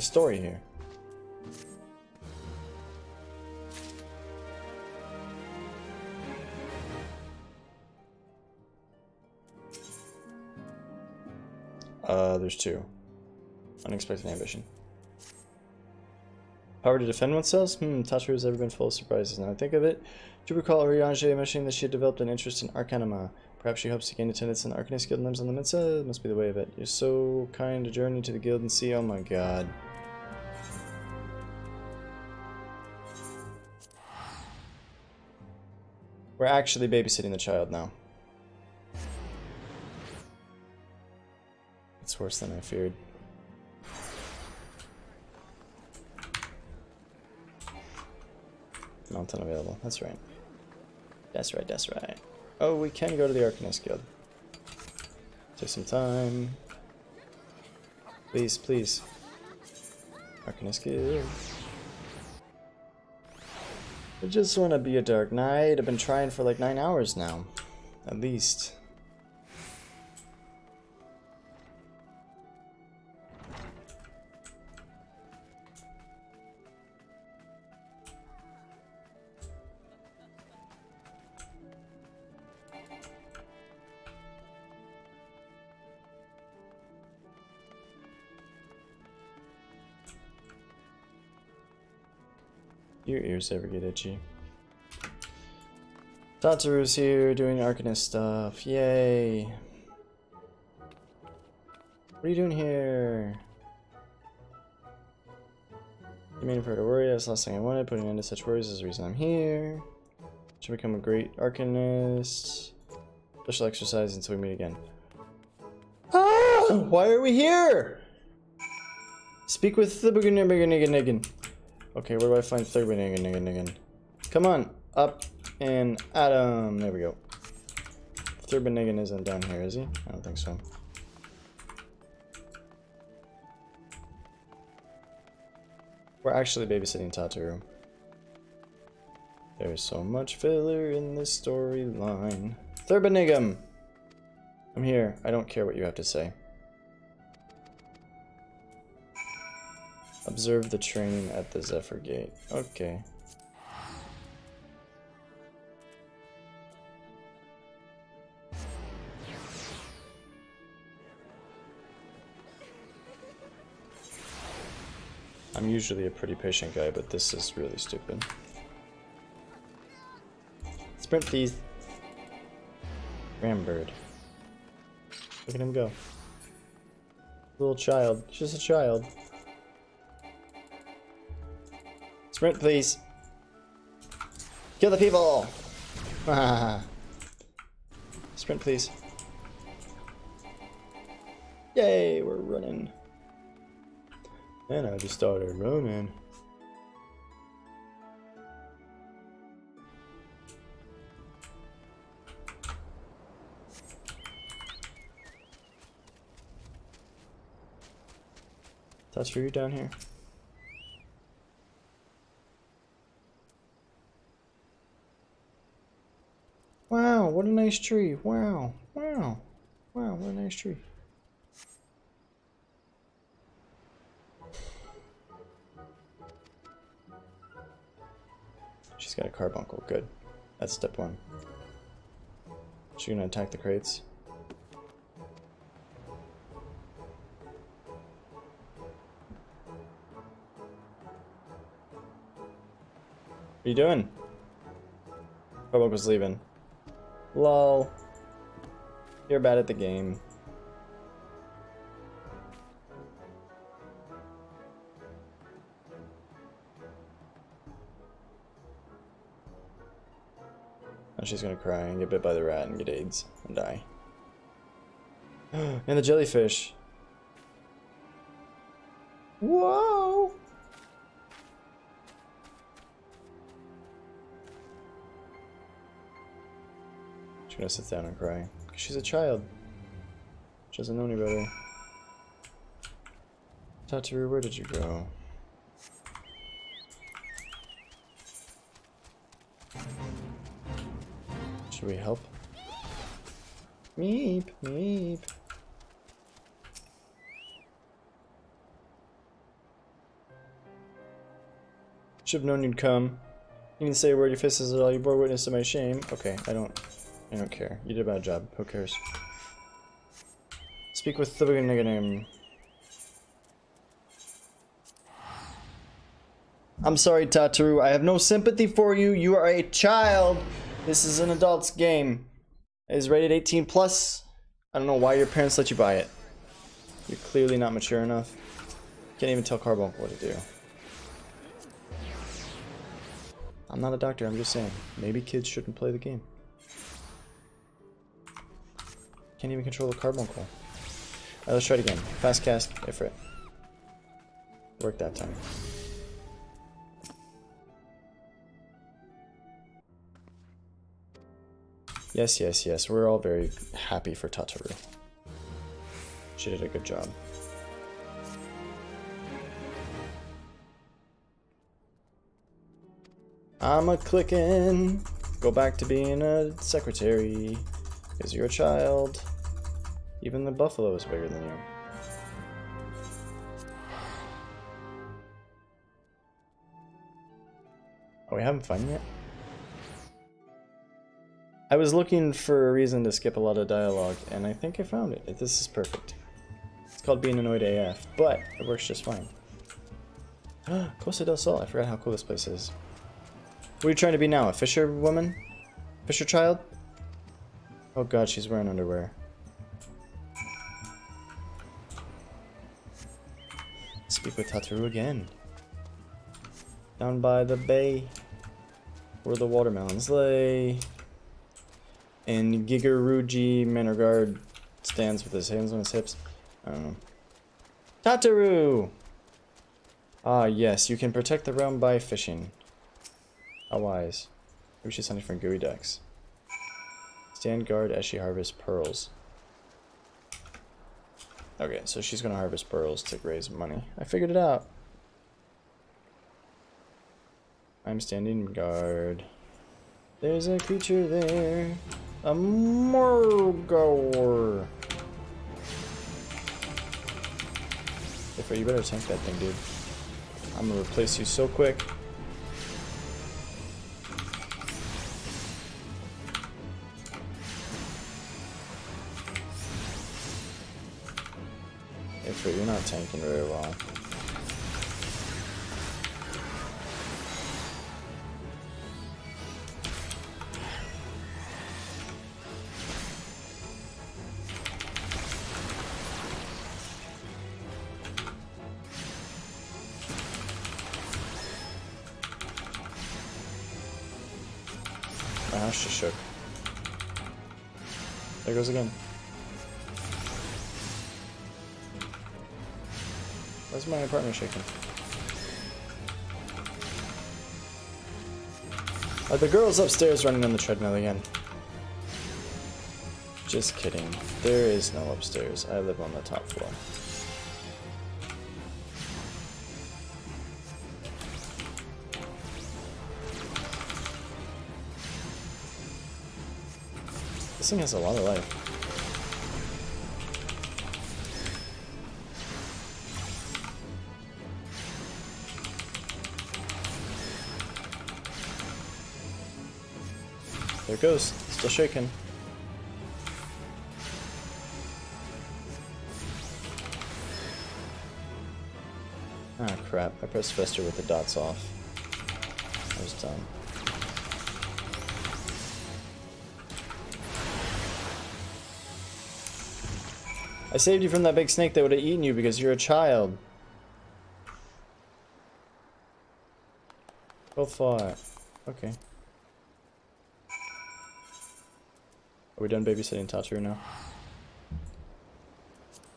story here. There's two. Unexpected ambition. Power to defend oneself? Tataru has ever been full of surprises. Now I think of it. Do you recall Eorzea mentioning that she had developed an interest in Arcanima? Perhaps she hopes to gain attendance in the Arcanist Guild limbs on the Mensa? It must be the way of it. You're so kind to journey to the guild and see. Oh my god. We're actually babysitting the child now. It's worse than I feared. Mountain available. That's right. That's right, that's right. Oh, we can go to the Arcanist Guild. Take some time. Please, please. Arcanist Guild. I just want to be a Dark Knight. I've been trying for like 9 hours now. At least. Your ears ever get itchy. Tataru's here doing Arcanist stuff. Yay. What are you doing here? You made her to worry. That's the last thing I wanted. Putting an end to such worries is the reason I'm here. Should become a great Arcanist. Special exercise until we meet again. Ah! Why are we here? Speak with the Nigan. Okay, where do I find third Nigan? Come on, up and Adam. There we go. Third Nigan isn't down here, is he? I don't think so. We're actually babysitting Tataru. There's so much filler in this storyline. Thurbanigam! I'm here. I don't care what you have to say. Observe the training at the Zephyr Gate. Okay. I'm usually a pretty patient guy, but this is really stupid. Sprint, please. Rambird. Look at him go. Little child. Just a child. Sprint, please. Kill the people! Sprint, please. Yay, we're running. And I just started running. That's you down here. Wow, what a nice tree. Wow, wow, wow, what a nice tree. She's got a carbuncle, good. That's step one. She gonna attack the crates? What are you doing? Carbuncle's leaving. Lol. You're bad at the game. Now she's gonna cry and get bit by the rat and get AIDS and die. And the jellyfish. Whoa! She's gonna sit down and cry. She's a child. She doesn't know any better. Tataru, where did you go? Should we help? Meep, meep. Should have known you'd come. You didn't say a word, your fist is at all. You bore witness to my shame. Okay, I don't care. You did a bad job. Who cares? Speak with the name. I'm sorry, Tataru. I have no sympathy for you. You are a child. This is an adult's game. It is rated 18 plus. I don't know why your parents let you buy it. You're clearly not mature enough. Can't even tell Carbuncle what to do. I'm not a doctor, I'm just saying. Maybe kids shouldn't play the game. Can't even control the Carbuncle. Alright, let's try it again. Fast cast, Ifrit. Worked that time. Yes, yes, yes. We're all very happy for Tataru. She did a good job. I'm a clicking. Go back to being a secretary. Because you're a child. Even the buffalo is bigger than you. Oh, we haven't found yet? I was looking for a reason to skip a lot of dialogue, and I think I found it. This is perfect. It's called being annoyed AF, but it works just fine. Costa del Sol, I forgot how cool this place is. What are you trying to be now, a fisher woman? Fisher child? Oh god, she's wearing underwear. Speak with Tataru again. Down by the bay, where the watermelons lay. And Gigaruji Manorgard stands with his hands on his hips. I don't know. Tataru! Ah, yes, you can protect the realm by fishing. How wise. Maybe she's hunting for gooey ducks. Stand guard as she harvests pearls. Okay, so she's gonna harvest pearls to raise money. I figured it out. I'm standing guard. There's a creature there. A Morgor. Ifrit, you better tank that thing, dude. I'm gonna replace you so quick. Ifrit, you're not tanking very well. My house just shook. There goes again. Why's my apartment shaking? Are the girls upstairs running on the treadmill again? Just kidding. There is no upstairs. I live on the top floor. This thing has a lot of life. There it goes. Still shaking. Ah, crap. I pressed Fester with the dots off. I was dumb. I saved you from that big snake that would have eaten you because you're a child. Go far. Okay. Are we done babysitting Tataru now?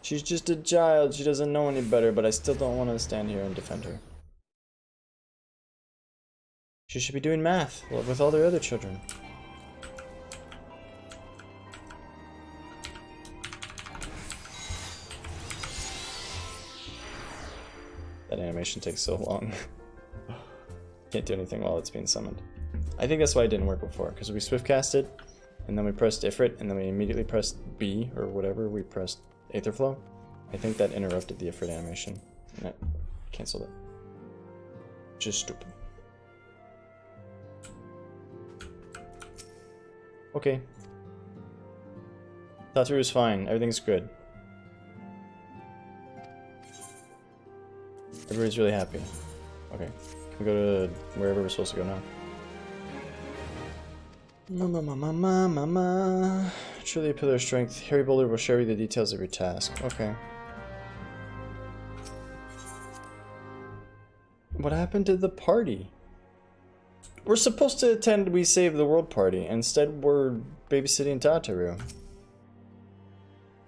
She's just a child. She doesn't know any better, but I still don't want to stand here and defend her. She should be doing math with all their other children. That animation takes so long. Can't do anything while it's being summoned. I think that's why it didn't work before, because we swift casted, and then we pressed Ifrit, and then we immediately pressed B, or whatever, we pressed Aetherflow. I think that interrupted the Ifrit animation, and it canceled it. Just stupid. Okay. Tataru's fine, everything's good. Everybody's really happy. Okay. Can we go to wherever we're supposed to go now? Mama. Truly a pillar of strength. Harry Boulder will show you the details of your task. Okay. What happened to the party? We're supposed to attend We Save the World party. Instead, we're babysitting Tataru.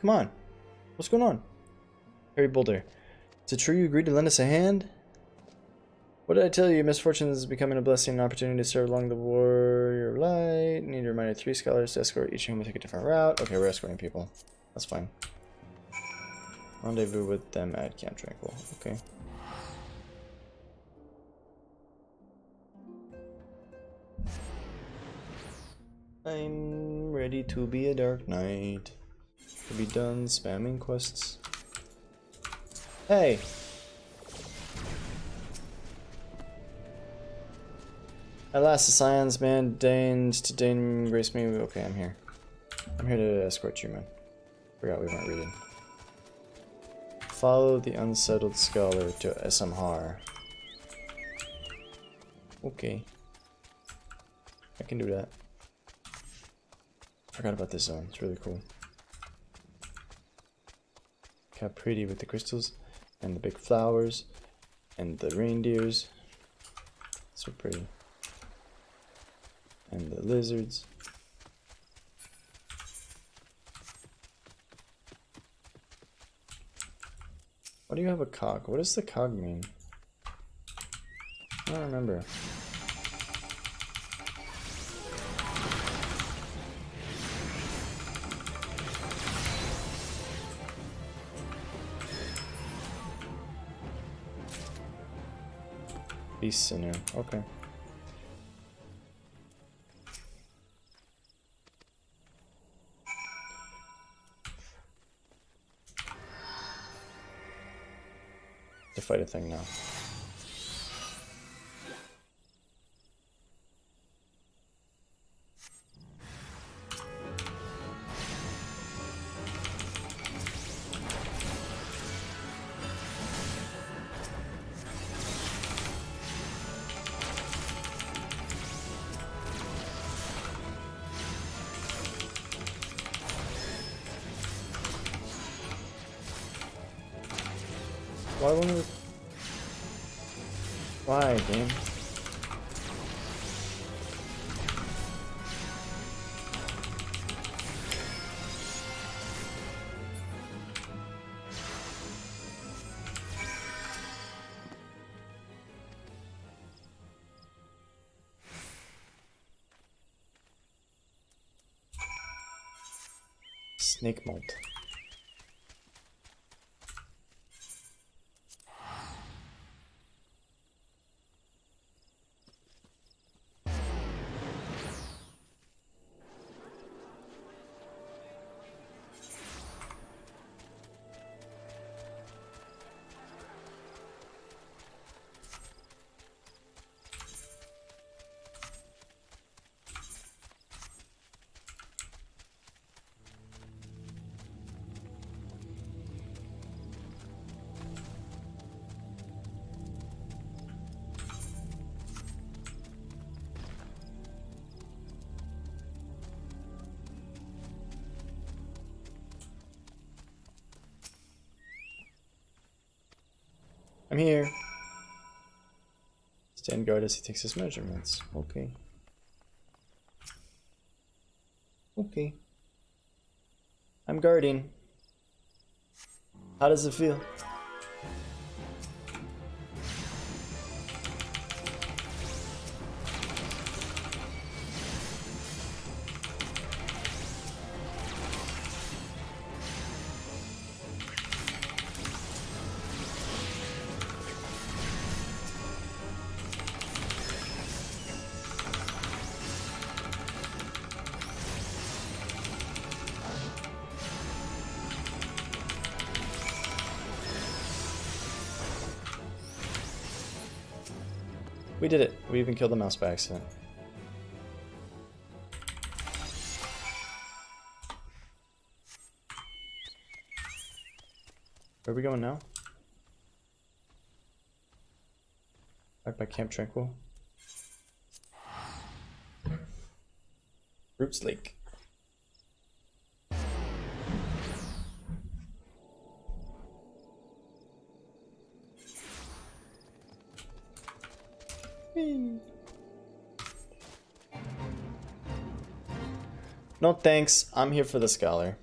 Come on. What's going on? Harry Boulder. Is it true you agreed to lend us a hand? What did I tell you? Misfortune is becoming a blessing, an opportunity to serve along the warrior light. Need to remind 3 scholars to escort each of whom will take a different route. Okay, we're escorting people. That's fine. Rendezvous with them at Camp Tranquil. Okay. I'm ready to be a dark knight. To be done spamming quests. Hey! At last, the Scion's man deigned to grace me. Okay, I'm here. I'm here to escort you, man. Forgot we weren't reading. Follow the unsettled scholar to Esamhar. Okay. I can do that. Forgot about this zone. It's really cool. Look how pretty with the crystals and the big flowers and the reindeers. So pretty. And the lizards. Why do you have a cog? What does the cog mean? I don't remember. Beast sinew. Okay. To fight a thing now. Why won't it? Why, game? Snake molt. I'm here. Stand guard as he takes his measurements. Okay. Okay. I'm guarding. How does it feel? We did it. We even killed the mouse by accident. Where are we going now? Back by Camp Tranquil. Roots Lake. No thanks, I'm here for the scholar.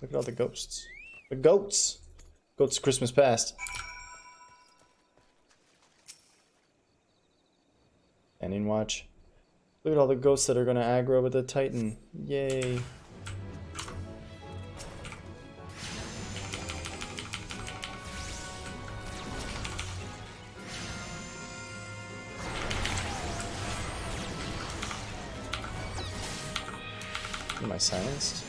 Look at all the ghosts. The goats! Goats Christmas past. Ending watch. Look at all the ghosts that are gonna aggro with the Titan. Yay. Am I silenced?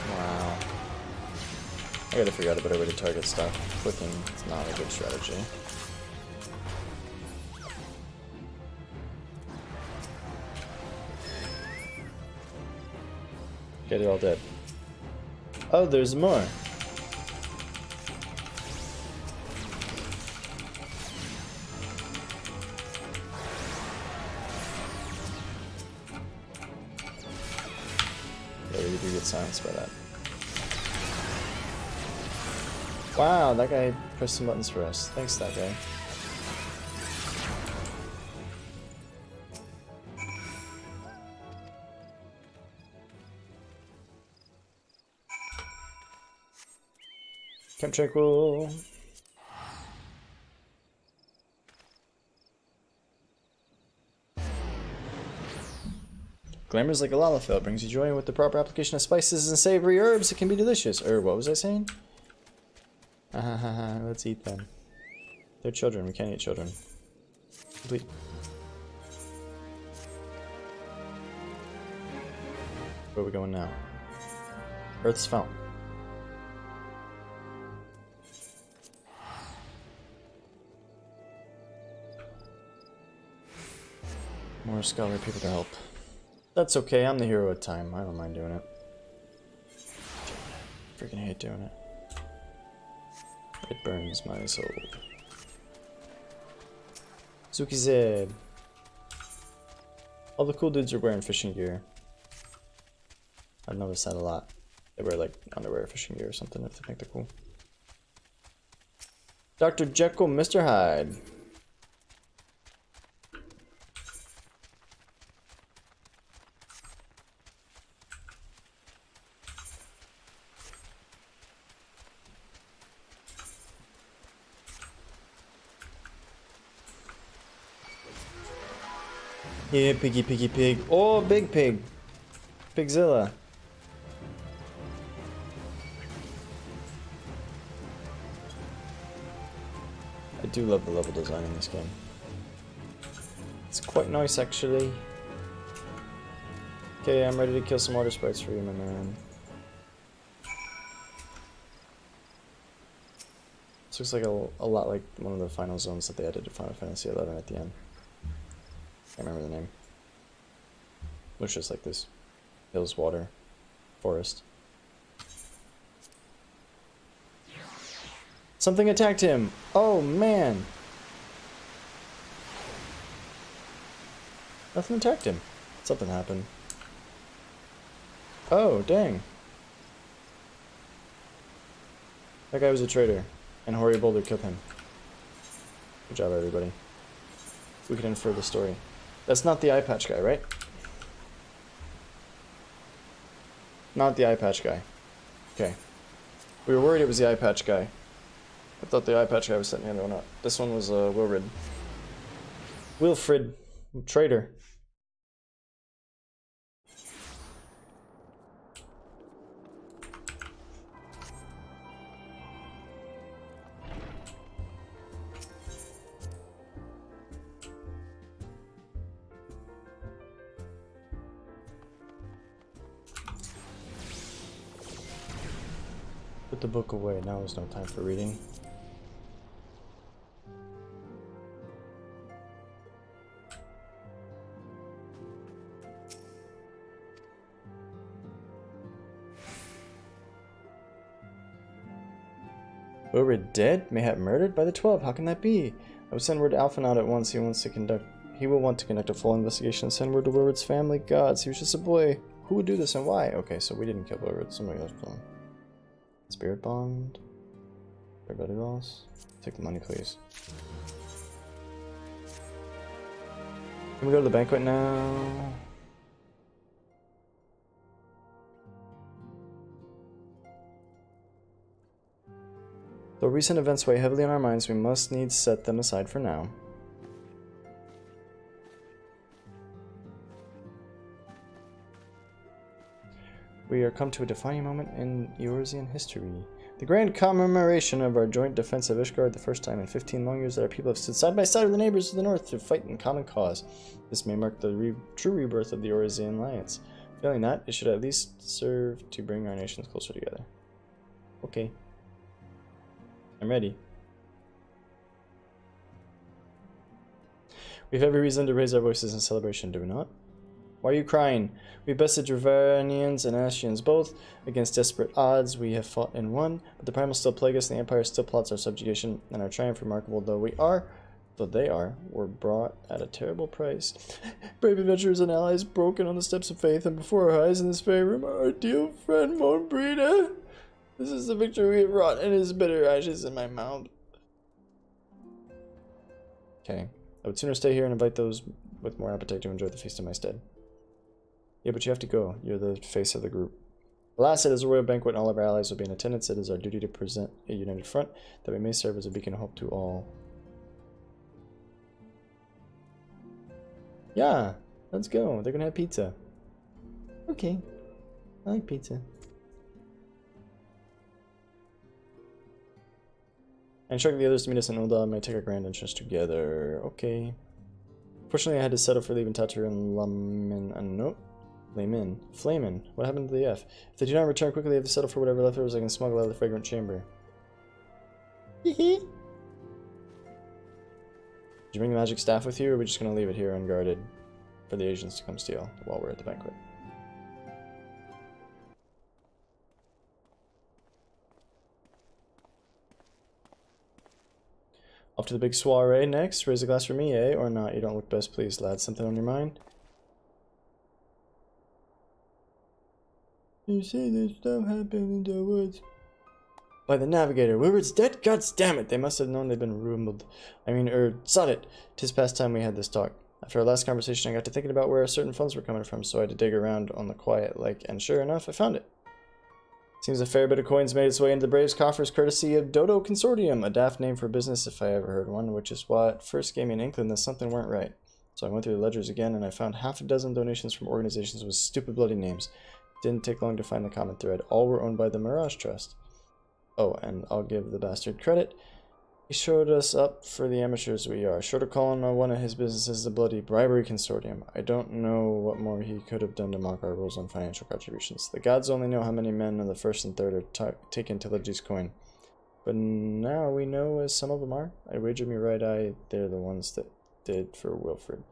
Wow. I gotta figure out a better way to target stuff. Clicking is not a good strategy. Okay, they're all dead. Oh, there's more. Silenced by that. Wow, that guy pressed some buttons for us. Thanks, that guy. Camp Tranquil. Glamour's like a lalafell. It brings you joy, and with the proper application of spices and savory herbs, it can be delicious. What was I saying? Let's eat them. They're children. We can't eat children. Complete. Where are we going now? Earth's Fountain. More scholarly people to help. That's okay, I'm the hero of time. I don't mind doing it. Freaking hate doing it. It burns my soul. Zuki Zed. All the cool dudes are wearing fishing gear. I've noticed that a lot. They wear like underwear, fishing gear or something if they think they're cool. Dr. Jekyll, Mr. Hyde. Yeah, piggy, piggy, pig. Oh, big pig. Pigzilla. I do love the level design in this game. It's quite nice, actually. Okay, I'm ready to kill some water sprites for you, my man. This looks like a lot like one of the final zones that they added to Final Fantasy XI at the end. Can't remember the name. Looks just like this. Hills, water, forest. Something attacked him! Oh man! Nothing attacked him. Something happened. Oh, dang. That guy was a traitor, and Hoary Boulder killed him. Good job, everybody. We can infer the story. That's not the eye patch guy, right? Not the eye patch guy. Okay. We were worried it was the eye patch guy. I thought the eye patch guy was setting the other one up. This one was Wilfrid. Wilfrid. Traitor. Put the book away. Now is no time for reading. We're dead? Mayhap murdered? By the 12, how can that be? I would send word to Awfl out at once. He will want to conduct a full investigation. Send word to Wilfrid's family. Gods, he was just a boy. Who would do this and why? Okay, so we didn't kill Wilfrid. Somebody else killed him. Spirit bond. Everybody else. Take the money, please. Can we go to the banquet now? Though recent events weigh heavily on our minds, we must needs set them aside for now. We are come to a defining moment in Eorzean history. The grand commemoration of our joint defense of Ishgard, the first time in 15 long years that our people have stood side by side with the neighbors of the north to fight in common cause. This may mark the true rebirth of the Eorzean Alliance. Failing that, it should at least serve to bring our nations closer together. Okay. I'm ready. We have every reason to raise our voices in celebration, do we not? Why are you crying? We bested Dravanians and Ashians both. Against desperate odds, we have fought and won, but the primal still plague us, and the Empire still plots our subjugation, and our triumph, remarkable though they are, were brought at a terrible price. Brave adventurers and allies broken on the steps of faith, and before our eyes in this very room, our dear friend Monbrita. This is the victory we have wrought, and his bitter ashes in my mouth. Okay. I would sooner stay here and invite those with more appetite to enjoy the feast in my stead. Yeah, but you have to go. You're the face of the group. Alas, it is a royal banquet and all of our allies will be in attendance. It is our duty to present a united front that we may serve as a beacon of hope to all. Yeah, let's go. They're gonna have pizza. Okay, I like pizza. I instructed the others to meet us in Ul'dah and may take our grand entrance together. Okay. Fortunately, I had to settle for leaving Tatu and Flamin. What happened to the F? If they do not return quickly, I have to settle for whatever leftovers I can smuggle out of the fragrant chamber. Hee. Did you bring the magic staff with you, or are we just going to leave it here unguarded for the agents to come steal while we're at the banquet? Off to the big soiree next. Raise a glass for me, eh? Or not? You don't look best pleased, lad. Something on your mind? You say there's stuff happening in the woods. By the navigator. Woodward's dead? God's damn it! They must have known they'd been rumbled. Sod it! 'Tis past time we had this talk. After our last conversation, I got to thinking about where certain funds were coming from, so I had to dig around on the quiet, and sure enough, I found it. Seems a fair bit of coins made its way into the Braves' coffers courtesy of Dodo Consortium, a daft name for business if I ever heard one, which is what first gave me an inkling that something weren't right. So I went through the ledgers again, and I found half a dozen donations from organizations with stupid bloody names. Didn't take long to find the common thread. All were owned by the Mirage Trust. Oh, and I'll give the bastard credit. He showed us up for the amateurs we are, short of calling one of his businesses the bloody bribery consortium. I don't know what more he could have done to mock our rules on financial contributions. The gods only know how many men in the first and third are taken to Legi's coin. But now we know as some of them are. I wager me right eye they're the ones that did for Wilfred.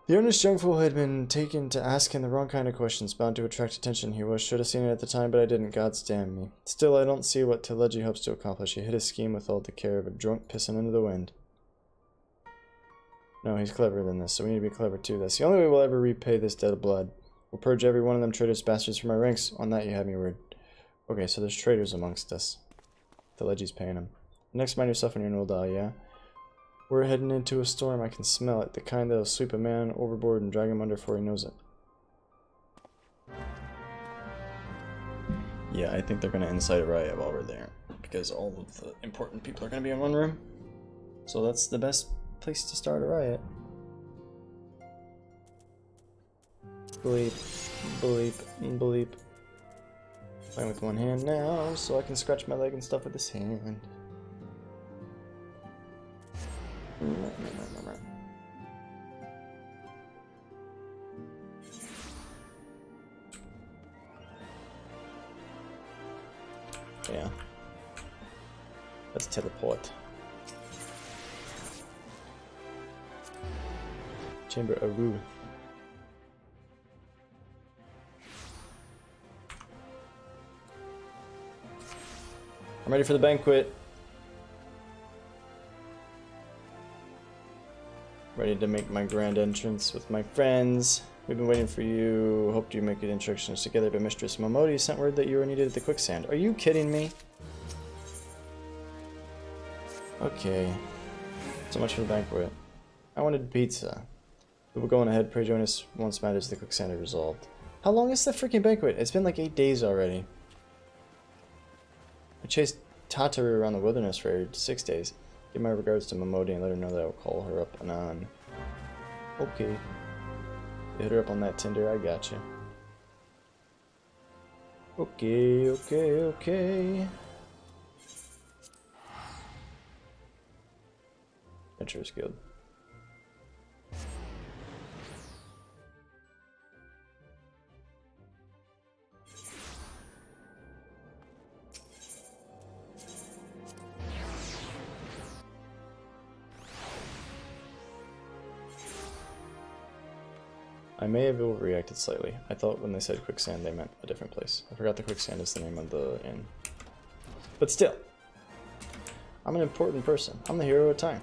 The earnest young fool had been taken to asking the wrong kind of questions, bound to attract attention. He should have seen it at the time, but I didn't. God's damn me. Still, I don't see what Teleji hopes to accomplish. He hit his scheme with all the care of a drunk pissing into the wind. No, he's cleverer than this, so we need to be clever too. That's the only way we'll ever repay this debt of blood. We'll purge every one of them traitorous bastards from our ranks. On that, you have me word. Okay, so there's traitors amongst us. Teleji's paying them. Next, mind yourself when you're in Ul'dah, yeah? We're heading into a storm. I can smell it. The kind that'll sweep a man overboard and drag him under before he knows it. Yeah, I think they're going to incite a riot while we're there. Because all of the important people are going to be in one room. So that's the best place to start a riot. Bleep, bleep, bleep. Playing with one hand now, so I can scratch my leg and stuff with this hand. Yeah. Let's teleport. Chamber of Ruth. I'm ready for the banquet. Ready to make my grand entrance with my friends. We've been waiting for you. Hoped you make good introductions together, but Mistress Momodi sent word that you were needed at the quicksand. Are you kidding me? Okay. So much for the banquet. I wanted pizza. We were going ahead. Pray join us once matters the quicksand is resolved. How long is the freaking banquet? It's been like 8 days already. I chased Tataru around the wilderness for 6 days. Give my regards to Momodi and let her know that I will call her up anon. Okay. Hit her up on that Tinder, I gotcha. Okay, okay, okay. Adventurers Guild. I may have overreacted slightly. I thought when they said quicksand they meant a different place. I forgot the quicksand is the name of the inn. But still, I'm an important person. I'm the hero of time.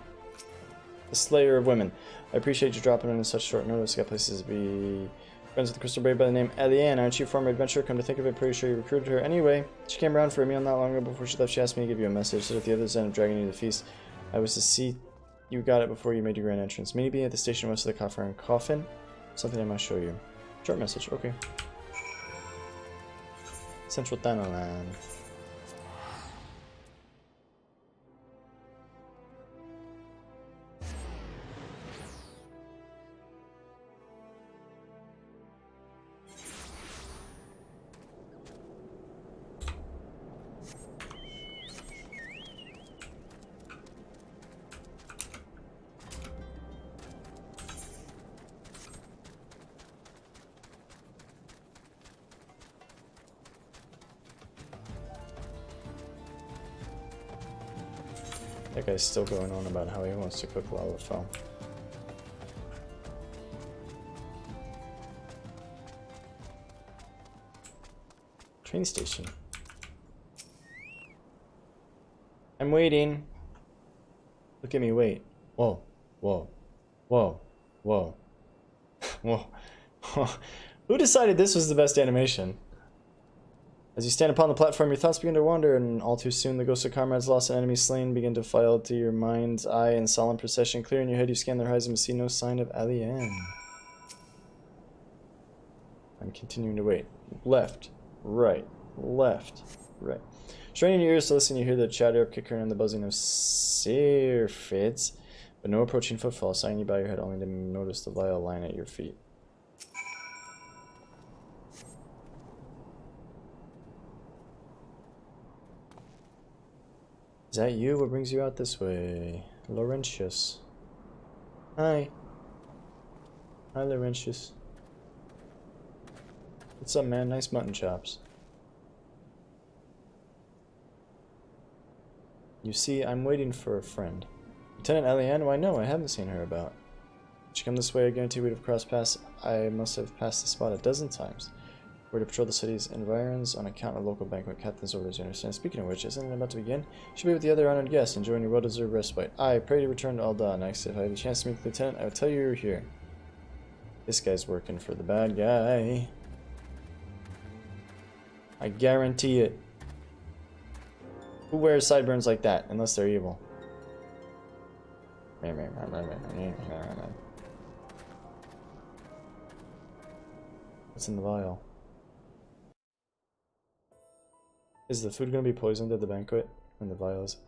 The slayer of women. I appreciate you dropping in such short notice. Got places to be friends with the crystal brave by the name Eliane. Aren't you a former adventurer? Come to think of it, pretty sure you recruited her. Anyway, she came around for a meal not long ago. Before she left, she asked me to give you a message. So at the other end of dragging you to the feast, I was to see you got it before you made your grand entrance. Maybe at the station west of the coffer and coffin. Something I must show you. Short message, okay. Central Thanalan. That guy's still going on about how he wants to cook Awfl. Train station. I'm waiting. Look at me wait. Whoa, whoa, whoa, whoa, whoa. Who decided this was the best animation? As you stand upon the platform, your thoughts begin to wander, and all too soon the ghosts of comrades lost and enemies slain begin to file to your mind's eye in solemn procession. Clear in your head, you scan their horizon and see no sign of Alien. I'm continuing to wait. Left, right, left, right. Straining your ears to listen, you hear the chatter of Kicker and the buzzing of Syrphids, but no approaching footfall, sighing you by your head only to notice the vile line at your feet. Is that you? What brings you out this way? Laurentius. Hi. Hi, Laurentius. What's up, man? Nice mutton chops. You see, I'm waiting for a friend. Lieutenant Eliane? Why no, I haven't seen her about. Did she come this way? I guarantee we'd have crossed paths. I must have passed the spot a dozen times. We're to patrol the city's environs on account of local banquet captain's orders, you understand? Speaking of which, isn't it about to begin? Should be with the other honored guests, enjoying your well-deserved respite. I pray to return to Alda next. If I have the chance to meet the lieutenant, I will tell you you're here. This guy's working for the bad guy. I guarantee it. Who wears sideburns like that, unless they're evil? What's in the vial? Is the food going to be poisoned at the banquet? And the vial is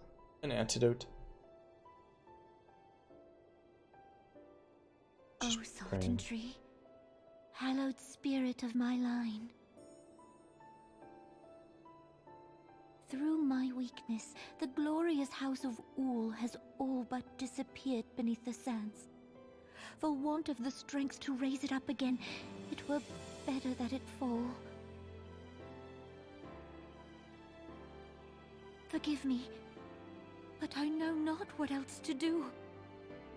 an antidote? Oh, Sultan Tree, hallowed spirit of my line. Through my weakness, the glorious house of Awfl has all but disappeared beneath the sands. For want of the strength to raise it up again, it were better that it fall. Forgive me, but I know not what else to do.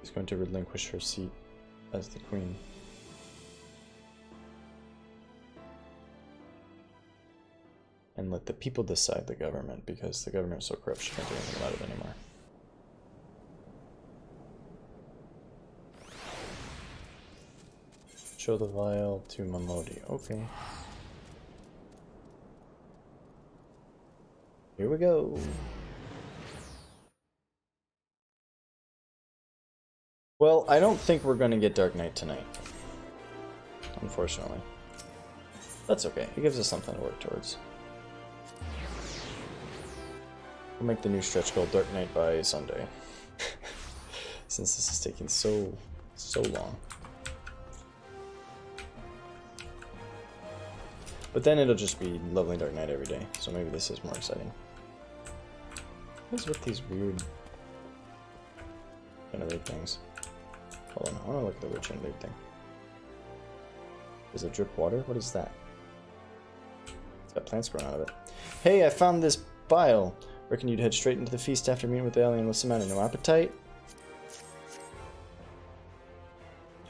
She's going to relinquish her seat as the queen. And let the people decide the government, because the government is so corrupt she can't do anything about it anymore. Show the vial to Mamodi. Okay. Here we go. Well, I don't think we're going to get Dark Knight tonight. Unfortunately. That's okay. It gives us something to work towards. We'll make the new stretch goal Dark Knight by Sunday. Since this is taking so long. But then it'll just be lovely Dark Knight every day. So maybe this is more exciting. What is with these weird interlude things? Hold on, I want to look at the witch interlude thing. Is it drip water? What is that? It's got plants growing out of it. Hey, I found this vial. Reckon you'd head straight into the feast after meeting with the alien. What's the matter? No appetite?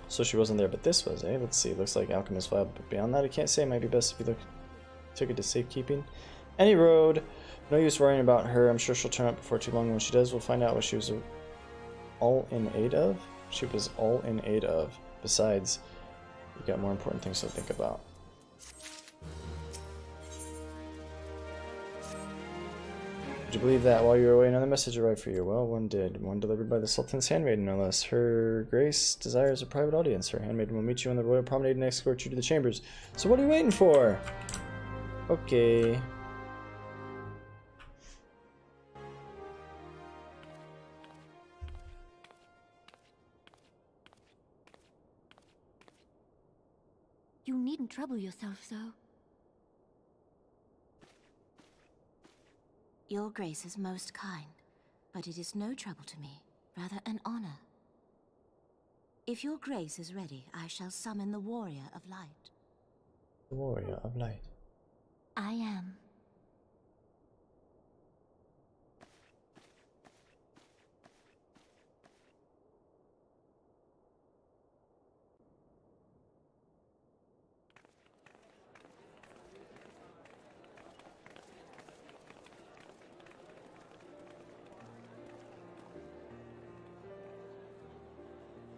So she wasn't there, but this was, eh? Let's see. Looks like alchemist vial, but beyond that, I can't say. It might be best if you took it to safekeeping. Any road. No use worrying about her. I'm sure she'll turn up before too long. When she does, we'll find out what she was all in aid of. She was all in aid of. Besides, we've got more important things to think about. Did you believe that while you were away, another message arrived for you? Well, one did. One delivered by the Sultan's handmaiden, no less. Her Grace desires a private audience. Her handmaiden will meet you on the royal promenade and escort you to the chambers. So what are you waiting for? Okay. You needn't trouble yourself so. Your Grace is most kind, but it is no trouble to me, rather an honor. If your Grace is ready, I shall summon the Warrior of Light. The Warrior of Light. I am.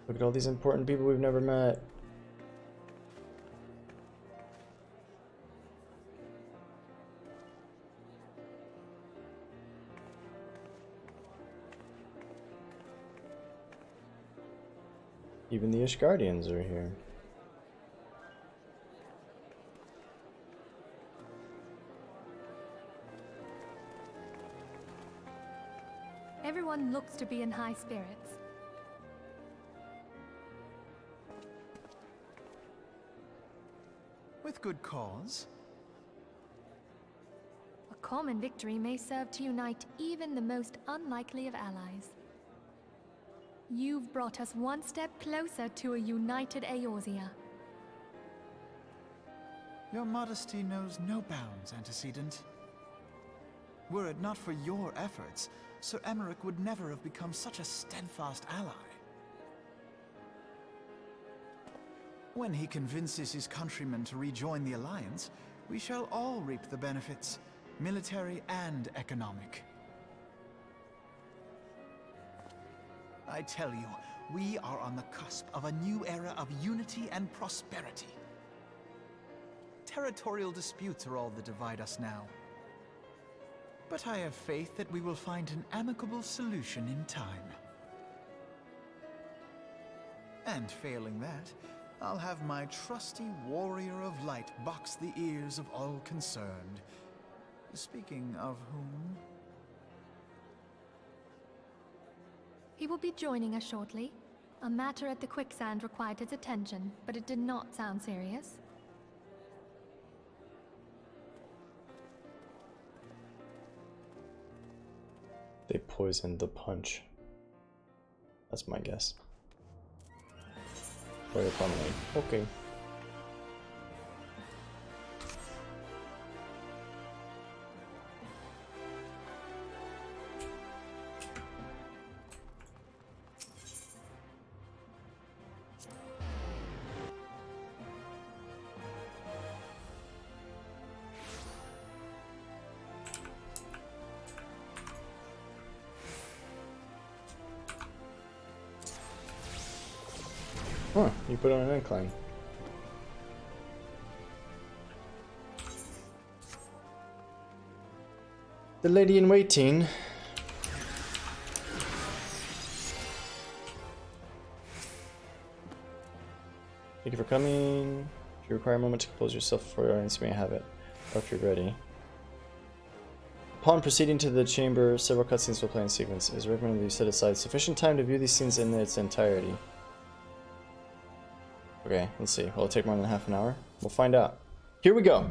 Look at all these important people we've never met. Even the Ishgardians are here. Everyone looks to be in high spirits. With good cause. A common victory may serve to unite even the most unlikely of allies. You've brought us one step closer to a united Eorzea. Your modesty knows no bounds, Antecedent. Were it not for your efforts, Sir Emmerich would never have become such a steadfast ally. When he convinces his countrymen to rejoin the Alliance, we shall all reap the benefits, military and economic. I tell you, we are on the cusp of a new era of unity and prosperity. Territorial disputes are all that divide us now. But I have faith that we will find an amicable solution in time. And failing that, I'll have my trusty Warrior of Light box the ears of all concerned. Speaking of whom... He will be joining us shortly. A matter at the quicksand required his attention, but it did not sound serious. They poisoned the punch. That's my guess. Warrior Promenade. Okay. Huh, you put on an incline. The lady in waiting. Thank you for coming. If you require a moment to compose yourself for your audience, you may have it. Or if you're ready. Upon proceeding to the chamber, several cutscenes will play in sequence. It is recommended that you set aside sufficient time to view these scenes in its entirety. Okay, let's see. Will it take more than half an hour? We'll find out. Here we go.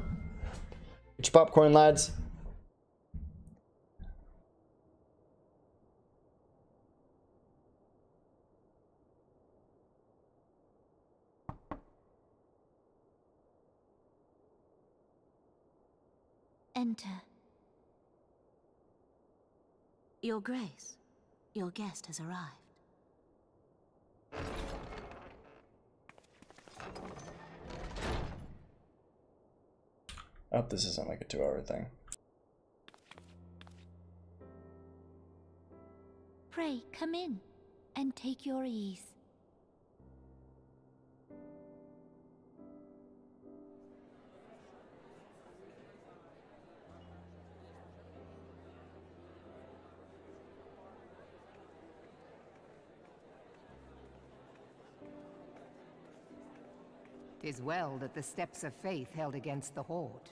Get your popcorn, lads. Enter. Your Grace, your guest has arrived. I hope this isn't like a 2-hour thing. Pray, come in, and take your ease. "'Tis well that the steps of faith held against the Horde.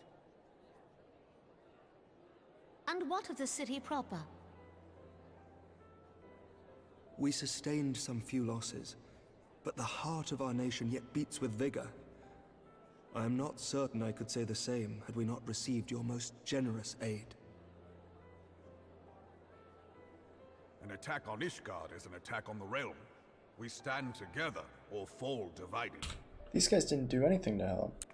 heart of the city proper? We sustained some few losses, but the heart of our nation yet beats with vigor. I am not certain I could say the same had we not received your most generous aid. An attack on Ishgard is an attack on the realm. We stand together or fall divided. These guys didn't do anything to help.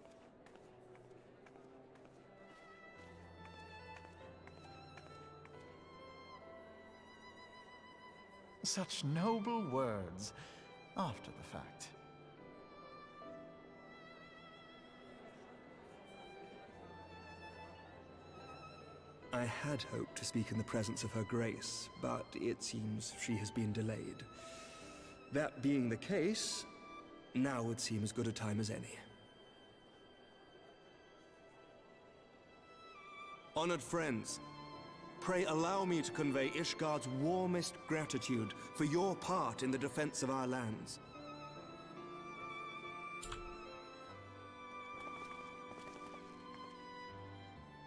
Such noble words after the fact. I had hoped to speak in the presence of Her Grace, but it seems she has been delayed. That being the case, now would seem as good a time as any. Honored friends, pray allow me to convey Ishgard's warmest gratitude for your part in the defense of our lands.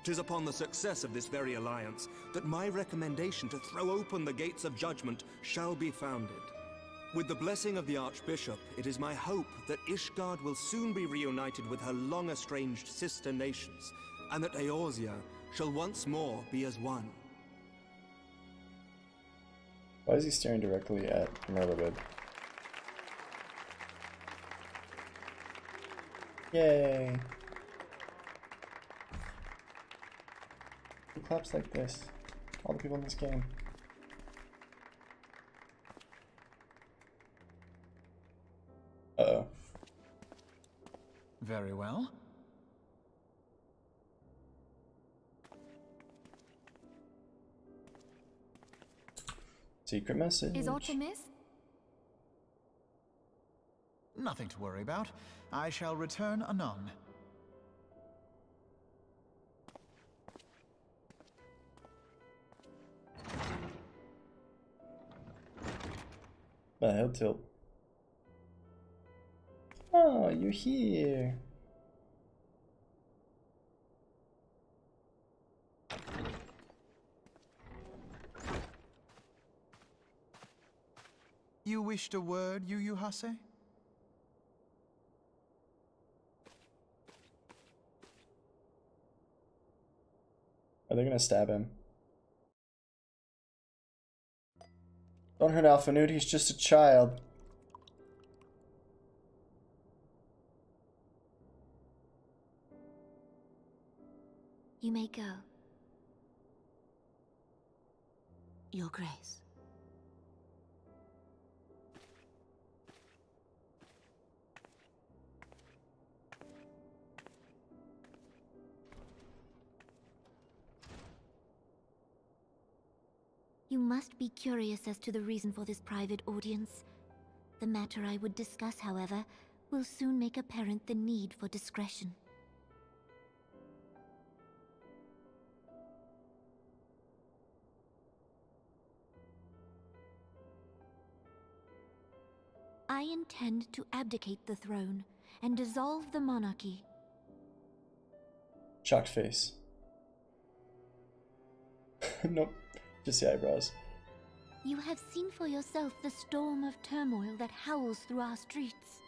Tis upon the success of this very alliance that my recommendation to throw open the gates of judgment shall be founded. With the blessing of the Archbishop, it is my hope that Ishgard will soon be reunited with her long-estranged sister nations, and that Eorzea shall once more be as one. Why is he staring directly at Merlibid? Yay! Who claps like this? All the people in this game. Uh-oh. Very well. Secret message. Is aught amiss? Nothing to worry about. I shall return anon. He'll tilt. Oh, you're here. You wished a word, Yu Hase? Are they gonna stab him? Don't hurt Alphanute, he's just a child. You may go. Your Grace. You must be curious as to the reason for this private audience. The matter I would discuss, however, will soon make apparent the need for discretion. I intend to abdicate the throne and dissolve the monarchy. Shocked face. Nope, just the eyebrows. You have seen for yourself the storm of turmoil that howls through our streets.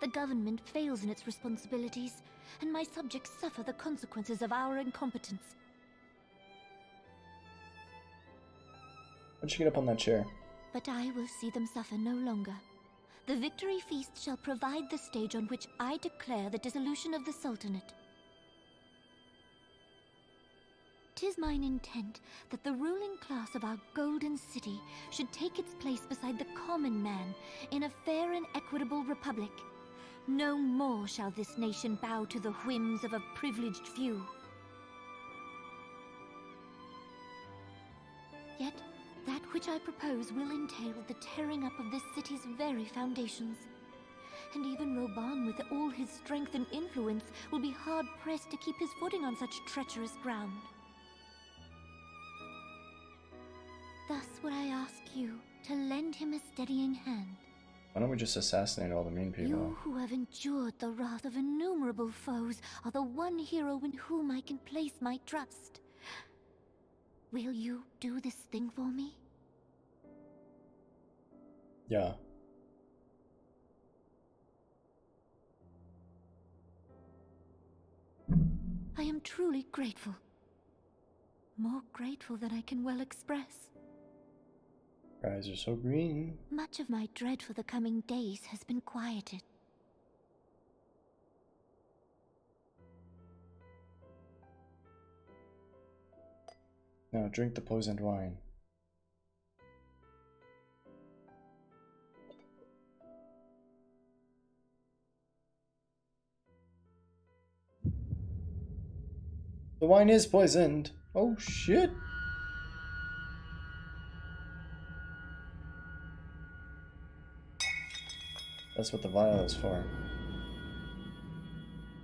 The government fails in its responsibilities, and my subjects suffer the consequences of our incompetence. Why'd you get up on that chair? But I will see them suffer no longer. The victory feast shall provide the stage on which I declare the dissolution of the Sultanate. 'Tis mine intent that the ruling class of our golden city should take its place beside the common man in a fair and equitable republic. No more shall this nation bow to the whims of a privileged few. Yet, that which I propose will entail the tearing up of this city's very foundations. And even Roban, with all his strength and influence, will be hard-pressed to keep his footing on such treacherous ground. Thus would I ask you to lend him a steadying hand. Why don't we just assassinate all the mean people? You who have endured the wrath of innumerable foes are the one hero in whom I can place my trust. Will you do this thing for me? Yeah. I am truly grateful. More grateful than I can well express. Your eyes are so green. Much of my dread for the coming days has been quieted. Now drink the poisoned wine. The wine is poisoned. Oh shit. That's what the vial is for.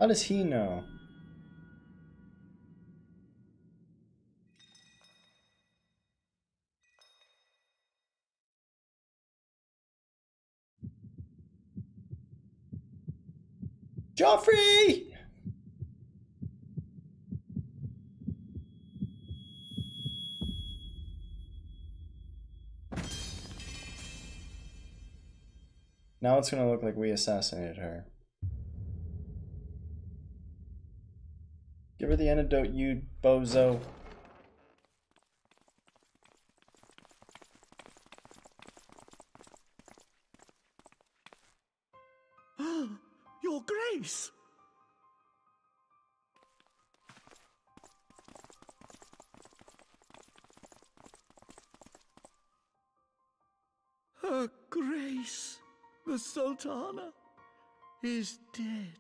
How does he know? Joffrey! Now it's gonna look like we assassinated her. Give her the antidote, you bozo. Your Grace! Her Grace, the Sultana, is dead.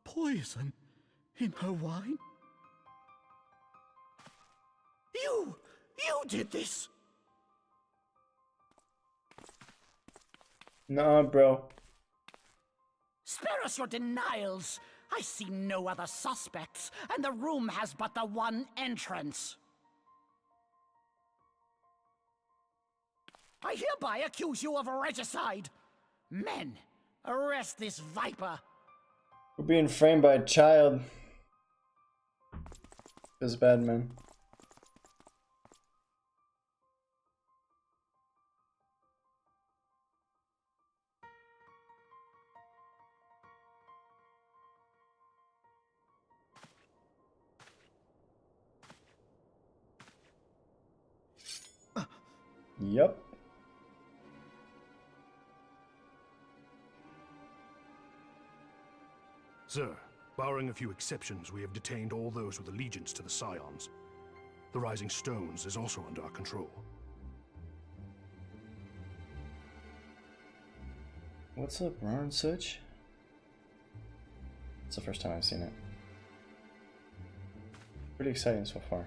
Poison in her wine? You did this! Nah, bro. Spare us your denials! I see no other suspects, and the room has but the one entrance. I hereby accuse you of regicide. Men, arrest this viper. We're being framed by a child. Feels bad, man. Yep. Sir, barring a few exceptions, we have detained all those with allegiance to the Scions. The Rising Stones is also under our control. What's up, Ron Such? It's the first time I've seen it. Pretty exciting so far.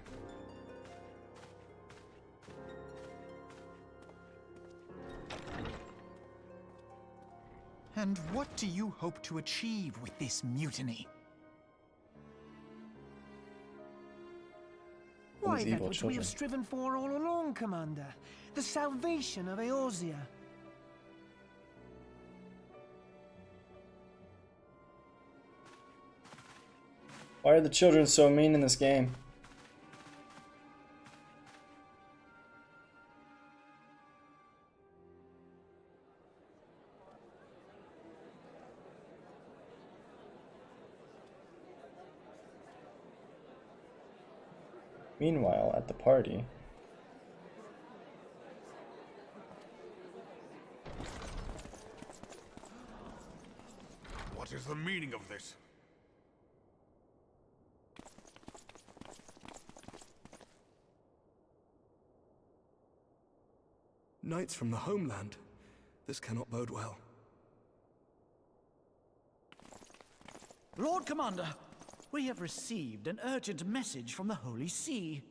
And what do you hope to achieve with this mutiny? Why, that which we have striven for all along, Commander. The salvation of Eorzea. Why are the children so mean in this game? Meanwhile, at the party, what is the meaning of this? Knights from the homeland. This cannot bode well. Lord Commander, we have received an urgent message from the Holy See.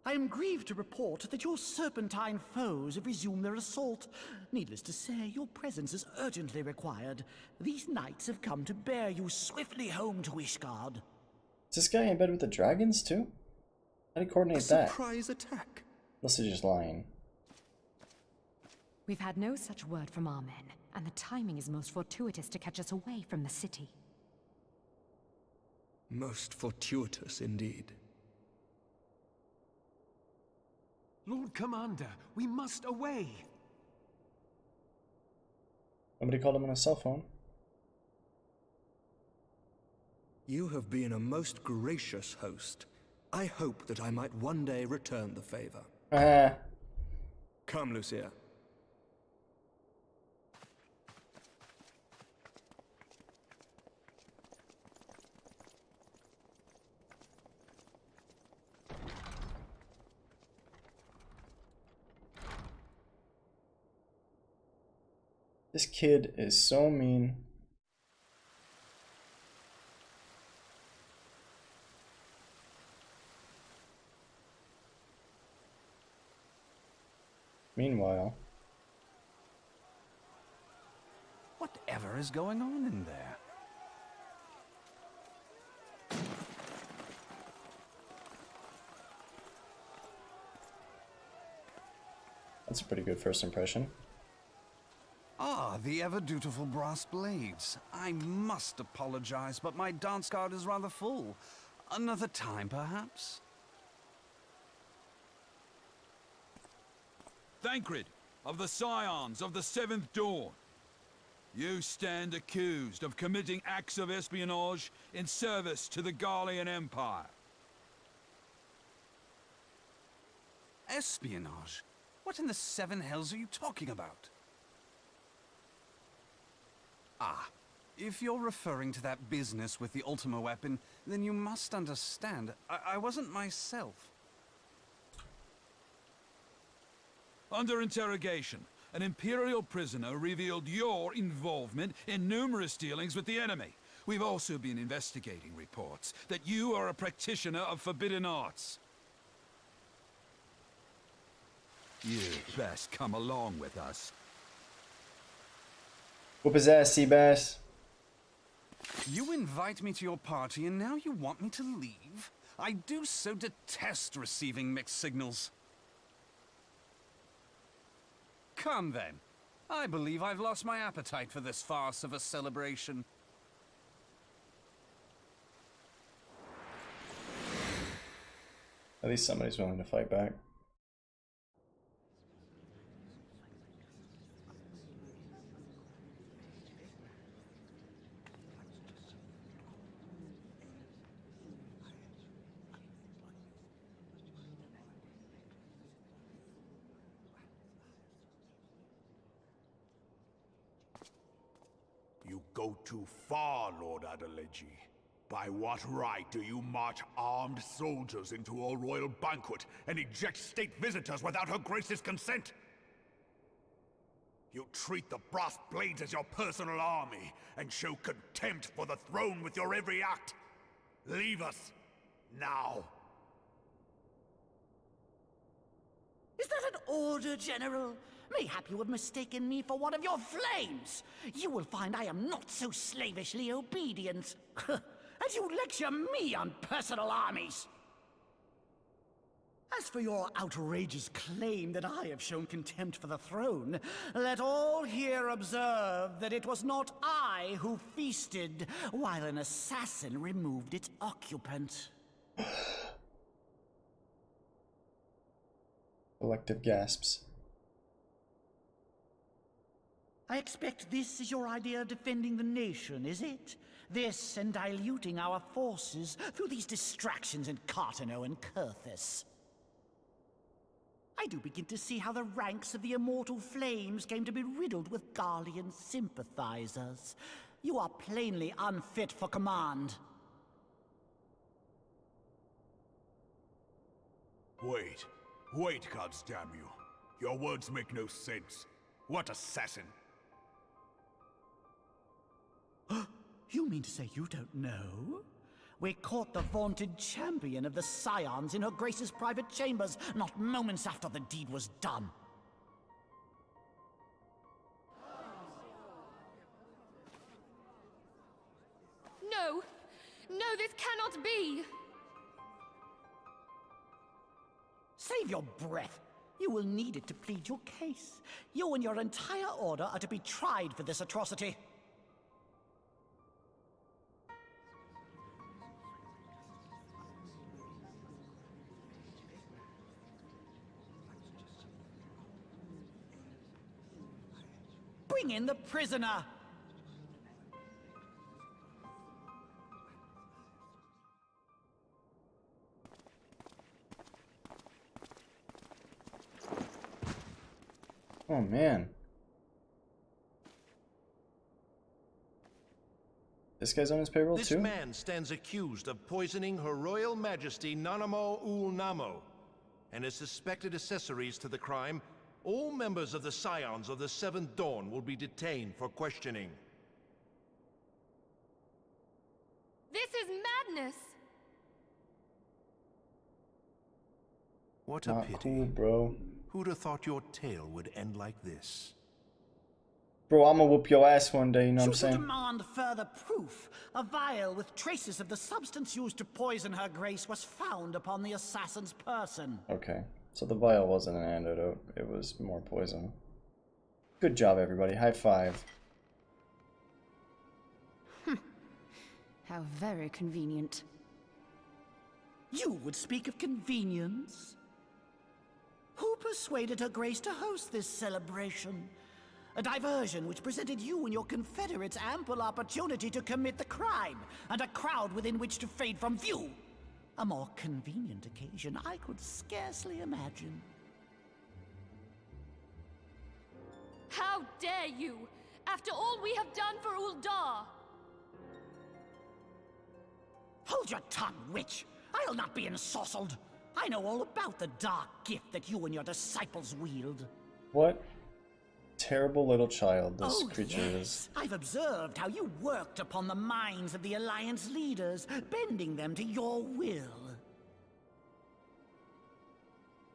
I am grieved to report that your serpentine foes have resumed their assault. Needless to say, your presence is urgently required. These knights have come to bear you swiftly home to Ishgard. is this guy in bed with the dragons too? How do you coordinate that? Surprise attack. Unless he's just lying. We've had no such word from our men, And the timing is most fortuitous to catch us away from the city. Most fortuitous indeed. Lord Commander, we must away! Somebody called him on a cell phone. You have been a most gracious host. I hope that I might one day return the favor. Come, Lucia. This kid is so mean. Meanwhile, Whatever is going on in there? that's a pretty good first impression. Ah, the ever-dutiful brass blades. I must apologize, but my dance card is rather full. Another time, perhaps? Thancred, of the Scions of the Seventh Dawn. You stand accused of committing acts of espionage in service to the Garlean Empire. Espionage? What in the seven hells are you talking about? Ah, if you're referring to that business with the Ultima weapon, then you must understand, I wasn't myself. Under interrogation, an Imperial prisoner revealed your involvement in numerous dealings with the enemy. We've also been investigating reports that you are a practitioner of forbidden arts. You'd best come along with us. Whoop his ass, Seabass. You invite me to your party and now you want me to leave? I do so detest receiving mixed signals. Come then. I believe I've lost my appetite for this farce of a celebration. At least somebody's willing to fight back. You go too far, Lord Adeleji. By what right do you march armed soldiers into a royal banquet and eject state visitors without her grace's consent? You treat the brass blades as your personal army and show contempt for the throne with your every act. Leave us, now. Is that an order, General? Mayhap you have mistaken me for one of your flames. You will find I am not so slavishly obedient. As you lecture me on personal armies. As for your outrageous claim that I have shown contempt for the throne, let all here observe that it was not I who feasted while an assassin removed its occupant. Collective gasps. I expect this is your idea of defending the nation, is it? This and diluting our forces through these distractions in Cartano and Kurthus. I do begin to see how the ranks of the Immortal Flames came to be riddled with Garlean sympathizers. You are plainly unfit for command. Wait, goddamn you. Your words make no sense. What assassin? You mean to say you don't know? We caught the vaunted champion of the Scions in her Grace's private chambers, not moments after the deed was done. No! No, this cannot be! Save your breath! You will need it to plead your case. You and your entire order are to be tried for this atrocity. Bring in the prisoner! Oh man. This guy's on his payroll This too? man stands accused of poisoning Her Royal Majesty Nanamo Ul Namo, and his suspected accessories to the crime. All members of the Scions of the Seventh Dawn will be detained for questioning. This is madness! What a Not pity. cool, bro. Who'd have thought your tale would end like this? Bro, I'ma whoop your ass one day, you know what I'm Should you saying? demand further proof? A vial with traces of the substance used to poison her grace was found upon the assassin's person. Okay, so the vial wasn't an antidote, it was more poison. Good job, everybody. High five. How very convenient. You would speak of convenience? Who persuaded her grace to host this celebration? A diversion which presented you and your confederates ample opportunity to commit the crime, and a crowd within which to fade from view. A more convenient occasion I could scarcely imagine. How dare you! After all we have done for Uldar! Hold your tongue, witch! I'll not be ensorcelled! I know all about the dark gift that you and your disciples wield. What terrible little child this creature is. I've observed how you worked upon the minds of the Alliance leaders, bending them to your will.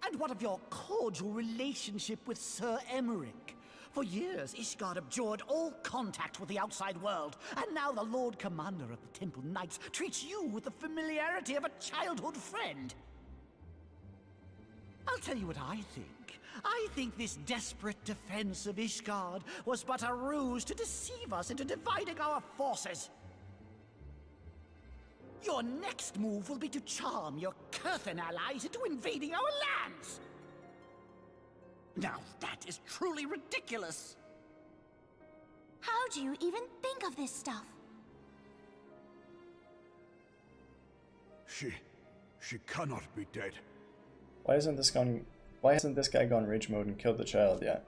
And what of your cordial relationship with Sir Emmerich? For years, Ishgard abjured all contact with the outside world, and now the Lord Commander of the Temple Knights treats you with the familiarity of a childhood friend. I'll tell you what I think. I think this desperate defense of Ishgard was but a ruse to deceive us into dividing our forces. Your next move will be to charm your Kurthan allies into invading our lands. Now that is truly ridiculous. How do you even think of this stuff? She cannot be dead. Why hasn't this guy gone rage mode and killed the child yet?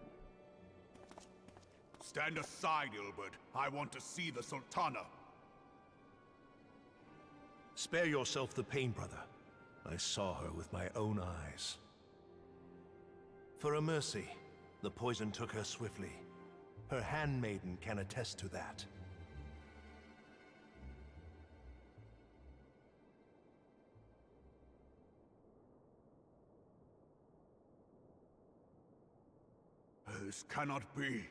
Stand aside, Ilbert. I want to see the Sultana. Spare yourself the pain, brother. I saw her with my own eyes. For a mercy, the poison took her swiftly. Her handmaiden can attest to that. This cannot be.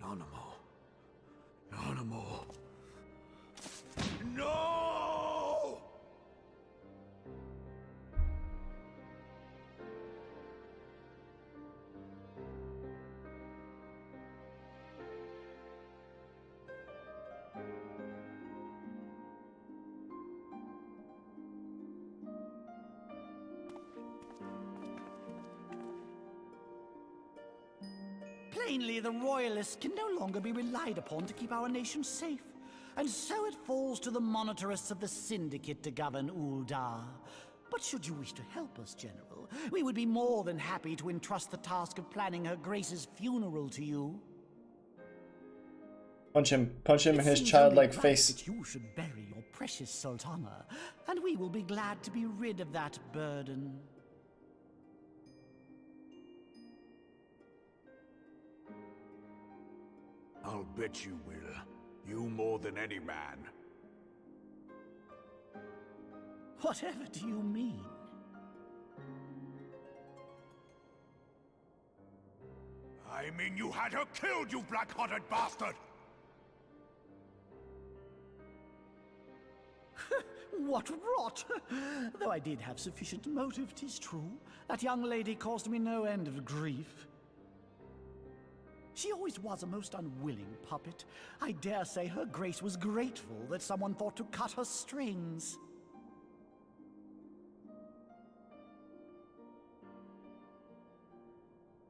Nanamo. No! Plainly, the Royalists can no longer be relied upon to keep our nation safe. And so it falls to the monitorists of the Syndicate to govern Uldar. But should you wish to help us, General, we would be more than happy to entrust the task of planning Her Grace's funeral to you. Punch him in his childlike face. That you should bury your precious Sultana, and we will be glad to be rid of that burden. I'll bet you will. You more than any man. Whatever do you mean? I mean you had her killed, you black-hearted bastard! What rot! Though I did have sufficient motive, 'tis true. That young lady caused me no end of grief. She always was a most unwilling puppet. I dare say her grace was grateful that someone thought to cut her strings.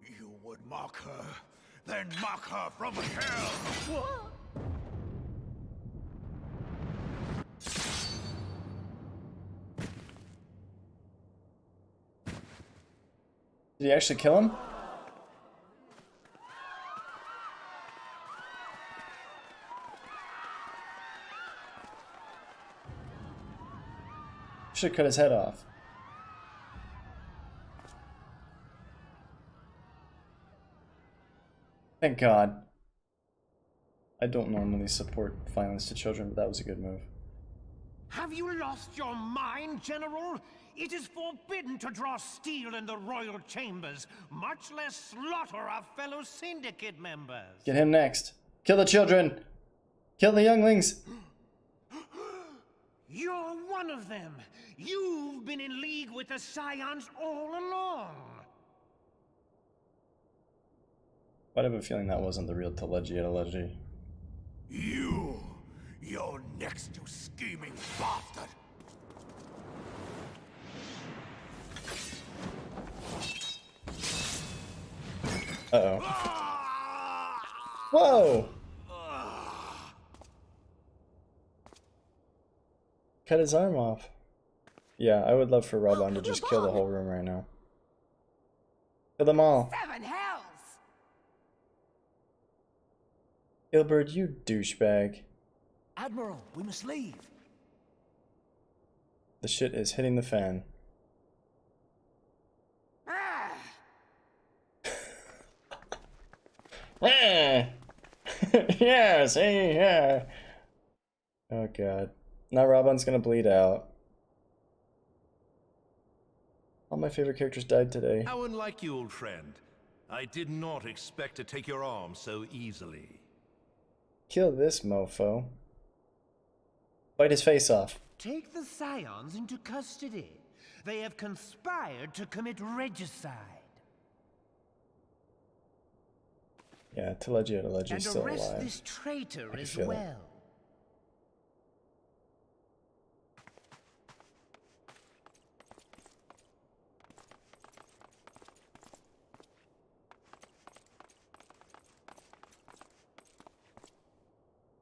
You would mock her, then mock her from hell! What? Did he actually kill him? Should cut his head off. Thank God. I don't normally support violence to children, but that was a good move. Have you lost your mind, General? It is forbidden to draw steel in the royal chambers, much less slaughter our fellow syndicate members. Get him next. Kill the children! Kill the younglings! You're one of them. You've been in league with the Scions all along. But I have a feeling that wasn't the real Telegia. You're next, you scheming bastard! Uh-oh. Whoa! Cut his arm off. Yeah, I would love for Raban to just kill the whole room right now. Kill them all. 7 hells! Gilbert, you douchebag. Admiral, we must leave. The shit is hitting the fan. Yes, hey, yeah. Oh god. Now Raban's gonna bleed out. All my favorite characters died today. How unlike you, old friend. I did not expect to take your arm so easily. Kill this mofo. Bite his face off. Take the Scions into custody. They have conspired to commit regicide. Yeah, Telegia is still alive. And arrest this traitor as feel it. well.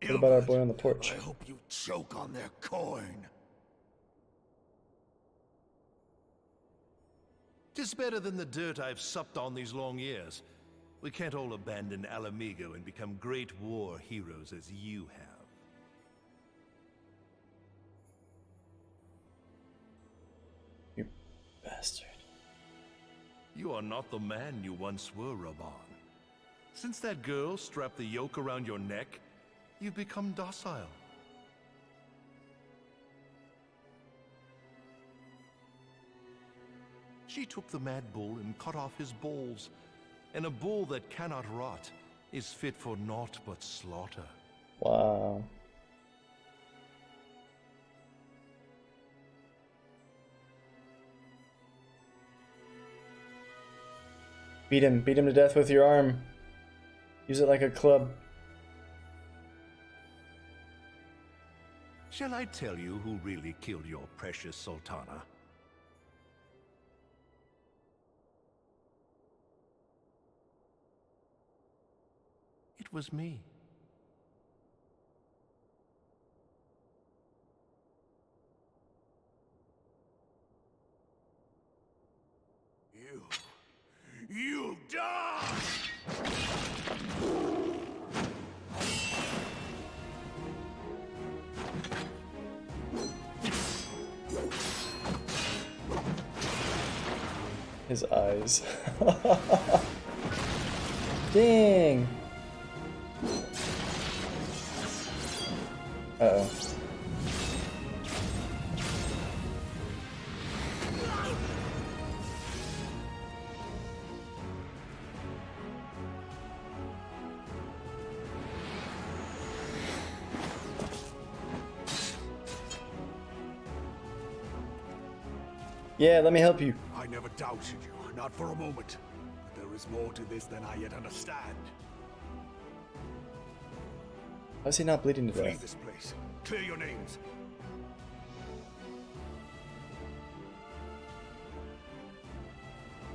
What about our boy on the porch? I hope you choke on their coin. 'Tis better than the dirt I've supped on these long years. We can't all abandon Alamigo and become great war heroes as you have. You bastard. You are not the man you once were, Raban. Since that girl strapped the yoke around your neck, you've become docile. She took the mad bull and cut off his balls, and a bull that cannot rot is fit for naught but slaughter. Wow. Beat him to death with your arm. Use it like a club. Shall I tell you who really killed your precious Sultana? It was me. You die! His eyes. Dang! Uh-oh. Yeah, let me help you. I never doubted you, not for a moment. But there is more to this than I yet understand. How is he not bleeding to Flee death? this place. Clear your names.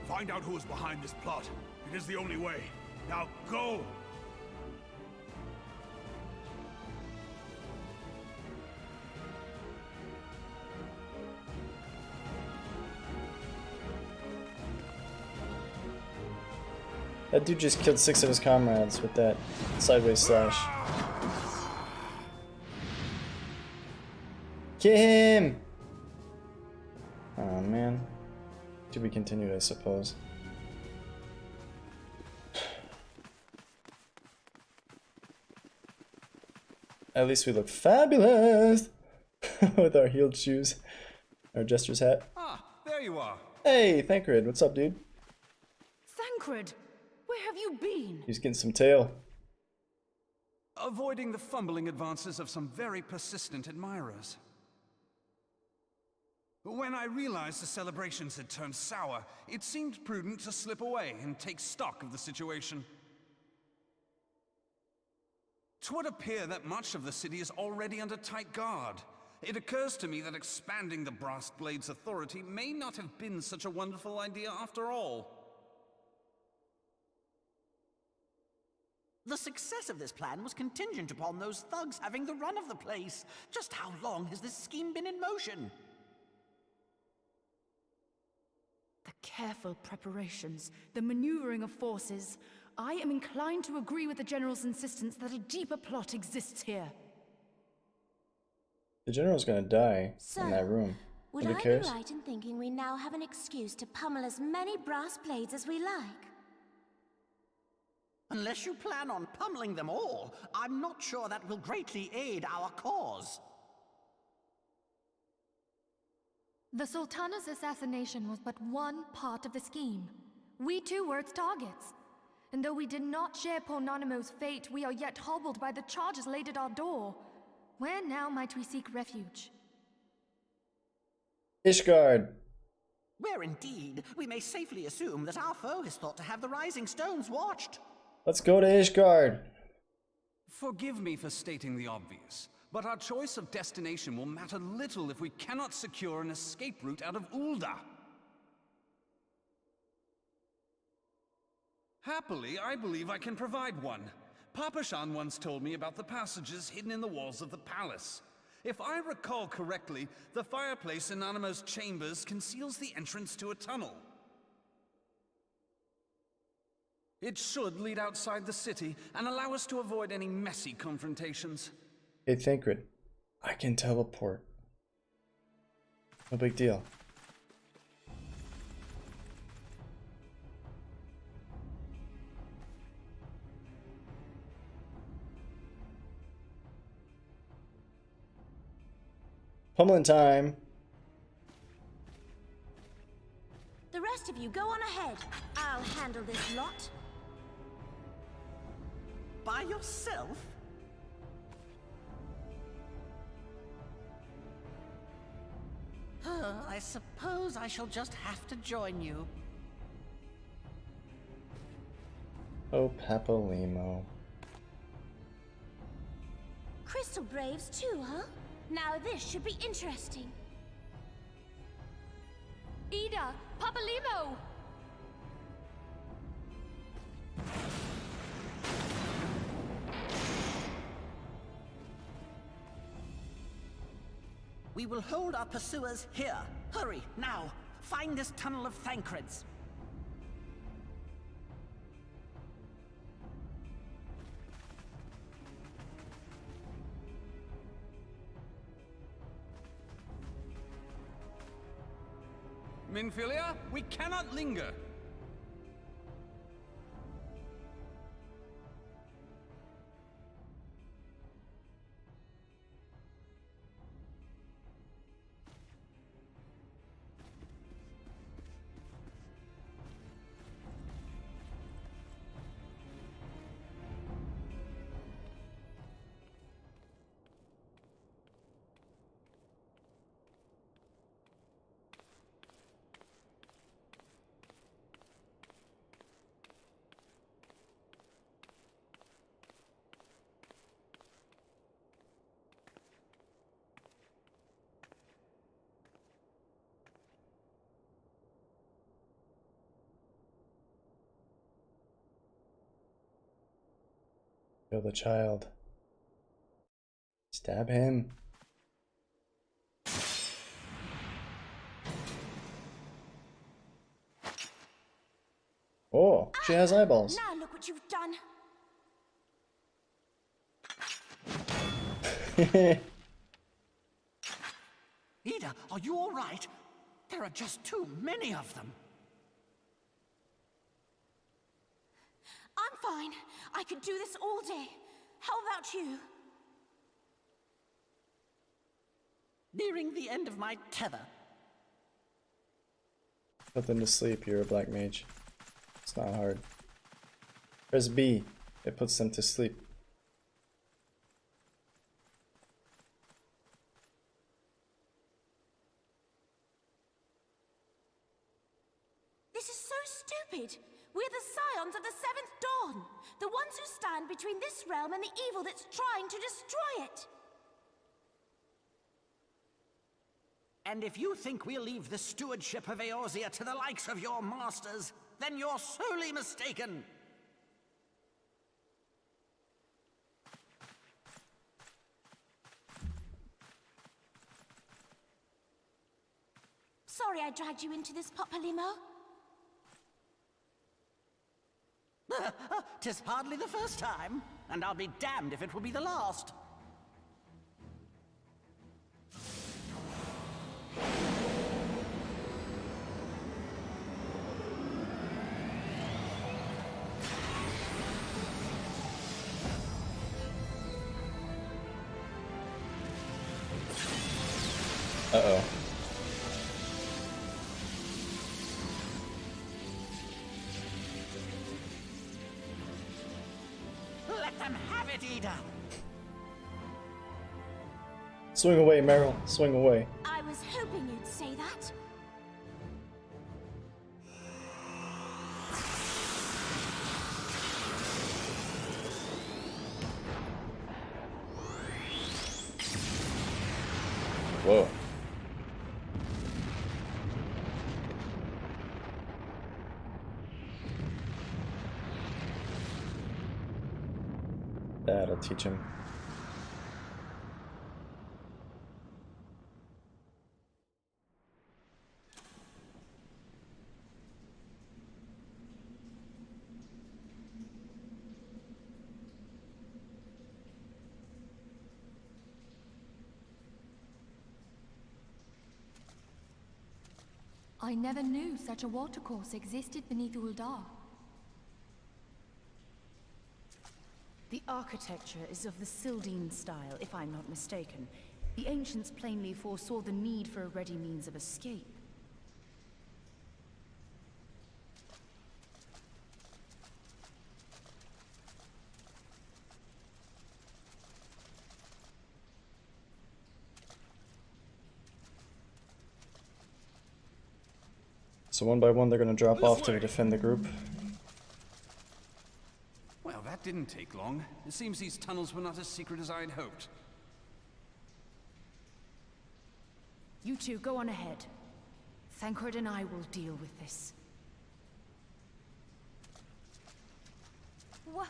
Find out who is behind this plot. It is the only way. Now go! That dude just killed 6 of his comrades with that sideways slash. Get him! Oh man. To be continued, I suppose. At least we look fabulous with our heeled shoes, our jester's hat. Ah, there you are. Hey, Thancred, what's up, dude? Thancred, where have you been? He's getting some tail. Avoiding the fumbling advances of some very persistent admirers. When I realized the celebrations had turned sour, it seemed prudent to slip away and take stock of the situation. 'Twould appear that much of the city is already under tight guard. It occurs to me that expanding the Brass Blade's authority may not have been such a wonderful idea after all. The success of this plan was contingent upon those thugs having the run of the place. Just how long has this scheme been in motion? The careful preparations, the maneuvering of forces. I am inclined to agree with the General's insistence that a deeper plot exists here. The General's gonna die in that room. Would Nobody I cares. be right in thinking we now have an excuse to pummel as many brass blades as we like? Unless you plan on pummeling them all, I'm not sure that will greatly aid our cause. The Sultana's assassination was but one part of the scheme. We too were its targets. And though we did not share Pornonimo's fate, we are yet hobbled by the charges laid at our door. Where now might we seek refuge? Ishgard. Where indeed, we may safely assume that our foe is thought to have the Rising Stones watched. Let's go to Ishgard. Forgive me for stating the obvious, but our choice of destination will matter little if we cannot secure an escape route out of Ul'dah. Happily, I believe I can provide one. Papashan once told me about the passages hidden in the walls of the palace. If I recall correctly, the fireplace in Animo's chambers conceals the entrance to a tunnel. It should lead outside the city and allow us to avoid any messy confrontations. Hey, Thancred. I can teleport. No big deal. Pummeling time. The rest of you go on ahead. I'll handle this lot. By yourself? I suppose I shall just have to join you. Oh, Papalimo. Crystal Braves too, huh? Now this should be interesting. Ida! Papalimo! We will hold our pursuers here. Hurry, now! Find this tunnel of Thancred's. Minfilia, we cannot linger. Kill the child. Stab him. Oh, she has eyeballs. Now look what you've done. Ida, are you all right? There are just too many of them. I'm fine. I could do this all day. How about you? Nearing the end of my tether. Put them to sleep, you're a black mage. It's not hard. Press B. It puts them to sleep. This is so stupid. We're the scions of the Seventh Dawn. The ones who stand between this realm and the evil that's trying to destroy it. And if you think we'll leave the stewardship of Eorzea to the likes of your masters, then you're sorely mistaken. Sorry I dragged you into this, Popolimo. 'Tis hardly the first time, and I'll be damned if it will be the last. Uh-oh. Let them have it, Ida! Swing away, Meryl. Swing away. I was hoping you'd say that. Whoa. That'll teach him. I never knew such a watercourse existed beneath Uldar. The architecture is of the Sildine style, if I'm not mistaken. The ancients plainly foresaw the need for a ready means of escape. So one by one they're gonna drop off to defend the group. Well, that didn't take long. It seems these tunnels were not as secret as I'd hoped. You two go on ahead. Thancred and I will deal with this. What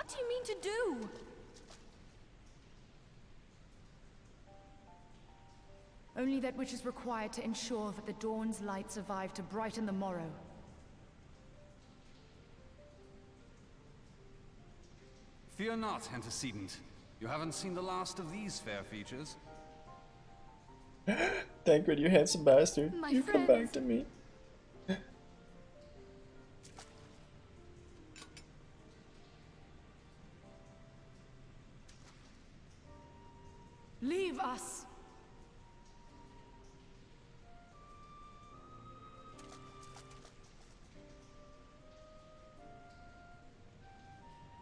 do you mean to do? Only that which is required to ensure that the dawn's light survive to brighten the morrow. Fear not, antecedent. You haven't seen the last of these fair features. Thancred, you handsome bastard. My You come back to me. Leave us!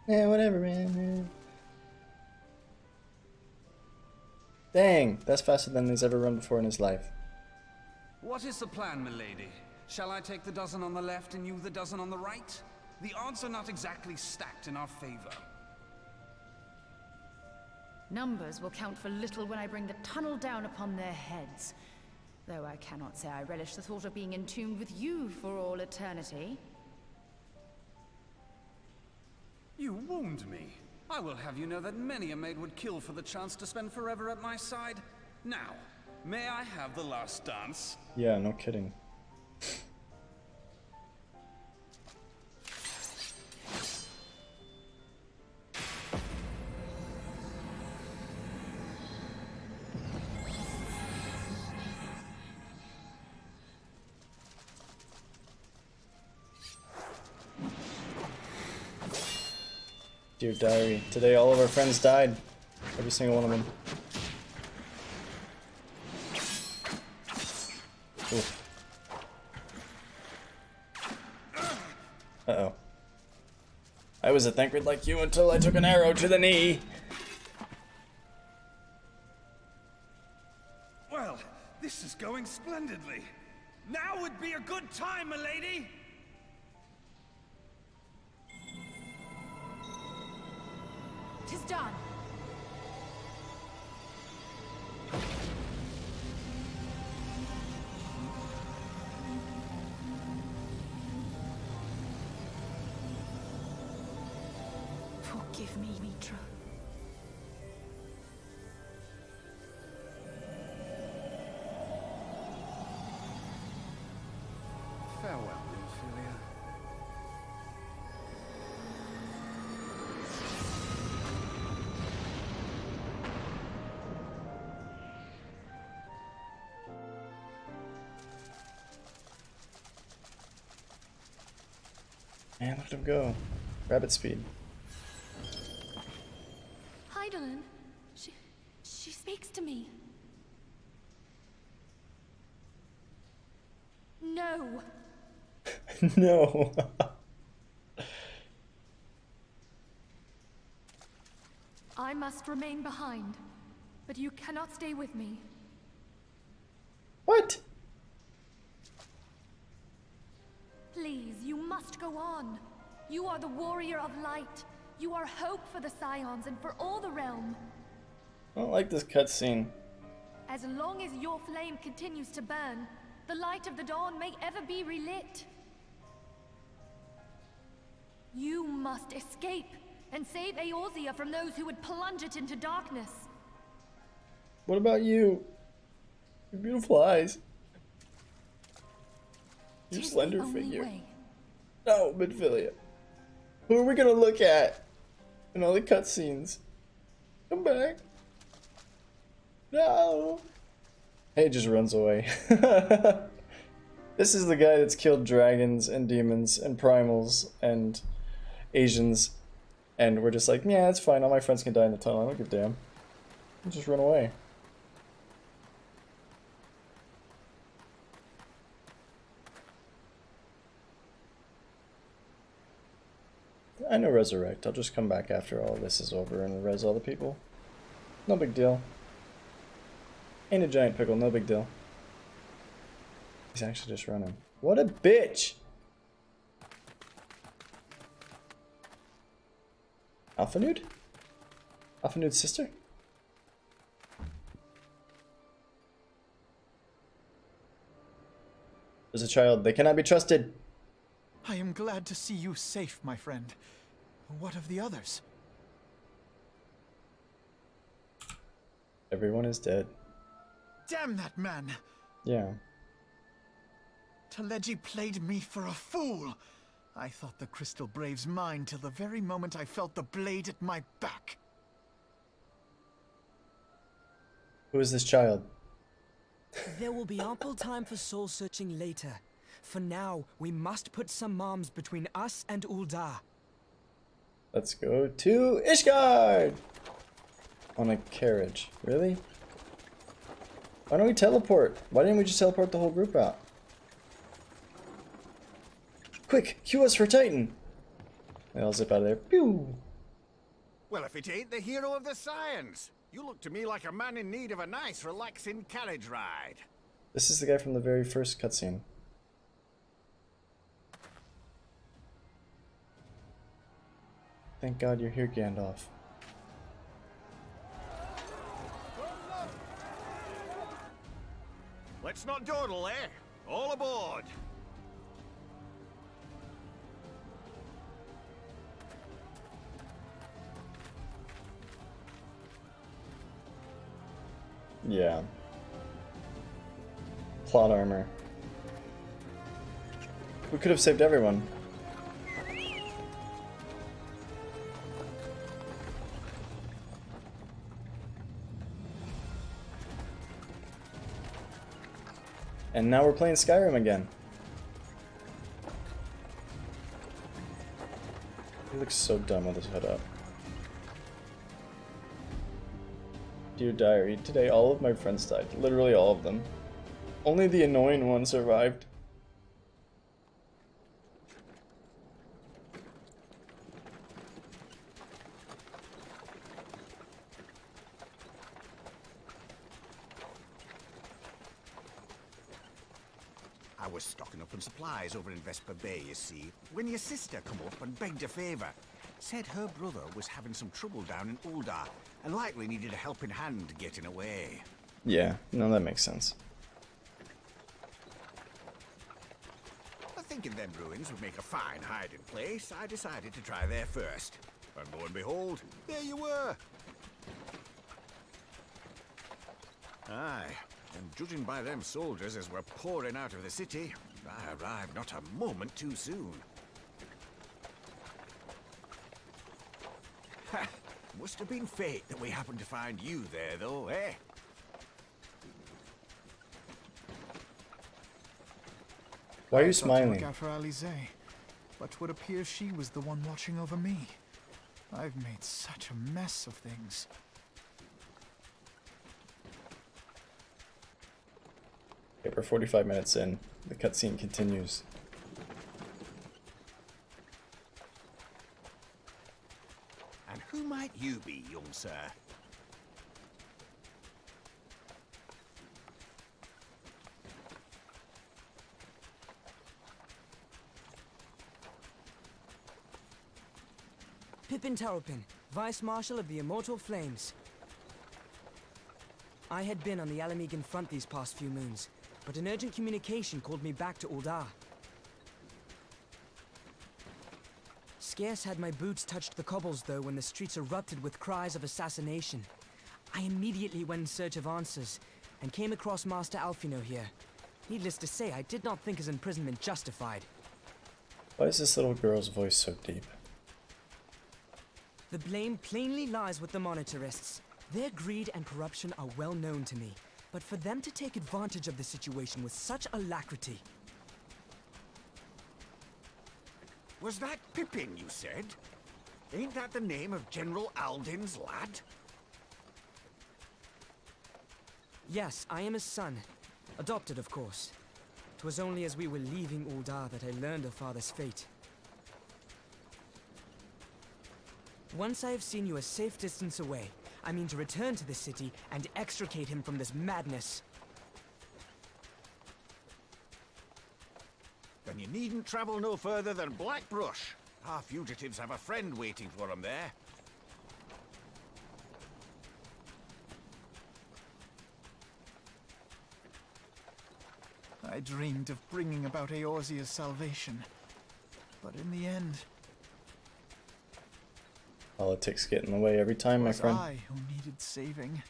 Yeah, whatever, man. Dang, that's faster than he's ever run before in his life. What is the plan, milady? Shall I take the dozen on the left and you the dozen on the right? The odds are not exactly stacked in our favor. Numbers will count for little when I bring the tunnel down upon their heads. Though I cannot say I relish the thought of being entombed with you for all eternity. You wound me. I will have you know that many a maid would kill for the chance to spend forever at my side. Now, may I have the last dance? Yeah, no kidding. Dear diary, today all of our friends died. Every single one of them. Oof. Uh-oh. I was a thankard like you until I took an arrow to the knee. Well, this is going splendidly. Now would be a good time, milady! 'Tis done. Forgive me, Mitra. Farewell, Ophelia. Man, look at him go. Rabbit speed. Heidelin, she speaks to me. No. No. I must remain behind, but you cannot stay with me. What? Please, you must go on. You are the warrior of light. You are hope for the Scions and for all the realm. I don't like this cutscene. As long as your flame continues to burn, the light of the dawn may ever be relit. You must escape and save Eorzea from those who would plunge it into darkness. What about you? Your beautiful eyes. Your slender figure. No, Midfilia. Who are we gonna look at in all the cutscenes? Come back. No. Hey, just runs away. This is the guy that's killed dragons and demons and primals and Asians. And we're just like, yeah, it's fine. All my friends can die in the tunnel. I don't give a damn. I'll just run away. I know resurrect. I'll just come back after all this is over and res all the people. No big deal. Ain't a giant pickle, no big deal. He's actually just running. What a bitch! Alphanude? Alphanude's sister? There's a child. They cannot be trusted. I am glad to see you safe, my friend. What of the others? Everyone is dead. Damn that man! Yeah. Teleji played me for a fool. I thought the Crystal Brave's mine till the very moment I felt the blade at my back. Who is this child? There will be ample time for soul searching later. For now, we must put some moms between us and Ul'dah. Let's go to Ishgard! On a carriage. Really? Why don't we teleport? Why didn't we just teleport the whole group out? Quick, cue us for Titan! And I'll zip out of there. Pew! Well, if it ain't the hero of the science, you look to me like a man in need of a nice, relaxing carriage ride. This is the guy from the very first cutscene. Thank God you're here, Gandalf. Let's not dawdle, eh? All aboard! Yeah. Plot armor. We could have saved everyone. And now we're playing Skyrim again. He looks so dumb with his hood up. Dear Diary, today all of my friends died. Literally all of them. Only the annoying one survived. I was stocking up on supplies over in Vesper Bay, you see, when your sister come up and begged a favor. Said her brother was having some trouble down in Uldar, and likely needed a helping hand getting away. Yeah, no, that makes sense. But thinking them ruins would make a fine hiding place, I decided to try there first. And lo and behold, there you were. Aye, and judging by them soldiers as were pouring out of the city, I arrived not a moment too soon. Ha! Must have been fate that we happened to find you there, though, eh? Why are you I thought to smiling? look out for Alize, but would appear she was the one watching over me. I've made such a mess of things. Okay, we're 45 minutes in. The cutscene continues. And who might you be, young sir? Pippin Terrapin, Vice Marshal of the Immortal Flames. I had been on the Alamegan front these past few moons, but an urgent communication called me back to Uldar. Scarce had my boots touched the cobbles, though, when the streets erupted with cries of assassination. I immediately went in search of answers, and came across Master Alfino here. Needless to say, I did not think his imprisonment justified. Why is this little girl's voice so deep? The blame plainly lies with the Monetarists. Their greed and corruption are well known to me, but for them to take advantage of the situation with such alacrity... Was that Pippin, you said? Ain't that the name of General Alden's lad? Yes, I am his son. Adopted, of course. 'Twas only as we were leaving Uldar that I learned of father's fate. Once I have seen you a safe distance away, I mean to return to the city and extricate him from this madness. Then you needn't travel no further than Blackbrush. Our fugitives have a friend waiting for them there. I dreamed of bringing about Eorzea's salvation, but in the end, Politics get in the way every time, my it was friend. I who needed saving.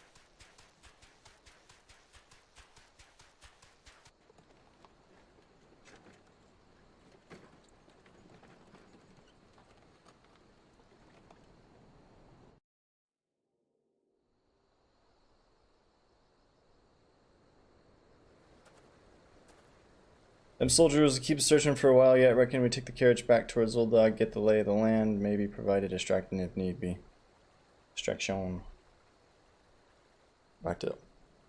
Them soldiers keep searching for a while yet. Reckon we take the carriage back towards Uldar, get the lay of the land, maybe provide a distracting if need be. Distraction. Back to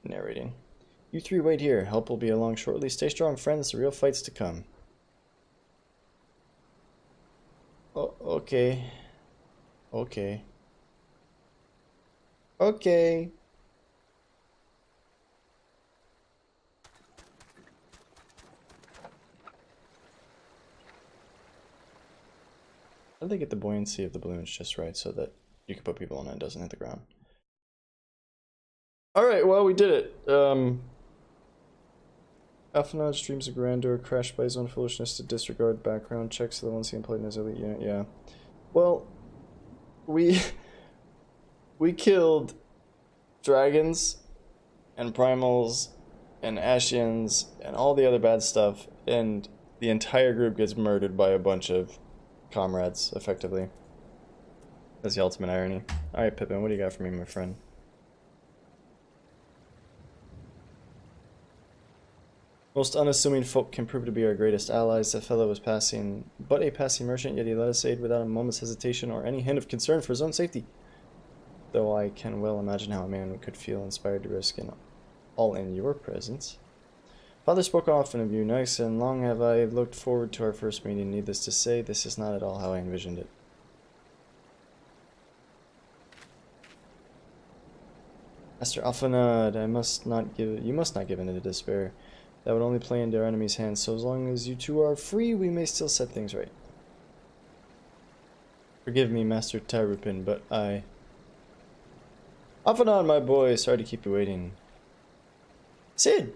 narrating. You three wait here. Help will be along shortly. Stay strong, friends. The real fight's to come. Oh, okay. Okay. Okay. How do they get the buoyancy of the balloons just right so that you can put people on it and it doesn't hit the ground? Alright, well, we did it. Alphanage dreams of grandeur, crashed by his own foolishness to disregard background checks of the ones he employed in his elite unit. Yeah. Well, we killed dragons and primals and Ashians and all the other bad stuff, and the entire group gets murdered by a bunch of comrades, effectively. That's the ultimate irony. Alright, Pippin, what do you got for me, my friend? Most unassuming folk can prove to be our greatest allies. That fellow was but a passing merchant, yet he let us aid without a moment's hesitation or any hint of concern for his own safety. Though I can well imagine how a man could feel inspired to risk it all in your presence. Father spoke often of you, nice, and long have I looked forward to our first meeting. Needless to say, this is not at all how I envisioned it. Master Awfl, you must not give in to despair. That would only play into our enemy's hands. So as long as you two are free, we may still set things right. Forgive me, Master Tyrupin, but I... Awfl, my boy, sorry to keep you waiting. Sid!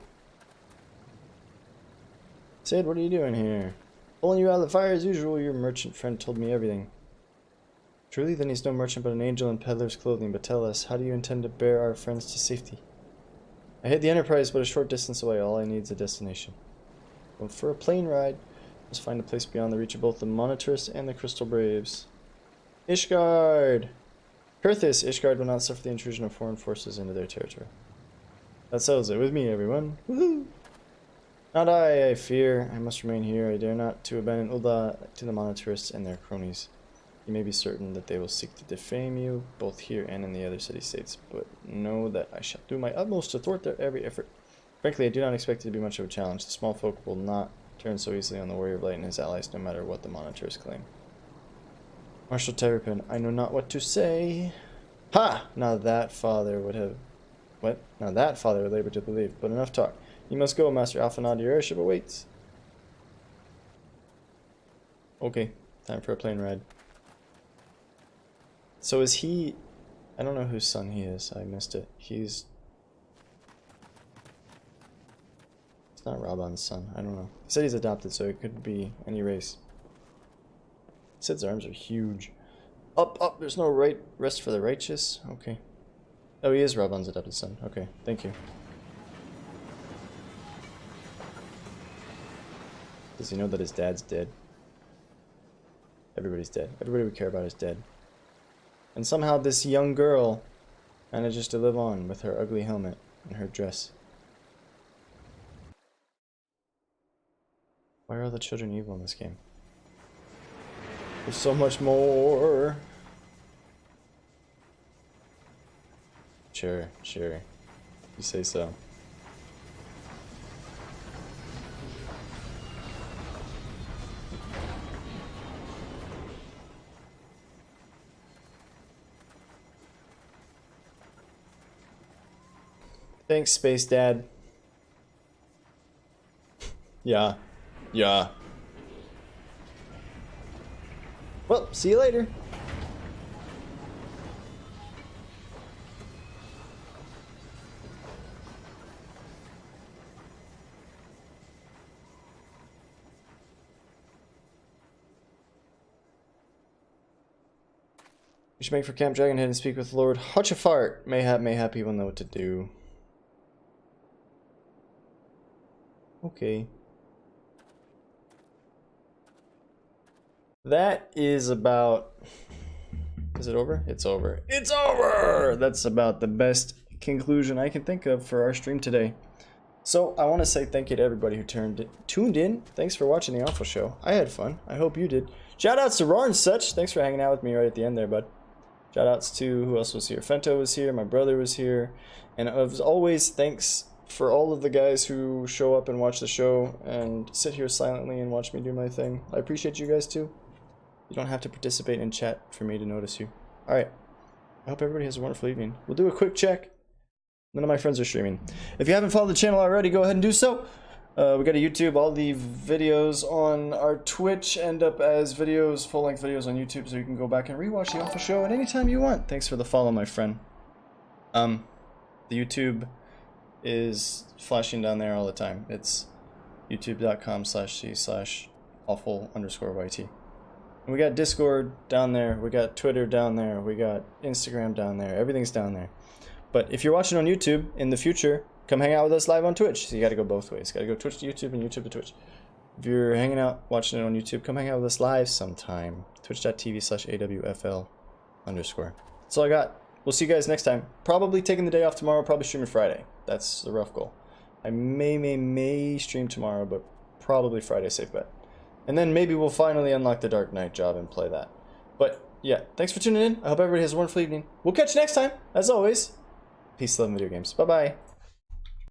Sid, what are you doing here? Pulling you out of the fire as usual. Your merchant friend told me everything. Truly, then he's no merchant but an angel in peddler's clothing. But tell us, how do you intend to bear our friends to safety? I hid the Enterprise but a short distance away. All I need is a destination. Going for a plane ride. Must find a place beyond the reach of both the Monitors and the Crystal Braves. Ishgard! Kurthis, Ishgard will not suffer the intrusion of foreign forces into their territory. That settles it with me, everyone. Woohoo! Not I fear. I must remain here. I dare not to abandon Ulda to the Monitors and their cronies. You may be certain that they will seek to defame you, both here and in the other city-states, but know that I shall do my utmost to thwart their every effort. Frankly, I do not expect it to be much of a challenge. The small folk will not turn so easily on the Warrior of Light and his allies, no matter what the Monitors claim. Marshal Terrapin, I know not what to say. Ha! Now that father would have... What? Now that father would labor to believe, but enough talk. You must go, Master Awfl, your airship awaits. Okay, time for a plane ride. So is he... I don't know whose son he is. I missed it. It's not Raban's son. I don't know. He said he's adopted, so it could be any race. Sid's arms are huge. Up! There's no rest for the righteous? Okay. Oh, he is Raban's adopted son. Okay, thank you. Does he know that his dad's dead? Everybody's dead. Everybody we care about is dead. And somehow this young girl manages to live on with her ugly helmet and her dress. Why are all the children evil in this game? There's so much more. Sure. You say so. Thanks, Space Dad. Yeah. Well, see you later. We should make for Camp Dragonhead and speak with Lord Hutchafart. Mayhap he will know what to do. Okay. That is about... Is it over? It's over. It's over! That's about the best conclusion I can think of for our stream today. So, I want to say thank you to everybody who tuned in. Thanks for watching the Awfl show. I had fun. I hope you did. Shoutouts to Roar and such. Thanks for hanging out with me right at the end there, bud. Shoutouts to... Who else was here? Fento was here. My brother was here. And as always, thanks for all of the guys who show up and watch the show and sit here silently and watch me do my thing. I appreciate you guys too. You don't have to participate in chat for me to notice you. Alright. I hope everybody has a wonderful evening. We'll do a quick check. None of my friends are streaming. If you haven't followed the channel already, go ahead and do so. We got a YouTube. All the videos on our Twitch end up as videos, full-length videos on YouTube, so you can go back and rewatch the Awfl show at any time you want. Thanks for the follow, my friend. The YouTube is flashing down there all the time. It's youtube.com/c/awfl_YT. And we got Discord down there, we got Twitter down there, we got Instagram down there, everything's down there. But if you're watching on YouTube in the future, come hang out with us live on Twitch. So you gotta go both ways. Gotta go Twitch to YouTube and YouTube to Twitch. If you're hanging out, watching it on YouTube, come hang out with us live sometime. Twitch.tv/AWFL_. That's all I got. We'll see you guys next time. Probably taking the day off tomorrow, probably streaming Friday. That's the rough goal. I may stream tomorrow, but probably Friday, safe bet. And then maybe we'll finally unlock the Dark Knight job and play that. But yeah, thanks for tuning in. I hope everybody has a wonderful evening. We'll catch you next time. As always, peace, love, and video games. Bye-bye.